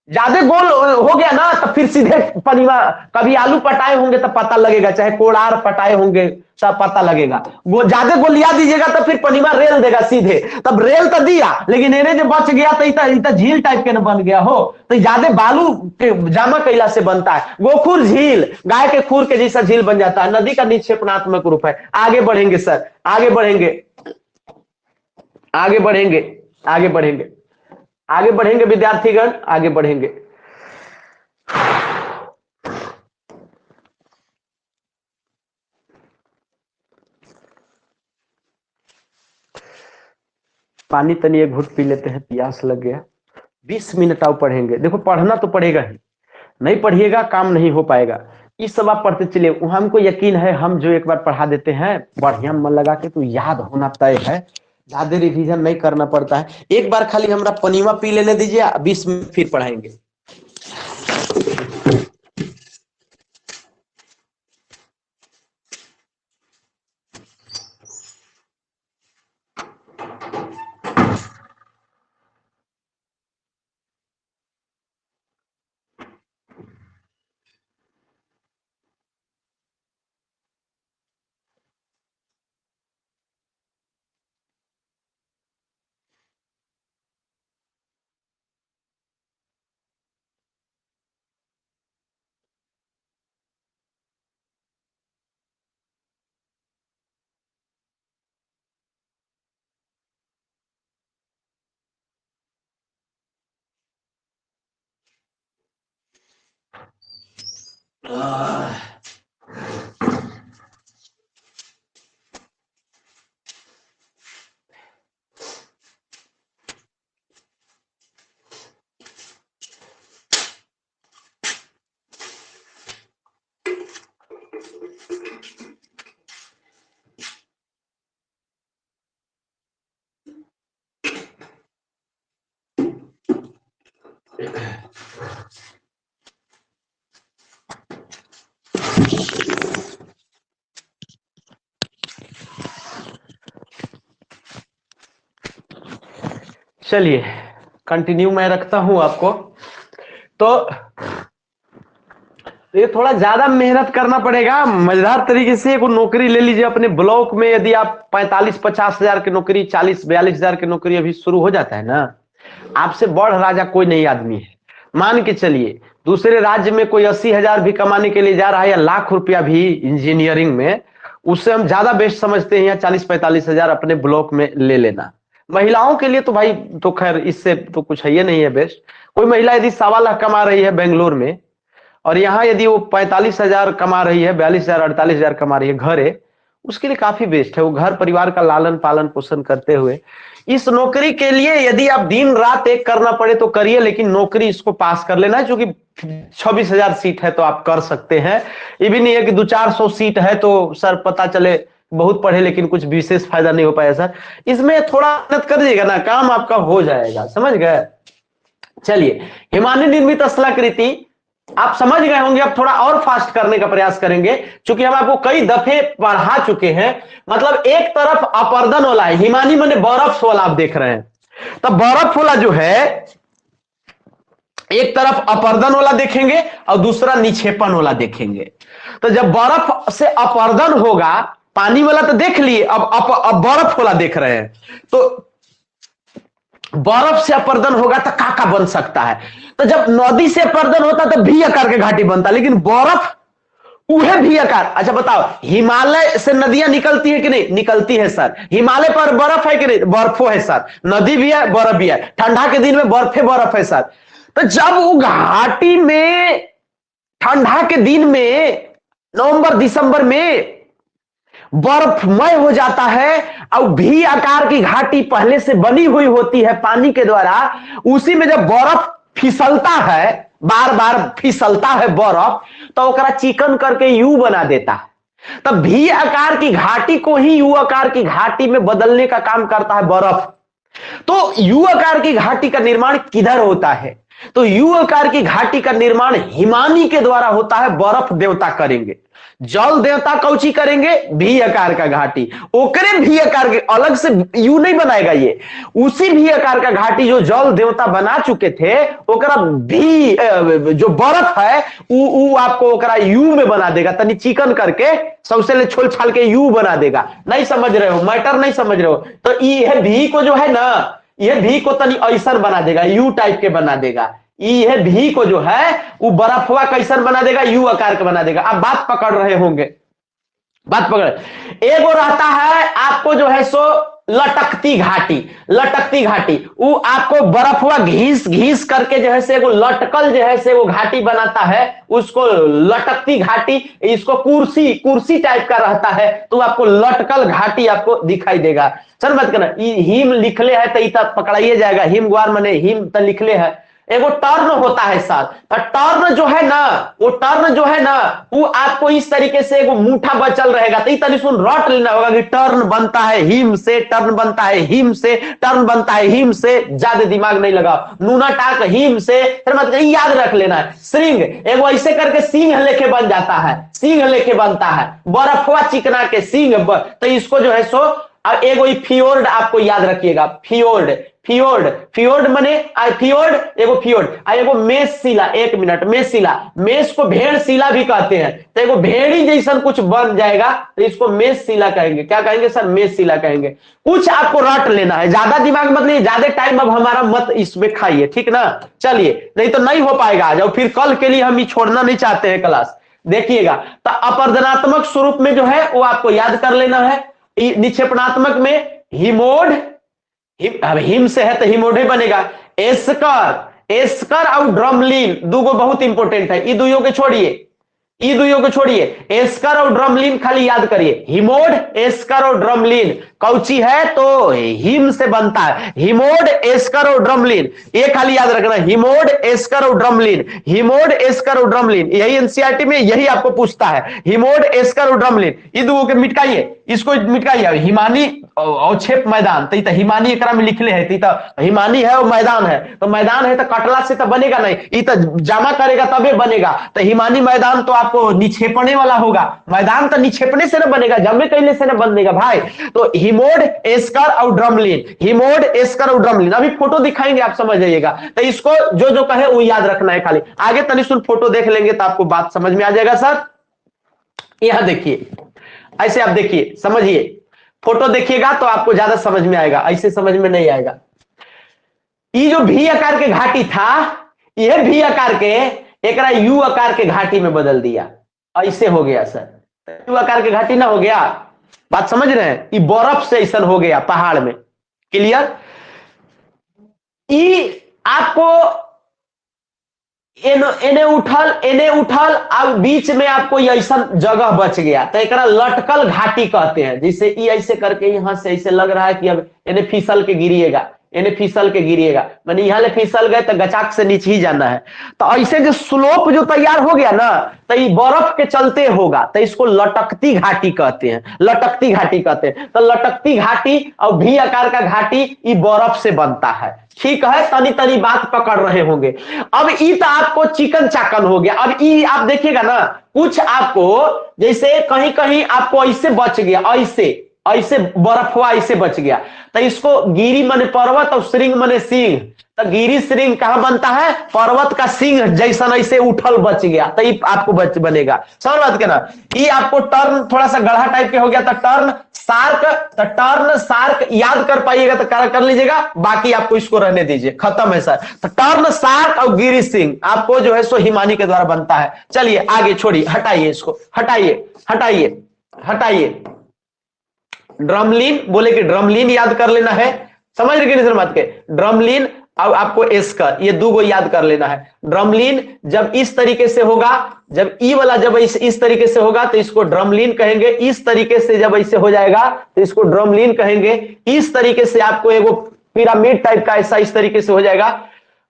ज्यादा गोल हो गया ना तो फिर सीधे पनीवा, कभी आलू पटाए होंगे तो पता लगेगा, चाहे कोड़ार पटाए होंगे सब पता लगेगा। वो ज्यादा गोलिया दीजिएगा तो फिर पनीवा रेल देगा सीधे, तब रेल तो दिया, लेकिन इन्हें जो बच गया तो इतना झील टाइप के न बन गया हो। तो ज्यादा बालू के जमा कैला से बनता है गोखुर झील, गाय के खूर के जैसा झील बन जाता है। नदी का निक्षेपणात्मक रूप है। आगे बढ़ेंगे सर, आगे बढ़ेंगे, आगे बढ़ेंगे, आगे बढ़ेंगे, आगे बढ़ेंगे विद्यार्थीगण, आगे बढ़ेंगे। पानी तनी एक घुट पी लेते हैं, प्यास लग गया। 20 मिनट और पढ़ेंगे। देखो पढ़ना तो पड़ेगा ही, नहीं पढ़िएगा काम नहीं हो पाएगा। इस सब आप पढ़ते चलिए। हमको यकीन है हम जो एक बार पढ़ा देते हैं बढ़िया मन लगा के, तो याद होना तय है, ज्यादा रिवीजन नहीं करना पड़ता है। एक बार खाली हमरा पनीवा पी लेने दीजिए, 20 मिनट फिर पढ़ाएंगे। चलिए कंटिन्यू मैं रखता हूं आपको। तो ये थोड़ा ज्यादा मेहनत करना पड़ेगा। मजेदार तरीके से एक नौकरी ले लीजिए अपने ब्लॉक में। यदि आप 45-50 हजार की नौकरी, 40-42 हजार की नौकरी अभी शुरू हो जाता है ना, आपसे बड़ राजा कोई नहीं आदमी है। मान के चलिए दूसरे राज्य में कोई 80 हजार भी कमाने के लिए जा रहा है, या लाख रुपया भी इंजीनियरिंग में, उससे हम ज्यादा बेस्ट समझते हैं, या 40-45 हजार अपने ब्लॉक में ले लेना। महिलाओं के लिए तो भाई तो खैर इससे तो कुछ है, ये नहीं है बेस्ट। कोई महिला यदि 1.25 लाख कमा रही है बेंगलोर में, और यहाँ यदि वो 45 हजार कमा रही है, 42 हजार 48 हजार कमा रही है घर है, उसके लिए काफी बेस्ट है। वो घर परिवार का लालन पालन पोषण करते हुए, इस नौकरी के लिए यदि आप दिन रात एक करना पड़े तो करिए, लेकिन नौकरी इसको पास कर लेना है, क्योंकि 26,000 सीट है तो आप कर सकते हैं। ये भी नहीं है कि 200-400 सीट है तो सर पता चले बहुत पढ़े लेकिन कुछ विशेष फायदा नहीं हो पाया सर। इसमें थोड़ा मेहनत कर दीजिएगा ना, काम आपका हो जाएगा, समझ गए। चलिए, हिमानी निर्मित स्थलाकृति आप समझ गए होंगे। अब थोड़ा और फास्ट करने का प्रयास करेंगे, क्योंकि हम आपको कई दफे पढ़ा चुके हैं। मतलब एक तरफ अपर्दन वाला है, हिमानी माने बर्फ वाला, आप देख रहे हैं। तो बर्फ वाला जो है, एक तरफ अपर्दन वाला देखेंगे और दूसरा निक्षेपण वाला देखेंगे। तो जब बर्फ से अपर्दन होगा, पानी वाला तो देख लिए, अब बर्फ वाला देख रहे हैं। तो बर्फ से अपर्दन होगा तो काका बन सकता है। तो जब नदी से अपर्दन होता तो भी आकार के घाटी बनता, लेकिन बर्फ वह भी आकार। अच्छा बताओ, हिमालय से नदियां निकलती है कि नहीं? निकलती है सर। हिमालय पर बर्फ है कि नहीं? बर्फो है सर। नदी भी है, बर्फ भी है। ठंडा के दिन में बर्फे बर्फ है सर। तो जब वो घाटी में ठंडा के दिन में नवंबर दिसंबर में बर्फमय हो जाता है, और भी आकार की घाटी पहले से बनी हुई होती है पानी के द्वारा, उसी में जब बर्फ फिसलता है, बार बार फिसलता है बर्फ, तो ओकरा चिकन करके यू बना देता है। तब भी आकार की घाटी को ही यू आकार की घाटी में बदलने का काम करता है बर्फ। तो यू आकार की घाटी का निर्माण किधर होता है? तो यू आकार की घाटी का निर्माण हिमानी के द्वारा होता है, बर्फ देवता करेंगे। जल देवता कौची करेंगे? भी आकार का घाटी। ओकरे भी आकार के अलग से यू नहीं बनाएगा, ये उसी भी आकार का घाटी जो जल देवता बना चुके थे, ओकरा भी जो बर्फ है वो आपको ओकरा यू में बना देगा, तनी चिकन करके सबसे ले छोल छाल के यू बना देगा। नहीं समझ रहे हो? मैटर नहीं समझ रहे हो? तो यह भी को जो है ना, यह भी को तनी ऐसा बना देगा, यू टाइप के बना देगा। यह भी को जो है वो बर्फवा कैसन बना देगा? यू आकार का बना देगा। आप बात पकड़ रहे होंगे, बात पकड़। एगो रहता है आपको जो है सो लटकती घाटी। लटकती घाटी वो आपको बर्फवा घीस घीस करके जो है से वो लटकल जो है से वो घाटी बनाता है, उसको लटकती घाटी। इसको कुर्सी कुर्सी टाइप का रहता है, तो आपको लटकल घाटी आपको दिखाई देगा। सर मत करना, हिम लिखले है तो इतना पकड़ाइए जाएगा। हिम गुआर मने हिम तो लिखले है। एगो टर्न होता है साथ, तो टर्न जो है ना, वो टर्न जो है ना, वो आपको इस तरीके से एगो मुठा बचल रहेगा। तो इतनी सुन रट लेना होगा कि टर्न बनता है हिम से, टर्न बनता है हिम से, टर्न बनता है हिम से। ज्यादा दिमाग नहीं लगाओ। नूना टाक हिम से, फिर मतलब याद रख लेना है। श्रृंग एगो ऐसे करके सिंह लेके बन जाता है, सिंह लेके बनता है, बर्फवा चिकना के सिंह। तो इसको जो है सो अब एगो फियोर्ड आपको याद रखिएगा। फियोर्ड फियोर्ड फियोर्ड मने फियोर्ड, एगो फियोर्ड एगो मेष शिला। एक मिनट, मेष शिला, मेष को भेड़ शिला भी कहते हैं। तो एगो भेड़ी जैसा कुछ बन जाएगा तो इसको मेष शिला कहेंगे। क्या कहेंगे सर? मेष शिला कहेंगे। कुछ आपको रट लेना है, ज्यादा दिमाग मत लीजिए, ज्यादा टाइम अब हमारा मत इसमें खाइए, ठीक ना। चलिए, नहीं तो नहीं हो पाएगा आज, और फिर कल के लिए हम ये छोड़ना नहीं चाहते हैं क्लास। देखिएगा, तो अपर्दनात्मक स्वरूप में जो है वो आपको याद कर लेना है। निक्षेपणात्मक में हिमोड, हिम से है तो हिमोडे बनेगा। एस्कर, एस्कर और ड्रमलिन दूगो बहुत इंपॉर्टेंट है। ये दुइयों के छोड़िए, ये दुइयों को छोड़िए, एस्कर और ड्रमलिन खाली याद करिए। हिमोड, एस्कर और ड्रमलिन कौची है तो हिम से बनता है। हिमोड, एस्कर और ड्रमलिन, ये खाली याद रखना। हिमोड, एस्कर और ड्रमलिन, हिमोड, एस्कर और ड्रमलिन, यही एनसीईआरटी में यही आपको पूछता है। हिमोड, एस्कर और ड्रमलिन, ये दो के मिटकाइए, इसको मिटकाइए। हिमानी अवक्षेप मैदान, तो हिमानी एकरा में लिखले है। तो हिमानी है और मैदान है, तो मैदान है तो कटला से तो बनेगा नहीं, ये तो जमा करेगा तबे बनेगा। तो हिमानी मैदान तो आपको निक्षेपणे वाला होगा। मैदान तो निक्षेपणे से ना बनेगा, जमे कैले से ना बनेगा भाई। तो हिमोड, एस्कर और ड्रमलिन, हिमोड, एस्कर और ड्रमलिन, अभी फोटो दिखाएंगे आप समझ जाइएगा। तो इसको जो जो कहे वो याद रखना है खाली। आगे तनी सुन फोटो देख लेंगे तो आपको बात समझ में आ जाएगा। सर यहां देखिए, ऐसे आप देखिए, समझिए, फोटो देखिएगा तो आपको ज्यादा समझ में आएगा, ऐसे समझ में नहीं आएगा। ये जो भी आकार के घाटी था, यह भी आकार के एकरा यू आकार के घाटी में बदल दिया, ऐसे हो गया सर। आकार के घाटी ना हो गया, बात समझ रहे हैं, ये बर्फ से ऐसा हो गया पहाड़ में। क्लियर? ई आपको एने उठल अब बीच में आपको ऐसा जगह बच गया तो एक लटकल घाटी कहते हैं। जैसे ई ऐसे करके यहां से ऐसे लग रहा है कि अब इन्हें फिसल के गिरिएगा, इन्हें फिसल के गिरिएगा, मैंने यहां ले फिसल गए तो गचाक से नीचे ही जाना है। तो ऐसे जो स्लोप जो तैयार हो गया ना, तो ये बर्फ के चलते होगा, तो इसको लटकती घाटी कहते हैं, लटकती घाटी कहते हैं। तो लटकती घाटी और भी आकार का घाटी ये बर्फ से बनता है। ठीक है, तनी तनी बात पकड़ रहे होंगे। अब ई तो आपको चिकन चाकन हो गया। अब ई आप देखिएगा ना, कुछ आपको जैसे कहीं कहीं आपको ऐसे बच गया, ऐसे ऐसे बर्फवा ऐसे बच गया, तो इसको गिरी माने पर्वत और श्रृंग माने सिंह। तो गिरी श्रृंग कहां बनता है? पर्वत का सिंह जैसा ऐसे उठल बच गया, तो ये आपको बनेगा। समझ बात के ना? ये आपको टर्न थोड़ा सा गढ़ा टाइप के हो गया, तो टर्न सार्क, तो टर्न सार्क याद कर पाइएगा तो कर लीजिएगा, बाकी आपको इसको रहने दीजिए, खत्म है सर। तो टर्न सार्क और गिरी सिंह आपको जो है सो हिमानी के द्वारा बनता है। चलिए आगे छोड़िए, हटाइए इसको, हटाइए हटाइए हटाइए। ड्रमलिन बोले कि ड्रमलिन याद कर लेना है, समझ रहे कि नहीं बात के? ड्रमलिन अब आपको एस्कर, ये दो गो याद कर लेना है। ड्रमलिन जब इस तरीके से होगा, जब ई वाला जब इस तरीके से होगा तो इसको ड्रमलिन कहेंगे। इस तरीके से जब ऐसे हो जाएगा तो इसको ड्रमलिन कहेंगे। इस तरीके से आपको एगो पिरामिड टाइप का ऐसा इस तरीके से हो जाएगा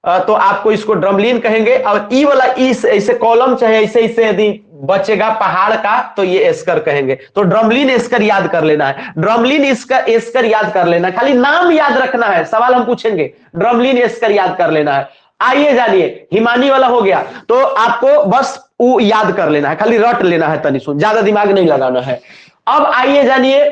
तो आपको इसको ड्रमलिन कहेंगे। और ई वाला इस ऐसे कॉलम चाहे ऐसे ऐसे यदि बचेगा पहाड़ का तो ये एस्कर कहेंगे। तो ड्रमलिन एस्कर याद कर लेना है, ड्रमलिन एस्कर याद कर लेना है, खाली नाम याद रखना है, सवाल हम पूछेंगे, ड्रमलिन एस्कर याद कर लेना है। आइए जानिए, हिमानी वाला हो गया तो आपको बस वो याद कर लेना है, खाली रट लेना है, तनी सुन, ज्यादा दिमाग नहीं लगाना है। अब आइए जानिए,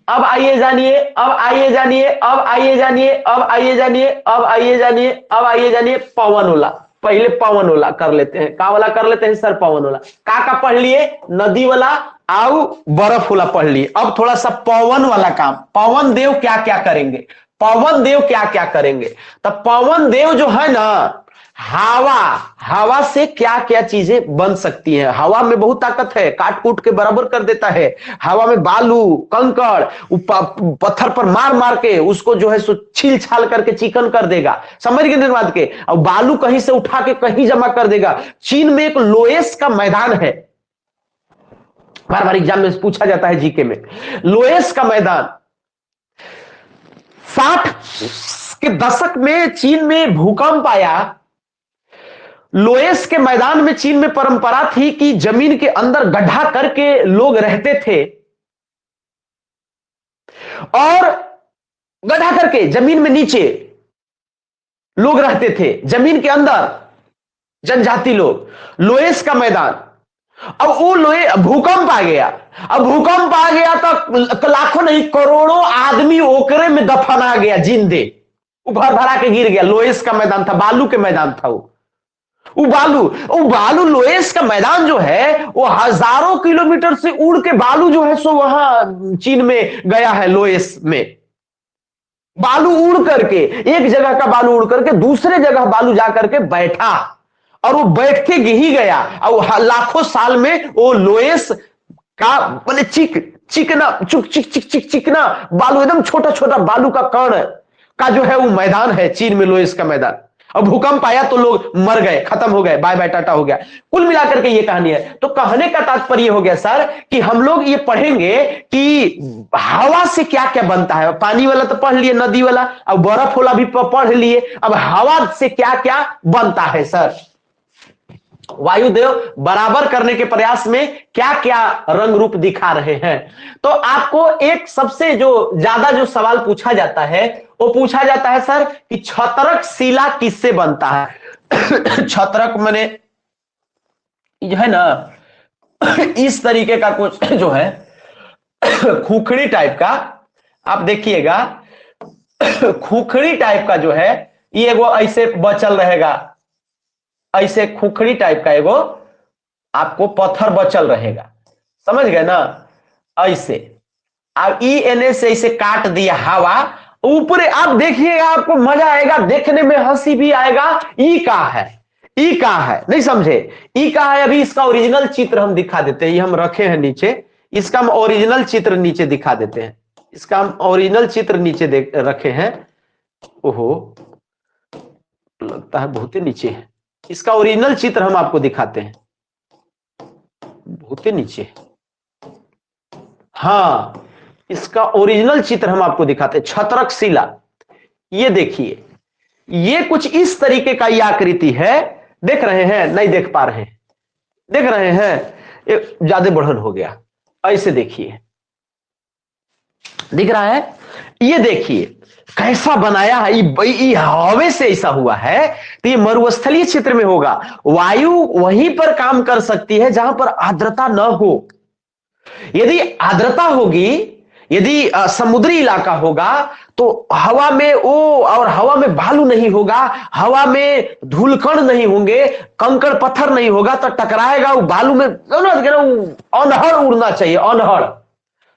अब आइए जानिए, अब आइए जानिए, अब आइए जानिए, अब आइए जानिए, अब आइए जानिए, अब आइए जानिए पवन वाला। पहले पवन वाला कर लेते हैं। का वाला कर लेते हैं सर? पवन वाला। का पढ़ लिए? नदी वाला आउ बर्फ वाला पढ़ लिए। अब थोड़ा सा पवन वाला काम, पवन देव क्या क्या करेंगे, पवन देव क्या क्या करेंगे। तो पवन देव जो है ना, हवा, हवा से क्या क्या चीजें बन सकती हैं। हवा में बहुत ताकत है, काट कूट के बराबर कर देता है। हवा में बालू कंकड़ पत्थर पर मार मार के उसको जो है सो छील छाल करके चिकन कर देगा, समझ गए बात के? और बालू कहीं से उठा के कहीं जमा कर देगा। चीन में एक लोएस का मैदान है, बार बार एग्जाम में पूछा जाता है जीके में, लोएस का मैदान। 60 के दशक में चीन में भूकंप आया। लोएस के मैदान में चीन में परंपरा थी कि जमीन के अंदर गड्ढा करके लोग रहते थे, और गड्ढा करके जमीन में नीचे लोग रहते थे, जमीन के अंदर जनजाति लोग। लोएस का मैदान। अब वो भूकंप आ गया, अब भूकंप आ गया तो लाखों नहीं करोड़ों आदमी ओकरे में दफना गया जिंदे, वो भर भरा के गिर गया। लोएस का मैदान था, बालू के मैदान था वो बालू लोएस का मैदान जो है वो हजारों किलोमीटर से उड़ के बालू जो है सो वहां चीन में गया है। लोएस में बालू उड़ करके, एक जगह का बालू उड़ करके दूसरे जगह बालू जाकर के बैठा, और वो बैठ के ही गया। और लाखों साल में वो लोएस का मैंने चिकना चिकना बालू, एकदम छोटा छोटा बालू का कण का जो है वो मैदान है चीन में, लोएस का मैदान। और भूकंप आया तो लोग मर गए, खत्म हो गए, बाय बाय टाटा हो गया। कुल मिलाकर के ये कहानी है। तो कहने का तात्पर्य हो गया सर कि हम लोग ये पढ़ेंगे कि हवा से क्या क्या बनता है। पानी वाला तो पढ़ लिए, नदी वाला, अब बर्फ वाला भी पढ़ लिए, अब हवा से क्या क्या बनता है सर। वायुदेव बराबर करने के प्रयास में क्या क्या रंग रूप दिखा रहे हैं। तो आपको एक सबसे जो ज्यादा जो सवाल पूछा जाता है वो पूछा जाता है सर कि छत्रक शिला किससे बनता है। छत्रक माने जो है ना इस तरीके का कुछ जो है खूखड़ी टाइप का, आप देखिएगा खूखड़ी टाइप का जो है ये वो ऐसे बचल रहेगा, ऐसे खुखड़ी टाइप का एगो आपको पत्थर बचल रहेगा, समझ गए ना? ऐसे अब एने से ऐसे काट दिया हवा ऊपर, आप देखिएगा आपको मजा आएगा, देखने में हंसी भी आएगा। ई का है, ई का है, नहीं समझे? ई का है। अभी इसका ओरिजिनल चित्र हम दिखा देते हैं, ये हम रखे हैं नीचे, इसका हम ओरिजिनल चित्र नीचे दिखा देते हैं, इसका हम ओरिजिनल चित्र नीचे देख रखे हैं। ओहो, लगता है बहुत ही नीचे है। इसका ओरिजिनल चित्र हम आपको दिखाते हैं, बहुत ही नीचे। हाँ, इसका ओरिजिनल चित्र हम आपको दिखाते हैं। छत्रक शिला, ये देखिए, ये कुछ इस तरीके का ये आकृति है। देख रहे हैं? नहीं देख पा रहे हैं? देख रहे हैं? ज्यादा बढ़न हो गया। ऐसे देखिए, दिख रहा है? ये देखिए कैसा बनाया है। ये हवा से ऐसा हुआ है, तो ये मरुस्थलीय क्षेत्र में होगा। वायु वहीं पर काम कर सकती है जहां पर आर्द्रता न हो। यदि आर्द्रता होगी, यदि समुद्री इलाका होगा, तो हवा में और हवा में बालू नहीं होगा, हवा में धूलकण नहीं होंगे, कंकड़ पत्थर नहीं होगा, तो टकराएगा वो बालू में, अनहड़ उड़ना चाहिए, अनहड़।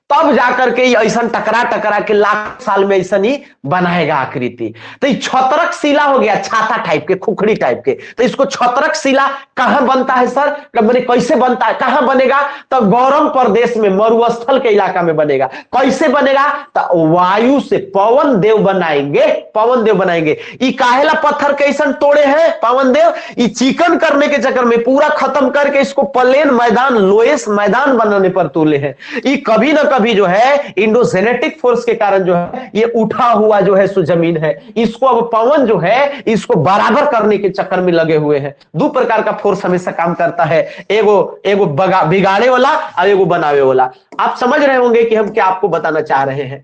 तब जाकर के ऐसा टकरा टकरा के लाख साल में ऐसा ही बनाएगा आकृति। तो ये छत्रक शिला हो गया, छाता टाइप के, खुखड़ी टाइप के। तो इसको छत्रक शिला कहां बनता है सर? मैंने कैसे बनता है, कहां बनेगा? तो गौरम प्रदेश में मरुस्थल के इलाका में बनेगा। कैसे बनेगा? तो वायु से पवन देव बनाएंगे, पवन देव बनाएंगे। ये काहेला पत्थर कैसन तोड़े हैं पवन देव? ये चिकन करने के चक्कर में पूरा खत्म करके इसको प्लेन मैदान, लोएस मैदान बनाने पर तोले हैं। ये कभी ना कभी जो है इंडोजेनेटिक फोर्स के कारण जो है ये उठा हुआ जो है सो जमीन है, इसको अब पवन जो है इसको बराबर करने के चक्कर में लगे हुए हैं। दो प्रकार का फोर्स हमेशा काम करता है, एगो बिगाड़े वाला और एगो बनावे वाला। आप समझ रहे होंगे कि हम क्या आपको बताना चाह रहे हैं।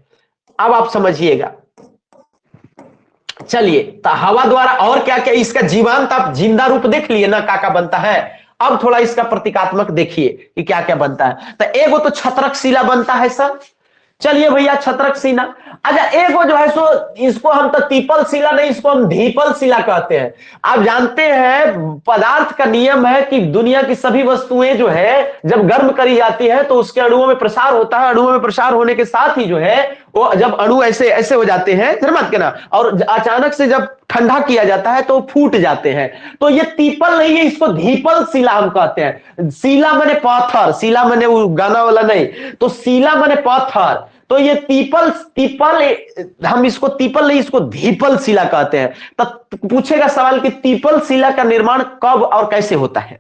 अब आप समझिएगा। चलिए, तो हवा द्वारा और क्या क्या इसका जीवांत, आप जिंदा रूप देख लिए ना का बनता है। अब थोड़ा इसका प्रतीकात्मक देखिए कि क्या क्या बनता है। तो एगो तो छत्रक शिला बनता है सर। चलिए भैया, छत्रक शिला। अच्छा, एगो जो है सो इसको हम तो तीपल शिला नहीं, इसको हम धीपल शिला कहते हैं। आप जानते हैं पदार्थ का नियम है कि दुनिया की सभी वस्तुएं जो है जब गर्म करी जाती है तो उसके अणुओं में प्रसार होता है। अणुओं में प्रसार होने के साथ ही जो है वो जब अणु ऐसे ऐसे हो जाते हैं, मत के ना, और अचानक से जब ठंडा किया जाता है तो फूट जाते हैं। तो ये तीपल नहीं है, इसको धीपल शिला हम कहते हैं। शिला माने पत्थर, शिला माने वो गाना वाला नहीं, तो शिला माने पत्थर। तो ये तीपल हम इसको तीपल नहीं, इसको धीपल शिला कहते हैं। तो पूछेगा सवाल कि तीपल शिला का निर्माण कब और कैसे होता है?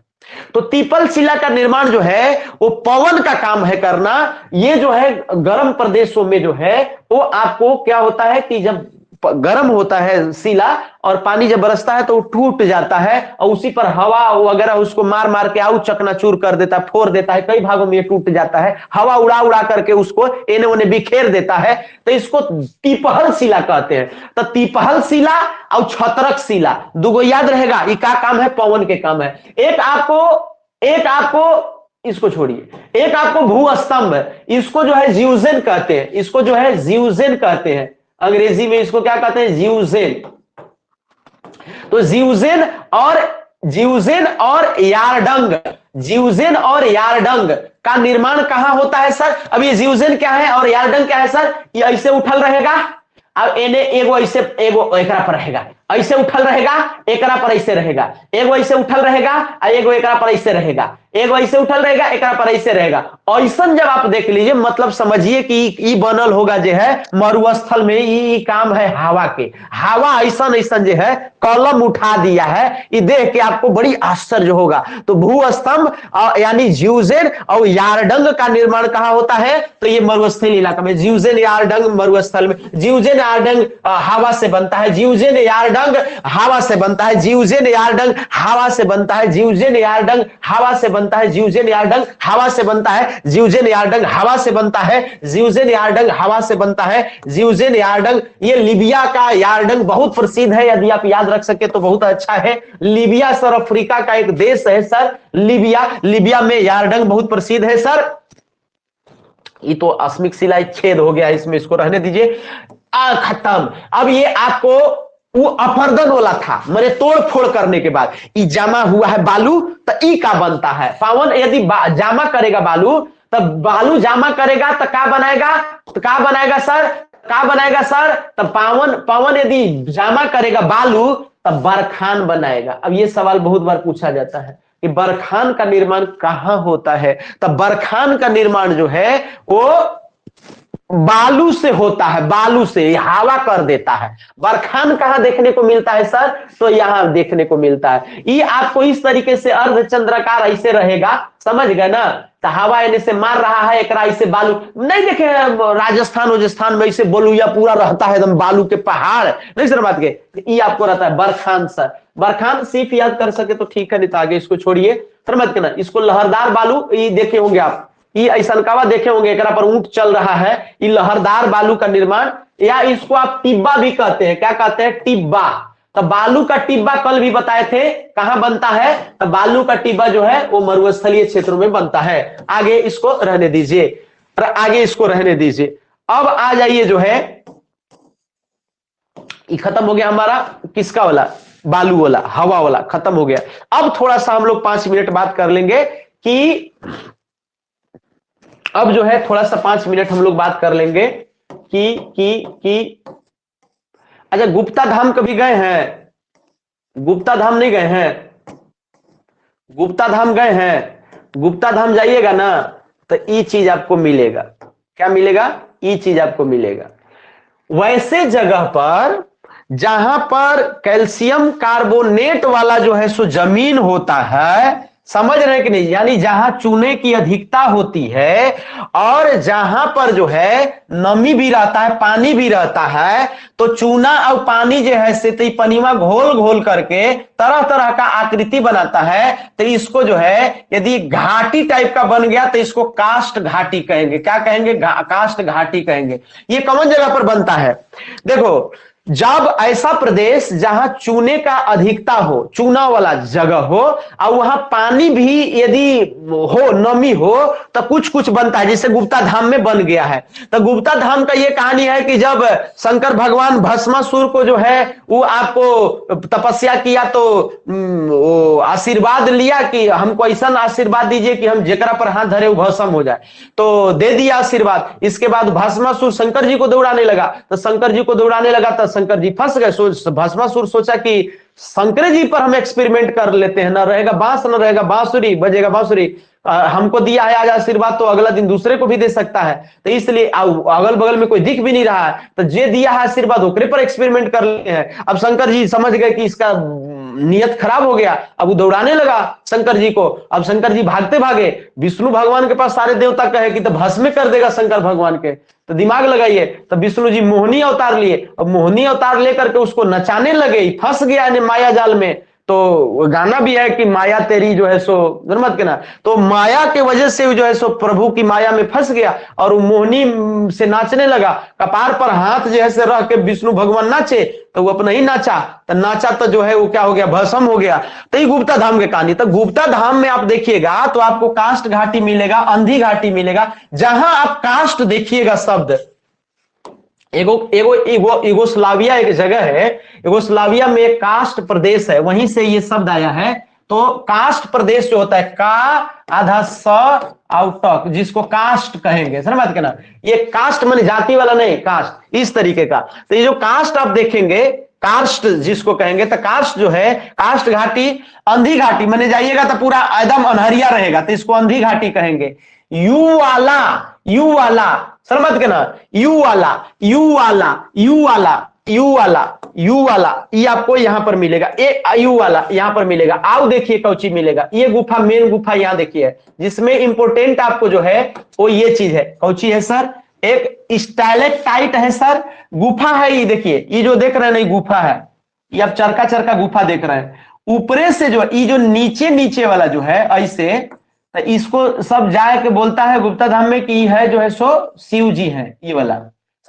तो तीपल शिला का निर्माण जो है वो पवन का काम है करना। ये जो है गर्म प्रदेशों में जो है वो आपको क्या होता है कि जब गर्म होता है शिला और पानी जब बरसता है तो वो टूट जाता है और उसी पर हवा वगैरह उसको मार मार के आउ चकनाचूर कर देता है, फोड़ देता है। कई भागों में ये टूट जाता है, हवा उड़ा उड़ा करके उसको एने ओने बिखेर देता है। तो इसको तीपहल शिला कहते हैं। तो तीपहल शिला और छत्रक शिला दुगो याद रहेगा। ये क्या काम है? पवन के काम है। एक आपको इसको छोड़िए, एक आपको भू स्तंभ, इसको जो है जियोजेन कहते हैं, इसको जो है जियोजेन कहते हैं। अंग्रेजी में इसको क्या कहते हैं? जियोजेन। तो जियोजेन और यारडंग, जियोजेन और यारडंग का निर्माण कहां होता है सर? अब ये जियोजेन क्या है और यारडंग क्या है सर? ये ऐसे उठल रहेगा, अब एने एगो ऐसे एगो एकरा पर रहेगा, ऐसे उठल रहेगा, एकरा पर ऐसे रहेगा, एगो ऐसे उठल रहेगा और एगो एकरा पर ऐसे रहेगा, एगो ऐसे उठल रहेगा, एकरा पर ऐसे रहेगा। ऐसा जब आप देख लीजिए, मतलब समझिए कि ई बनल होगा जो है मरुस्थल में। ई काम है हवा के। हवा ऐसा ऐसा जो है कलम उठा दिया है, ये देख के आपको बड़ी आश्चर्य होगा। तो भू स्तंभ यानी जियोजेन और यारडंग का निर्माण कहां होता है? तो ये मरुस्थलीय इलाका में। जियोजेन यारडंग मरुस्थल में। जियोजेन यारडंग हवा से बनता है, जियोजेन यारडंग हवा से बनता है, जियोजेन यारडंग हवा से बनता है, जियोजेन यारडंग हवा से बनता है, जियोजेन यारडंग हवा से बनता है, जियोजेन यारडंग हवा से बनता है, जियोजेन यारडंग हवा से बनता है, जियोजेन यारडंग। ये लीबिया का यारडंग बहुत प्रसिद्ध है, यदि आप याद रख सके तो बहुत अच्छा है। लीबिया सर अफ्रीका का एक देश है सर, लीबिया में यारडंग बहुत प्रसिद्ध है सर। ये तो अस्मिक शिला छेद हो गया, इसमें इसको रहने दीजिए। खत्म। अब ये आपको वो अपर्दन वाला था, मैंने तोड़ फोड़ करने के बाद ई जमा हुआ है बालू, तो ई का बनता है पावन। यदि जमा करेगा बालू, तब बालू जमा करेगा तो क्या बनाएगा? तो क्या बनाएगा सर? क्या बनाएगा सर? तब पावन यदि जमा करेगा बालू तब बरखान बनाएगा। अब ये सवाल बहुत बार पूछा जाता है कि बरखान का निर्माण कहां होता है। तब बरखान का निर्माण जो है वो बालू से होता है, बालू से हवा कर देता है। बरखान कहां देखने को मिलता है सर? तो यहां देखने को मिलता है। ये आपको इस तरीके से अर्धचंद्राकार ऐसे रहेगा, समझ गए ना? तो हवा इन्हें से मार रहा है, एक ऐसे बालू नहीं देखे राजस्थान में ऐसे बलुया पूरा रहता है, एकदम बालू के पहाड़ नहीं सर बात के। ये आपको रहता है बरखान सर। बरखान सिर्फ याद कर सके तो ठीक है, नहीं तो आगे इसको छोड़िए, समझ के ना। इसको लहरदार बालू ये देखे होंगे आप, ये ऐसा कवा देखे होंगे, एक पर ऊंट चल रहा है, ये लहरदार बालू का निर्माण, या इसको आप टिब्बा भी कहते हैं। क्या कहते हैं? टिब्बा। तो बालू का टिब्बा कल भी बताए थे कहां बनता है। तो बालू का टिब्बा जो है वो मरुस्थलीय क्षेत्रों में बनता है। आगे इसको रहने दीजिए, आगे इसको रहने दीजिए। अब आ जाइए जो है, ये खत्म हो गया हमारा किसका वाला, बालू वाला, हवा वाला खत्म हो गया। अब थोड़ा सा हम लोग 5 मिनट बात कर लेंगे कि अब जो है थोड़ा सा 5 मिनट हम लोग बात कर लेंगे कि अच्छा, गुप्ता धाम कभी गए हैं? गुप्ता धाम नहीं गए हैं? गुप्ता धाम गए हैं? गुप्ता धाम जाइएगा ना तो ये चीज आपको मिलेगा। क्या मिलेगा? ये चीज आपको मिलेगा। वैसे जगह पर जहां पर कैल्शियम कार्बोनेट वाला जो है सो जमीन होता है, समझ रहे कि नहीं? यानी जहां चूने की अधिकता होती है और जहां पर जो है नमी भी रहता है, पानी भी रहता है, तो चूना और पानी जो है से तो पनीमा घोल घोल करके तरह तरह का आकृति बनाता है। तो इसको जो है यदि घाटी टाइप का बन गया तो इसको कास्ट घाटी कहेंगे। क्या कहेंगे? कास्ट घाटी कहेंगे। ये कौन जगह पर बनता है? देखो, जब ऐसा प्रदेश जहां चूने का अधिकता हो, चूना वाला जगह हो, और वहां पानी भी यदि हो, नमी हो, तो कुछ कुछ बनता है। जैसे गुप्ता धाम में बन गया है। तो गुप्ता धाम का यह कहानी है कि जब शंकर भगवान भस्मासुर को जो है वो आपको तपस्या किया तो वो आशीर्वाद लिया कि हमको ऐसा आशीर्वाद दीजिए कि हम जेकरा पर हाथ धरे वो भस्म हो जाए। तो दे दिया आशीर्वाद। इसके बाद भस्मासुर शंकर जी को दौड़ाने लगा। तो शंकर जी को दौड़ाने लगा तो शंकर जी फंस गए। भस्मासुर सोचा कि शंकर जी पर हम एक्सपेरिमेंट कर लेते हैं, ना रहेगा बांस, ना रहेगा बांसुरी, बजेगा बांसुरी। हमको दिया है आज आशीर्वाद तो अगला दिन दूसरे को भी दे सकता है। तो इसलिए अगल बगल में कोई दिख भी नहीं रहा है, तो जे दिया है आशीर्वाद ओकरे पर एक्सपेरिमेंट कर लेते हैं। अब शंकर जी समझ गए कि इसका नियत खराब हो गया। अब वो दौड़ाने लगा शंकर जी को। अब शंकर जी भागते भागे विष्णु भगवान के पास, सारे देवता कहे कि तो भस्म कर देगा शंकर भगवान के, तो दिमाग लगाइए। तो विष्णु जी मोहिनी अवतार लिए। अब मोहिनी अवतार लेकर के उसको नचाने लगे, फंस गया माया जाल में। तो गाना भी है कि माया तेरी जो है सो मत के ना। तो माया के वजह से जो है सो प्रभु की माया में फंस गया और वो मोहिनी से नाचने लगा। कपार पर हाथ जो है से रख के विष्णु भगवान नाचे, तो वो अपना ही नाचा। तो नाचा तो जो है वो क्या हो गया? भस्म हो गया। तो ये गुप्ता धाम की कहानी। तो गुप्ता धाम में आप देखिएगा तो आपको कास्ट घाटी मिलेगा, अंधी घाटी मिलेगा। जहां आप कास्ट देखिएगा शब्द, यूगोस्लाविया एक जगह है, यूगोस्लाविया में एक कास्ट प्रदेश है, वहीं से ये शब्द आया है। तो कास्ट प्रदेश जो होता है, का आधा स आउटक, जिसको कास्ट कहेंगे, समझ बात ना। ये कास्ट माने जाति वाला नहीं, कास्ट इस तरीके का। तो ये जो कास्ट आप देखेंगे, कास्ट जिसको कहेंगे, तो कास्ट जो है, कास्ट घाटी, अंधी घाटी माने जाइएगा तो पूरा एकदम अनहरिया रहेगा, तो इसको अंधी घाटी कहेंगे। यू वाला, यू वाला, समझ के ना, यू वाला, यू वाला, यू वाला, यू वाला, यू वाला, ये आपको यहां पर मिलेगा। यू वाला यहां पर मिलेगा। आओ देखिए कौची मिलेगा। ये गुफा, मेन गुफा यहां देखिए, जिसमें इंपोर्टेंट आपको जो है वो ये चीज है। कौची है सर? एक स्टैलेक्टाइट है सर, गुफा है। ये देखिए, ये जो देख रहे हैं ना, ये गुफा है। ये आप चरका चरका गुफा देख रहे हैं। ऊपरे से जो ये जो नीचे नीचे वाला जो है ऐसे, तो इसको सब जाए के बोलता है गुप्ता धाम में कि है जो है सो शिव जी है। ये वाला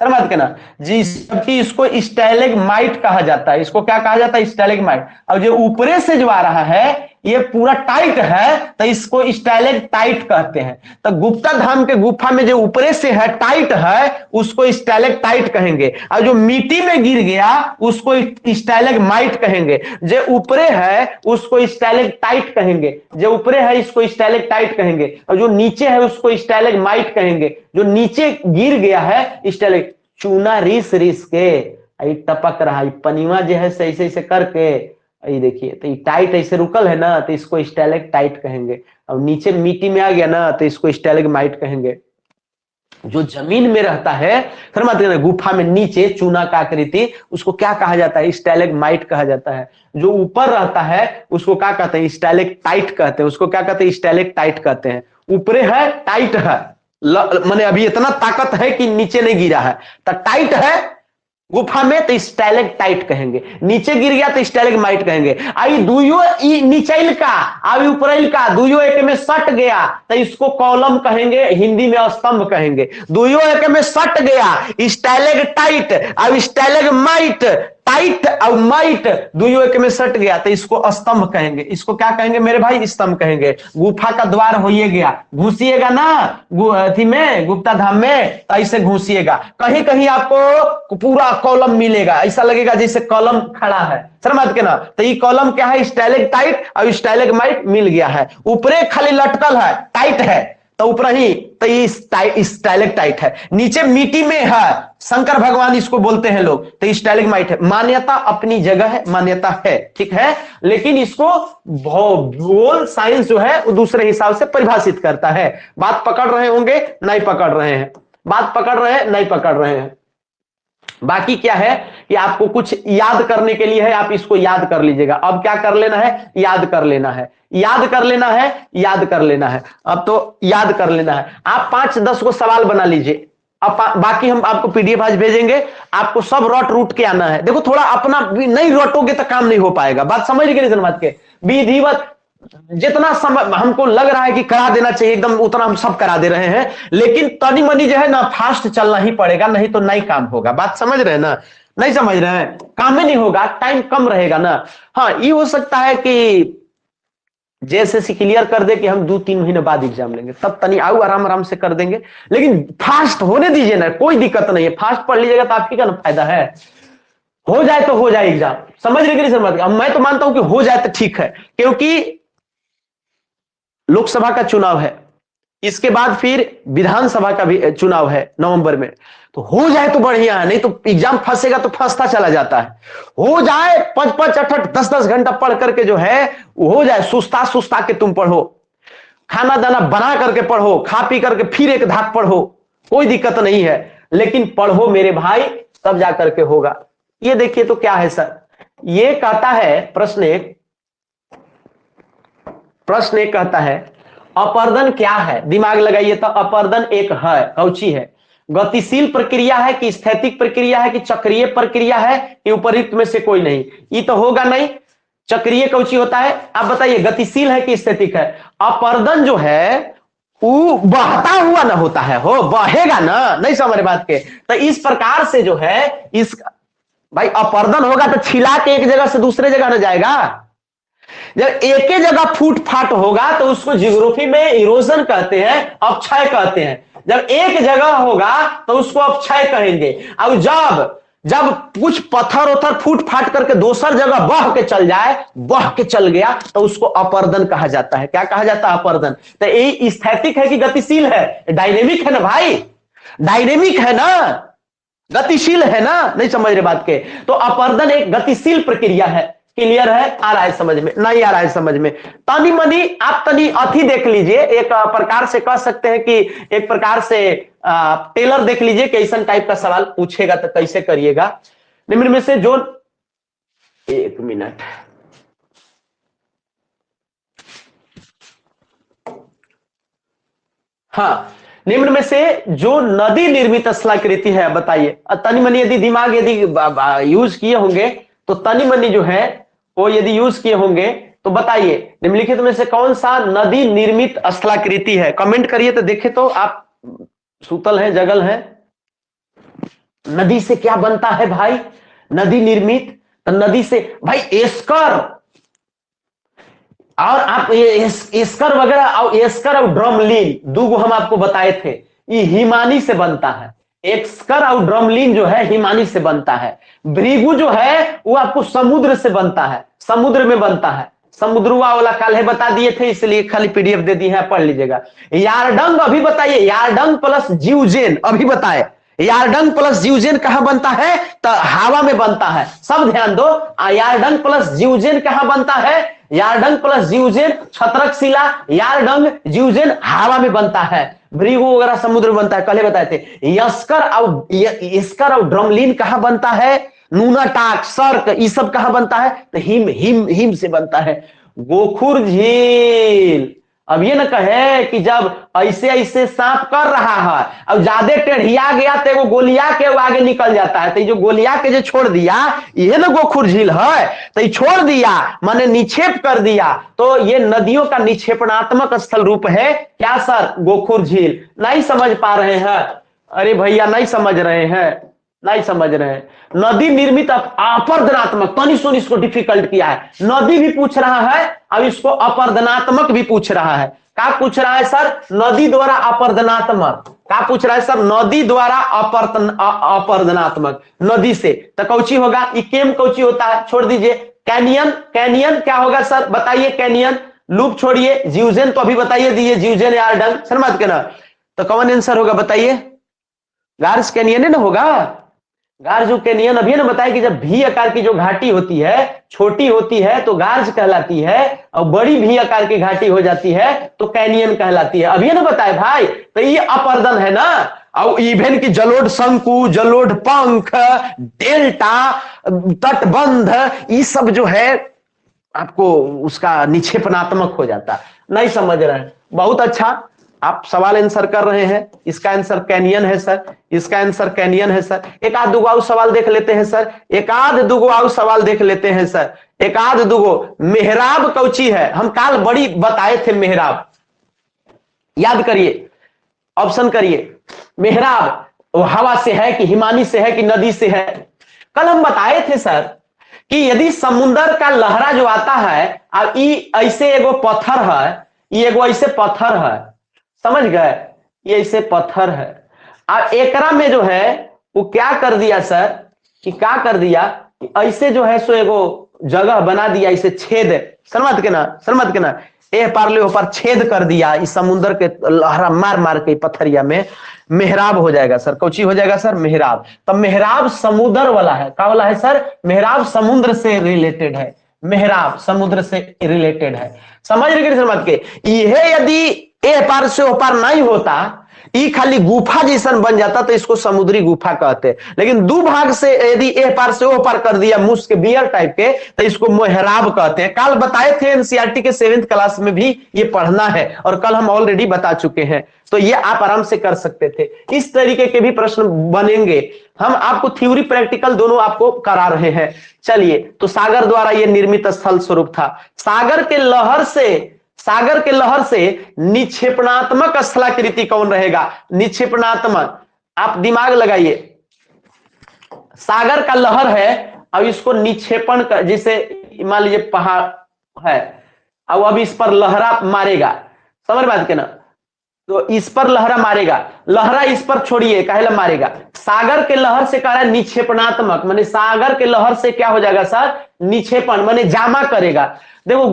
सर बात के ना जी, जबकि इसको स्टैलेग्माइट कहा जाता है। इसको क्या कहा जाता है? स्टैलेग्माइट। और जो ऊपरे से जो आ रहा है ये पूरा टाइट है, तो इसको स्टैलेक्टाइट कहते हैं। तो गुप्ता धाम के गुफा में जो ऊपरे से है, टाइट है, उसको स्टैलेक्टाइट कहेंगे। और जो मिट्टी में गिर गया उसको स्टैलेग्माइट कहेंगे। जो ऊपरे है उसको स्टैलेक्टाइट कहेंगे। जो ऊपरे है इसको स्टैलेक्टाइट कहेंगे, और जो नीचे है उसको स्टैलेग्माइट कहेंगे। जो नीचे गिर गया है स्टैलेग, चूना रिस रिस के टपक रहा है, पनीमा जो है ऐसे ऐसे करके ये देखिए, तो ये टाइट ऐसे रुकल है ना, तो इसको स्टैलेक्टाइट कहेंगे। अब नीचे मिट्टी में आ गया ना, तो इसको स्टैलेग्माइट कहेंगे। जो जमीन में रहता है, फिर मतलब गुफा में नीचे चूना का आकृति, उसको क्या कहा जाता है? स्टैलेग्माइट कहा जाता है। जो ऊपर रहता है उसको क्या कहते हैं? स्टैलेक्टाइट कहते हैं। उसको क्या कहते हैं? स्टैलेक्टाइट कहते हैं। ऊपरे है, टाइट है, माने अभी इतना ताकत है कि नीचे नहीं गिरा है, तो टाइट है गुफा में, तो स्टैलेक्टाइट कहेंगे। नीचे गिर गया तो स्टैलेग्माइट कहेंगे। आई दुयो नीचेल का आई ऊपरल का दुयो एक में सट गया, तो इसको कॉलम कहेंगे, हिंदी में स्तंभ कहेंगे। दुयो एक में सट गया, स्टैलेक्टाइट अब स्टैलेग्माइट, टाइट और माइट दुयो एक में सट गया, तो इसको स्तंभ कहेंगे। इसको क्या कहेंगे मेरे भाई? स्तंभ कहेंगे। गुफा का द्वार होइए गया, घुसिएगा ना अथी में, गुप्ता धाम में, तो ऐसे घुसिएगा। कहीं कहीं आपको पूरा कॉलम मिलेगा, ऐसा लगेगा जैसे कॉलम खड़ा है, समझ के ना। तो ये कॉलम क्या है? स्टैलेक्टाइट और स्टैलेग्माइट मिल गया है। ऊपरे खाली लटकल है, टाइट है, तो ऊपर ही तो ये स्टैलेक्टाइट है। नीचे मिट्टी में है, शंकर भगवान इसको बोलते हैं लोग, तो स्टैलेग्माइट है। मान्यता अपनी जगह है, मान्यता है, ठीक है, लेकिन इसको भूगोल साइंस जो है वो दूसरे हिसाब से परिभाषित करता है। बात पकड़ रहे होंगे? नहीं पकड़ रहे हैं? बात पकड़ रहे हैं? नहीं पकड़ रहे हैं? बाकी क्या है कि आपको कुछ याद करने के लिए है, आप इसको याद कर लीजिएगा। अब क्या कर लेना है? याद कर लेना है, याद कर लेना है, याद कर लेना है। अब तो याद कर लेना है। आप 5-10 को सवाल बना लीजिए। अब बाकी हम आपको पीडीएफ आज भेजेंगे, आपको सब रट रूट के आना है। देखो थोड़ा अपना नहीं रटोगे तो काम नहीं हो पाएगा। बात समझ गए नहीं? बात के विधिवत जितना समय हमको लग रहा है कि करा देना चाहिए एकदम, उतना हम सब करा दे रहे हैं, लेकिन तनी मनी जो है ना फास्ट चलना ही पड़ेगा, नहीं तो नहीं काम होगा। बात समझ रहे हैं ना? नहीं समझ रहे हैं? काम ही नहीं होगा, टाइम कम रहेगा ना। हाँ, ये हो सकता है कि जैसे क्लियर कर दे कि हम 2-3 महीने बाद एग्जाम लेंगे, तब तनी आओ आराम आराम से कर देंगे, लेकिन फास्ट होने दीजिए ना, कोई दिक्कत नहीं है। फास्ट पढ़ लीजिएगा तो आपकी क्या ना फायदा है। हो जाए तो हो जाए एग्जाम, समझ रहे कि नहीं समझ? मैं तो मानता हूं कि हो जाए तो ठीक है, क्योंकि लोकसभा का चुनाव है, इसके बाद फिर विधानसभा का भी चुनाव है नवंबर में, तो हो जाए तो बढ़िया है, नहीं तो एग्जाम फंसेगा तो फंसता चला जाता है। हो जाए 5-5, 8-8, 10-10 घंटा पढ़ करके जो है वो हो जाए, सुस्ता सुस्ता के तुम पढ़ो, खाना दाना बना करके पढ़ो, खा पी करके फिर एक धाक पढ़ो, कोई दिक्कत नहीं है, लेकिन पढ़ो मेरे भाई, तब जा करके होगा। ये देखिए तो क्या है सर, ये कहता है प्रश्न एक कहता है अपर्दन क्या है? दिमाग लगाइए तो। अपर्दन एक है, कौची है? गतिशील प्रक्रिया है कि स्थैतिक प्रक्रिया है कि चक्रीय प्रक्रिया है कि उपरोक्त में से कोई नहीं? ये तो होगा नहीं। चक्रीय कौची होता है आप बताइए? गतिशील है कि स्थैतिक है? अपर्दन जो है वो बहता हुआ ना होता है, हो बहेगा ना, नहीं समझ बात के। तो इस प्रकार से जो है इस भाई अपर्दन होगा तो छिला के एक जगह से दूसरे जगह न जाएगा। जब एक ही जगह फूट फाट होगा तो उसको जियोग्राफी में इरोजन कहते हैं, अपक्षय कहते हैं। जब एक जगह होगा तो उसको अपक्षय कहेंगे। और जब कुछ पत्थर उथर फूट फाट करके दूसर जगह बह के चल जाए, बह के चल गया, तो उसको अपर्दन कहा जाता है। क्या कहा जाता है? अपर्दन। तो ये स्थैतिक है कि गतिशील है? डायनेमिक है ना भाई, डायनेमिक है ना, गतिशील है ना, नहीं समझ रहे बात के। तो अपर्दन एक गतिशील प्रक्रिया है। क्लियर है? आ रहा है समझ में? नहीं आ रहा है समझ में? तनी मनी आप तनी अथी देख लीजिए, एक प्रकार से कह सकते हैं कि एक प्रकार से टेलर देख लीजिए, कैसन टाइप का सवाल पूछेगा तो कैसे करिएगा। निम्न में से जो, एक मिनट, हाँ, निम्न में से जो नदी निर्मित स्थलाकृति है बताइए। तनी मनी यदि दिमाग यदि यूज किए होंगे तो तनी मनी जो है वो यदि यूज किए होंगे तो बताइए निम्नलिखित में से कौन सा नदी निर्मित स्थलाकृति है? कमेंट करिए तो देखे तो आप सूतल हैं, जगल हैं। नदी से क्या बनता है भाई? नदी निर्मित, तो नदी से भाई एस्कर, और आप एस्कर वगैरह, और एस्कर और ड्रमलीन दूगो हम आपको बताए थे, ये हिमानी से बनता है। एस्कर और ड्रमलीन जो है हिमानी से बनता है। भृगु जो है वो आपको समुद्र से बनता है, समुद्र में बनता है। समुद्रुआ वाला कल है बता दिए थे, इसलिए खाली पीडीएफ दे दी है, पढ़ लीजिएगा। यारडंग अभी बताइए, यारडंग प्लस जीवजेन अभी बताए, यारडंग प्लस जीवजेन कहां बनता है? तो हवा में बनता है। सब ध्यान दो, यारडंग प्लस जीवजेन कहां बनता है? यारडंग प्लस जीवजेन, छत्रक शिला, यारडंग, जीवजेन हवा में बनता है। भृगु वगैरह समुद्र में बनता है, पहले बताए थे। यस्कर और ड्रमलिन कहां बनता है? नूनाटाक, सर्क, ये सब कहां बनता है? तो हिम हिम हिम से बनता है। गोखुर झील, अब ये न कहे कि जब ऐसे ऐसे सांप कर रहा है, अब ज्यादा टेढ़िया गया तो वो गोलिया के आगे निकल जाता है, तो जो गोलिया के जो छोड़ दिया ये ना गोखुर झील है। तो ये छोड़ दिया माने निक्षेप कर दिया, तो ये नदियों का निक्षेपणात्मक स्थल रूप है क्या सर? गोखुर झील। नहीं समझ पा रहे हैं? अरे भैया नहीं समझ रहे हैं, नहीं समझ रहे हैं। नदी निर्मित अपरदनात्मक, तनी सुन, इसको डिफिकल्ट किया है। नदी भी पूछ रहा है, अब इसको अपरदनात्मक भी पूछ रहा है। क्या पूछ रहा है सर? नदी द्वारा अपरदनात्मक। क्या पूछ रहा है सर? नदी द्वारा अपरदनात्मक, नदी से। तो कौची होगा? इकेम कौची होता है? छोड़ दीजिए। कैनियन, कैनियन क्या होगा सर? बताइए। कैनियन, लूप छोड़िए। जीवजेन तो अभी बताइए दिए, जीवजेन यारडंग, सर मत के ना। तो कौन आंसर होगा बताइए? गार्स कैनियन है ना होगा। गार्ज कैनियन अभी ना बताया कि जब भी आकार की जो घाटी होती है छोटी होती है तो गार्ज कहलाती है, और बड़ी भी आकार की घाटी हो जाती है तो कैनियन कहलाती है। अभी ना बताए भाई, तो ये अपर्दन है ना। और इवेन की जलोढ़ शंकु, जलोढ़ पंख, डेल्टा, तटबंध, ये सब जो है आपको उसका निक्षेपणात्मक हो जाता। नहीं समझ रहे हैं? बहुत अच्छा, आप सवाल आंसर कर रहे हैं। इसका आंसर कैनियन है सर, इसका आंसर कैनियन है सर। एक आध दुगो सवाल देख लेते हैं सर, एक आध दुगो सवाल देख लेते हैं सर, एक आध दुगो। मेहराब कौची है? हम काल बड़ी बताए थे मेहराब, याद करिए, ऑप्शन करिए। मेहराब वो हवा से है कि हिमानी से है कि नदी से है? कल हम बताए थे सर कि यदि समुद्र का लहरा जो आता है, अब ऐसे एगो पत्थर है, ये एगो ऐसे पत्थर है, समझ गए? ये ऐसे पत्थर है। अब एकरा में जो है वो क्या कर दिया सर कि क्या कर दिया कि ऐसे जो है सो एगो जगह बना दिया, इसे छेद, समझ के ना, समझ के ना, ए पार ले ऊपर छेद कर दिया इस समुद्र के लहरा मार मार के पत्थरिया में। मेहराब हो जाएगा सर। कौची हो जाएगा सर? मेहराब। तब मेहराब समुद्र वाला है। क्या वाला है सर? मेहराब समुद्र से रिलेटेड है। मेहराब समुद्र से रिलेटेड है। समझ रहे समझ के? यह यदि ए पार से ओ पार नहीं होता, ई खाली गुफा जैसन बन जाता, तो इसको समुद्री गुफा कहते। लेकिन दो भाग से यदि ए पार से ओ पार कर दिया मुस के बियर टाइप के, तो इसको मेहराब कहते हैं। कल बताए थे एनसीईआरटी के 7th क्लास में भी ये पढ़ना है, और कल हम ऑलरेडी बता चुके हैं, तो ये आप आराम से कर सकते थे। इस तरीके के भी प्रश्न बनेंगे। हम आपको थ्योरी प्रैक्टिकल दोनों आपको करा रहे हैं। चलिए, तो सागर द्वारा ये निर्मित स्थल स्वरूप था। सागर के लहर से निक्षेपणात्मक स्थलाकृति कौन रहेगा? निक्षेपणात्मक, आप दिमाग लगाइए। सागर का लहर है, अब इसको निक्षेपण कर, जैसे मान लीजिए पहाड़ है, अब इस पर लहरा मारेगा, समझ बात के ना, तो इस पर लहरा मारेगा, लहरा इस पर छोड़िए, काहे मारेगा? सागर के लहर से कह रहा है निक्षेपणात्मक, माने सागर के लहर से क्या हो जाएगा सर? निक्षेपण, माने जामा करेगा। देखो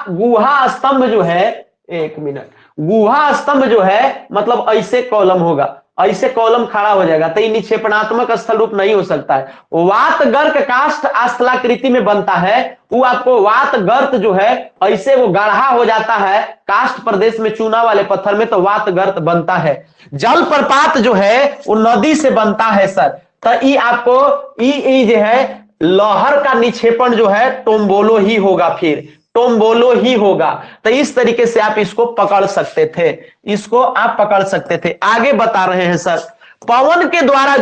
गुहा स्तंभ जो है, एक मिनट, गुहा स्तंभ जो है मतलब ऐसे कॉलम होगा, ऐसे कॉलम खड़ा हो जाएगा, तो ये निक्षेपणात्मक स्थल रूप नहीं हो सकता है। वात गर्क काष्ठ स्थलाकृति में बनता है, वो आपको वात गर्त जो है ऐसे वो गाढ़ा हो जाता है काष्ठ प्रदेश में, चूना वाले पत्थर में, तो वात गर्त बनता है। जल प्रपात जो है वो नदी से बनता है सर, तो ये आपको ई जो है लहर का निक्षेपण जो है टोम्बोलो ही होगा, फिर टोम्बोलो ही होगा। तो इस तरीके से आप इसको पकड़ सकते थे, इसको आप पकड़ सकते थे। आगे बता रहे हैं सर, पवन के द्वारा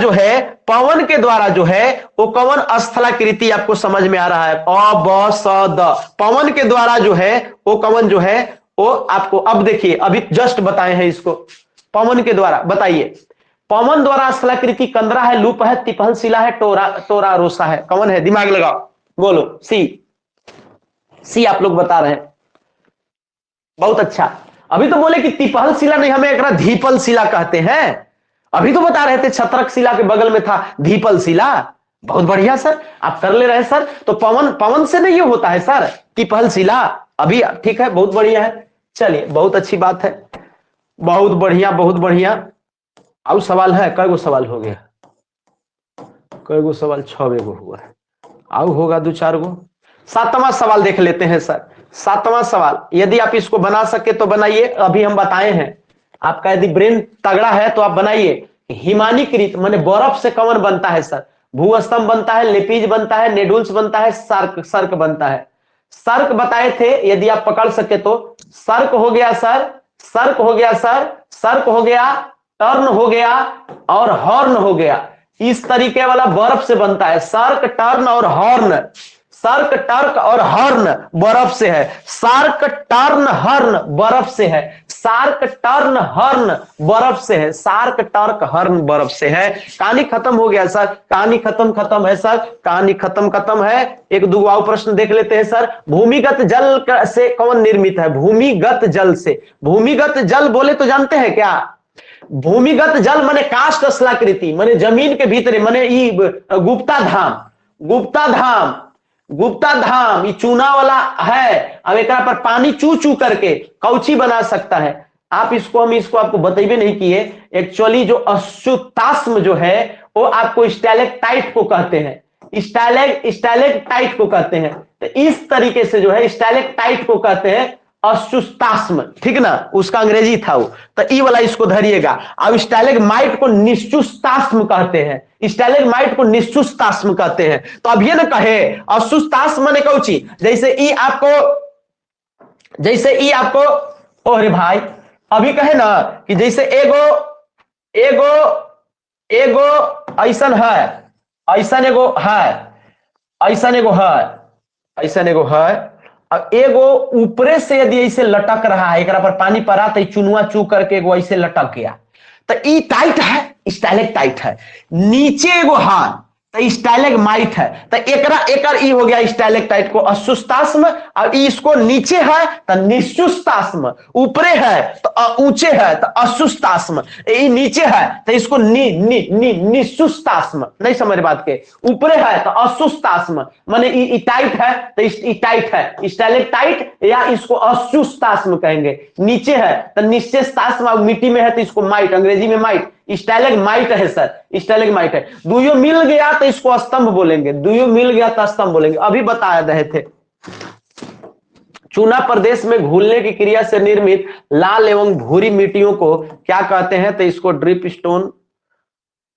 जो है वो कौन स्थलाकृति आपको समझ में आ रहा है? अ ब स द, पवन के द्वारा जो है वो कौन जो है वो आपको, अब देखिए अभी जस्ट बताए हैं इसको। पवन के द्वारा बताइए, पवन द्वारा स्थलाकृति कंदरा है, लूप है, तिपहल शिला है, टोरा रोसा है, कौन है? दिमाग लगाओ, बोलो। सी आप लोग बता रहे हैं, बहुत अच्छा। अभी तो बोले कि तिपहल शिला नहीं, हमें एक धीपल शिला कहते हैं। अभी तो बता रहे थे छत्रक शिला के बगल में था धीपल शिला। बहुत बढ़िया सर, आप कर ले रहे हैं सर। तो पवन से नहीं होता है सर तिपहल शिला। अभी ठीक है, बहुत बढ़िया है। चलिए, बहुत अच्छी बात है, बहुत बढ़िया, बहुत बढ़िया। अब सवाल है, कई गो सवाल हो गया, कई गो सवाल, 6 गो हुआ है, अब होगा 2-4 गो। 7वां सवाल देख लेते हैं सर। 7वां सवाल, यदि आप इसको बना सके तो बनाइए, अभी हम बताए हैं। आपका यदि ब्रेन तगड़ा है तो आप बनाइए। हिमानीकृत माने बर्फ से कौन बनता है सर? भूस्तंभ बनता है, लिपिज बनता है, नेडुल्स बनता है, सर्क सर्क बनता है। सर्क बताए थे, यदि आप पकड़ सके तो। सर्क हो गया सर, सर्क हो गया सर, सर्क हो गया, टर्न हो गया और हॉर्न हो गया। इस तरीके वाला बर्फ से बनता है। सर्क, टर्न और हॉर्न, सर्क, टर्क और हॉर्न बर्फ से है। सार्क, टर्न, हर्न बर्फ से है। सार्क, टर्न, हर्न बर्फ से है। सार्क, टर्क, हर्न बर्फ से है। कहानी खत्म हो गया सर, कहानी खत्म है सर, कहानी खत्म है। एक दो और प्रश्न देख लेते हैं सर। भूमिगत जल से कौन निर्मित है? भूमिगत जल से। भूमिगत जल बोले तो जानते हैं क्या? भूमिगत जल माने काष्ठ स्थलाकृति, माने जमीन के भीतर, माने गुप्ता धाम, गुप्ता धाम, गुप्ता धाम ये चूना वाला है। अब एक पर पानी चू चू करके कौची बना सकता है। आप इसको, हम इसको आपको बतेबे नहीं किए। एक्चुअली जो अशुतास्म जो है वो आपको स्टैलेक्टाइट को कहते हैं। स्टैलेक्टाइट को कहते हैं। तो इस तरीके से जो है स्टैलेक्टाइट को कहते हैं अशुस्तास्म, ठीक ना, उसका अंग्रेजी था वो। तो ई वाला इसको धरिएगा। अब स्टैलेग्माइट को निश्चुस्तास्म कहते हैं। स्टैलेग्माइट को निश्चुस्तास्म कहते हैं। तो अब ये ना कहे अशुस्तास्म माने कौची, जैसे ई आपको अरे भाई अभी कहे ना कि जैसे एगो ऐसन है, ऐसन एगो है। अब एगो ऊपरे से यदि ऐसे लटक रहा है, एक पर पानी पड़ा तो चुनुआ चू करके एगो ऐसे लटक गया, तो ई टाइट है, स्टैलेक्टाइट है। नीचे एगो है तो स्टैलेग्माइट है। तो एकर ई हो गया स्टैलेक्टाइट को अशुस्तास्म। और इसको नीचे है तो निश्चुस्तास्म, ऊपरे है तो ऊंचे है तो अशुस्तास्म, ये नीचे है तो इसको निश्चुस्तास्म। नहीं समझ बात के? ऊपरे है तो अशुस्तास्म, माने ई टाइट है तो टाइट है, स्टैलेक्टाइट, या इसको अशुस्तास्म कहेंगे। नीचे है तो निश्चुस्तास्म, मिट्टी में है तो इसको माइट, अंग्रेजी में माइट, स्टैलेग्माइट है सर, स्टैलेग्माइट है। दुइयों मिल गया तो इसको स्तंभ बोलेंगे, दुइयों मिल गया तो स्तंभ बोलेंगे। अभी बता रहे थे, चूना प्रदेश में घुलने की क्रिया से निर्मित लाल एवं भूरी मिट्टियों को क्या कहते हैं? तो इसको ड्रिप स्टोन,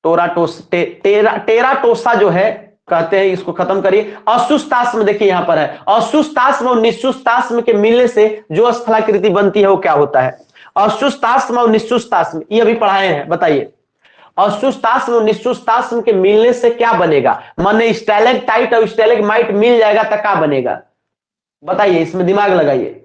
टेराटोसा जो है कहते हैं। इसको खत्म करिए। अशुस्तास्म देखिए यहां पर है, अशुस्तास्म और निश्चुस्तास्म के मिलने से जो स्थलाकृति बनती है वो क्या होता है? अशुस्तास्म और निश्चुस्तास्म, ये अभी पढ़ाए हैं, बताइए। अशुस्तास्म और निश्चुस्तास्म के मिलने से क्या बनेगा? माने स्टैलेक्टाइट और स्टैलेग्माइट मिल जाएगा तो क्या बनेगा? बताइए, इसमें दिमाग लगाइए।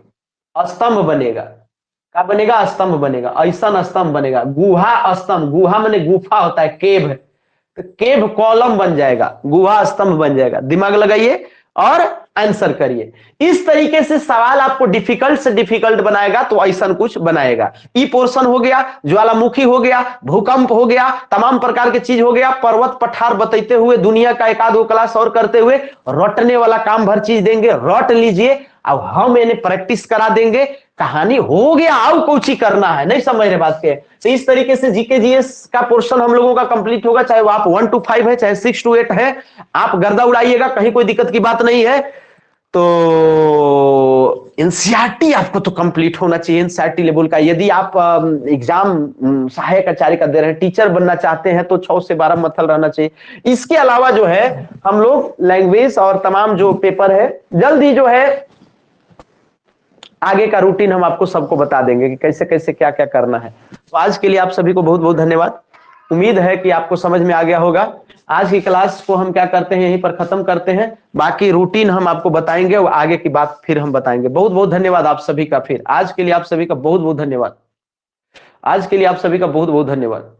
स्तंभ बनेगा। क्या बनेगा? स्तंभ बनेगा। ऐसा स्तंभ बनेगा, गुहा स्तंभ। गुहा माने गुफा होता है, केव, तो केव कॉलम बन जाएगा, गुहा स्तंभ बन जाएगा। दिमाग लगाइए और आंसर करिए। इस तरीके से सवाल आपको डिफिकल्ट से डिफिकल्ट बनाएगा तो ऐसा कुछ बनाएगा। ई पोर्शन हो गया, ज्वालामुखी हो गया, भूकंप हो गया, तमाम प्रकार की चीज हो गया, पर्वत पठार बताते हुए, दुनिया का एक आध दो क्लास और करते हुए, रटने वाला काम भर चीज देंगे, रट लीजिए। अब हम इन्हें प्रैक्टिस करा देंगे। कहानी हो गया, आओ कोची करना है, नहीं समझ रहे बात के? तो इस तरीके से जीके जीएस का पोर्शन हम लोगों का कंप्लीट होगा, चाहे वो आप 1 to 5 है, चाहे 6 to 8 है। आप गर्दा उड़ाइएगा, कहीं कोई दिक्कत की बात नहीं है। तो एनसीईआरटी आपको तो कंप्लीट होना चाहिए, एनसीईआरटी लेवल का। यदि आप एग्जाम सहायक आचार्य का दे रहे हैं, टीचर बनना चाहते हैं, तो 6 से 12 मथल रहना चाहिए। इसके अलावा जो है हम लोग लैंग्वेज और तमाम जो पेपर है, जल्द ही जो है आगे का रूटीन हम आपको सबको बता देंगे कि कैसे कैसे क्या क्या करना है। तो आज के लिए आप सभी को बहुत बहुत धन्यवाद। उम्मीद है कि आपको समझ में आ गया होगा। आज की क्लास को हम क्या करते हैं, यहीं पर खत्म करते हैं। बाकी रूटीन हम आपको बताएंगे और आगे की बात फिर हम बताएंगे। बहुत बहुत धन्यवाद आप सभी का। फिर आज के लिए आप सभी का बहुत बहुत धन्यवाद। आज के लिए आप सभी का बहुत बहुत धन्यवाद।